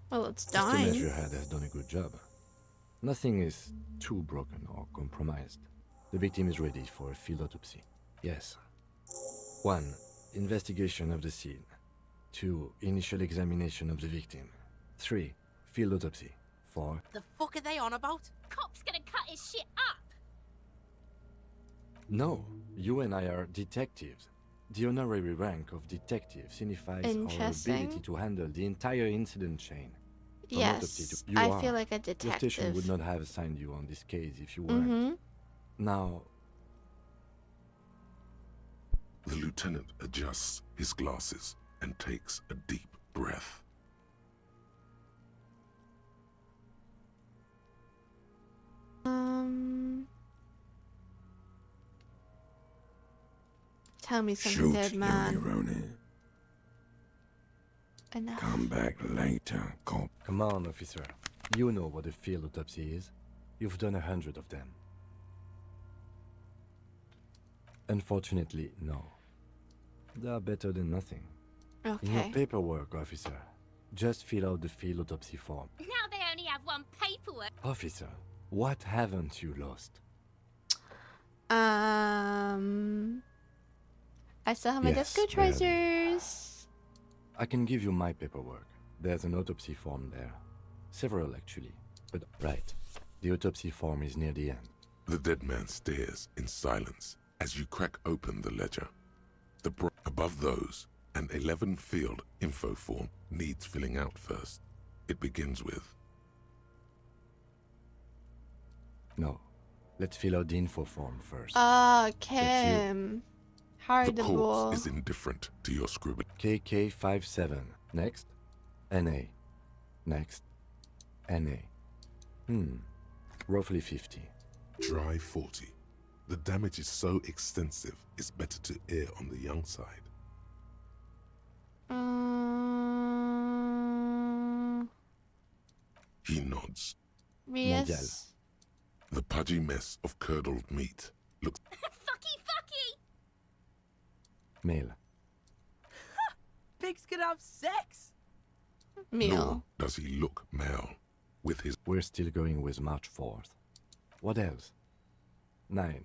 Well, it's Sister dying. Measurehead has done a good job. Nothing is too broken or compromised. The victim is ready for a field autopsy. Yes. 1. Investigation of the scene. 2. Initial examination of the victim. 3. Field autopsy. 4. The fuck are they on about? Cop's gonna cut his shit up. No, you and I are detectives. The honorary rank of detective signifies our Interesting. ability to handle the entire incident chain. From Yes, autopsy to... I feel like a The station detective. would not have assigned you on this case if you weren't. Now, The lieutenant adjusts his glasses and takes a deep breath. Tell me something, Shoot, dead Yoni man. Ronin. Enough. Come back later, cop. come on, officer. You know what a field autopsy is. You've done 100 of them. Unfortunately, no. They are better than nothing. In your Okay. paperwork, officer, just fill out the field autopsy form. Now they only have one paperwork. Officer, what haven't you lost? I still have my Yes, disco trousers. I can give you my paperwork. There's an autopsy form there. Several, actually. But right, the autopsy form is near the end. The dead man stares in silence as you crack open the ledger. Above those, an 11-field info form needs filling out first. It begins with... No, let's fill out the info form first. Kim. Hard The to corpse roll. is indifferent to your scribbling. KK57. Next. NA. Next. NA. Roughly 50. Dry 40. The damage is so extensive, it's better to err on the young side. He nods. Yes. The pudgy mess of curdled meat looks... Fucky! Male. Pigs can have sex. Nor does he look male. With his... We're still going with March 4th. What else? 9.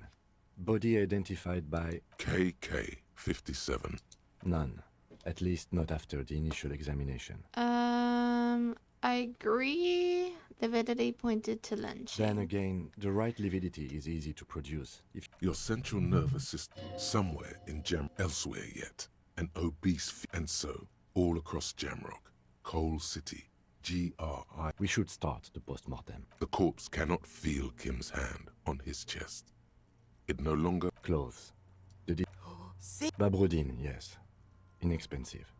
Body identified by... KK57. None. At least not after the initial examination. I agree. Lividity pointed to lynching. Then again, the right lividity is easy to produce. If Your central nervous system somewhere in elsewhere yet. An obese and so all across Jamrock, Coal City, GRI. We should start the post-mortem. The corpse cannot feel Kim's hand on his chest. It no longer... Clothes. Babrodine, yes. Inexpensive.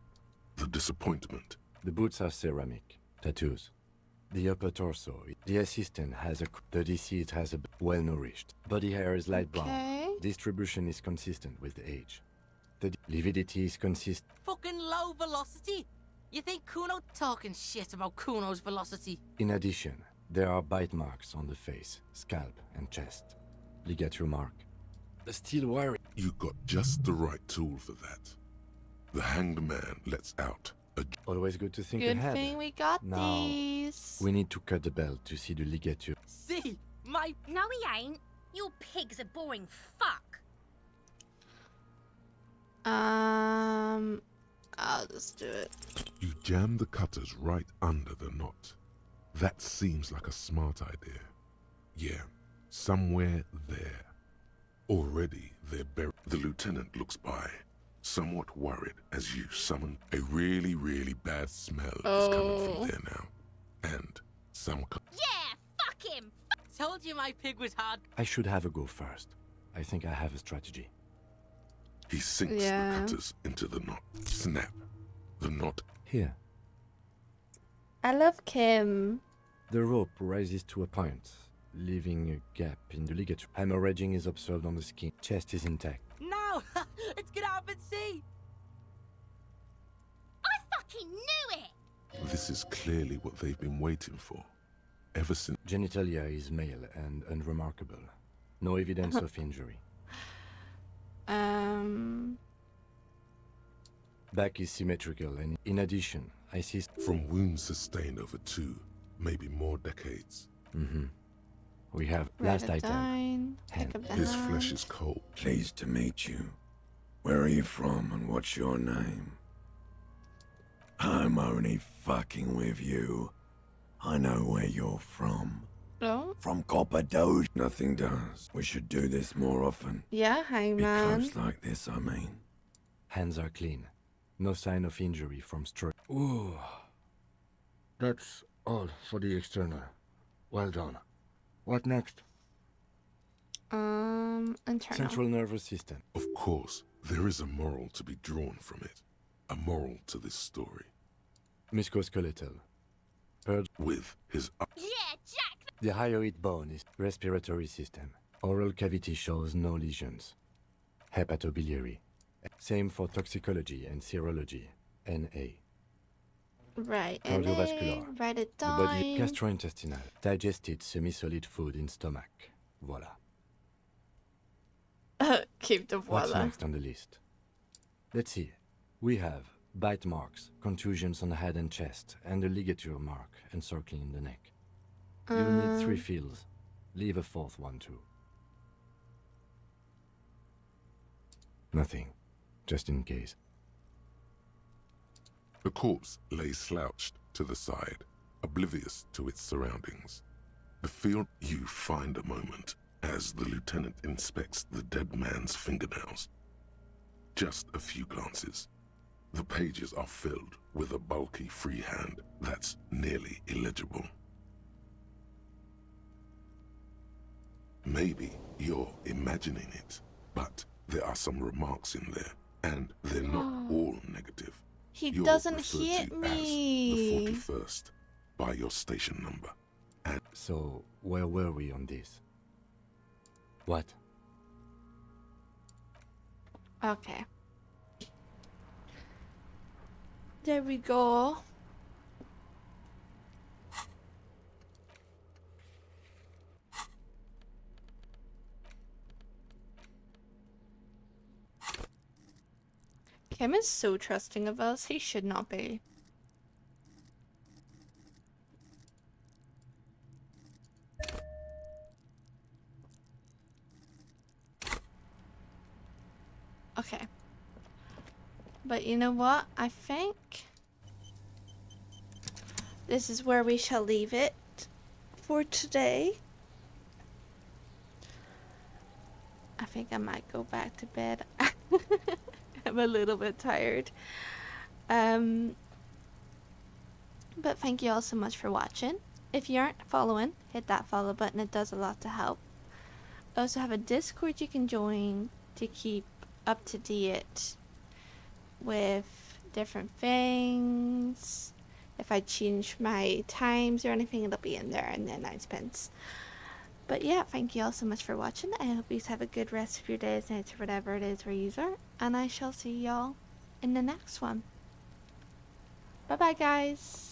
The disappointment. The boots are ceramic. Tattoos. The upper torso. The assistant has a... The deceased has a... Well-nourished. Body hair is light brown. Distribution is consistent with age. The lividity is consistent. Fucking low velocity. You think Kuno talking shit about Kuno's velocity? In addition, there are bite marks on the face, scalp, and chest. Ligature mark. The steel wire... You got just the right tool for that. The hanged man lets out a... Always good to think Good ahead. thing we got Now, these. we need to cut the belt to see the ligature. See, my... No, he ain't. Your pig's a boring fuck. I'll just do it. You jam the cutters right under the knot. That seems like a smart idea. Yeah, somewhere there. Already they're buried. The lieutenant looks by, somewhat worried as you summon. A really, really bad smell is coming from there now. And some... Yeah, fuck him! Told you my pig was hard. I should have a go first. I think I have a strategy. He sinks the cutters into the knot. Snap. The knot. Here. I love Kim. The rope rises to a point, leaving a gap in the ligature. Hemorrhaging is observed on the skin. Chest is intact. No! It's gonna happen, see! I fucking knew it! This is clearly what they've been waiting for. Ever since... Genitalia is male and unremarkable. No evidence of injury. Back is symmetrical, and in addition, I see... From wounds sustained over 2, maybe more decades. We have last item. His flesh is cold. Pleased to meet you. Where are you from and what's your name? I'm only fucking with you. I know where you're from. Oh? From Copper Doge. Nothing does. We should do this more often. Yeah, Be hangman. close like this, I mean. Hands are clean. No sign of injury from stroke. Ooh. That's all for the external. Well done. What next? Internal. Central nervous system. Of course, there is a moral to be drawn from it. A moral to this story. Musculoskeletal. Purge with his... Yeah, Jack! The hyoid bone is respiratory system. Oral cavity shows no lesions. Hepatobiliary. Same for toxicology and serology. NA. Right, Cardiovascular. NA, write it The down. body gastrointestinal. Digested semi-solid food in stomach. Voila. Keep the What's voila. next on the list? Let's see. We have bite marks, contusions on the head and chest, and a ligature mark encircling the neck. You'll need 3 fields. Leave a 4th one too. Nothing. Just in case. The corpse lay slouched to the side, oblivious to its surroundings. The field you find a moment as the lieutenant inspects the dead man's fingernails. Just a few glances. The pages are filled with a bulky freehand that's nearly illegible. Maybe you're imagining it, but there are some remarks in there, and they're not all negative. He You're doesn't referred hit to me. as the 41st by your station number. And so, where were we on this? What? Okay. There we go. Kim is so trusting of us. He should not be. Okay. But you know what? I think this is where we shall leave it for today. I think I might go back to bed. I'm a little bit tired. But thank you all so much for watching. If you aren't following, hit that follow button. It does a lot to help. I also have a Discord you can join to keep up to date with different things. If I change my times or anything, it'll be in there and the announcements. But yeah, thank you all so much for watching. I hope you have a good rest of your days, nights, or whatever it is where you are. And I shall see y'all in the next one. Bye bye, guys.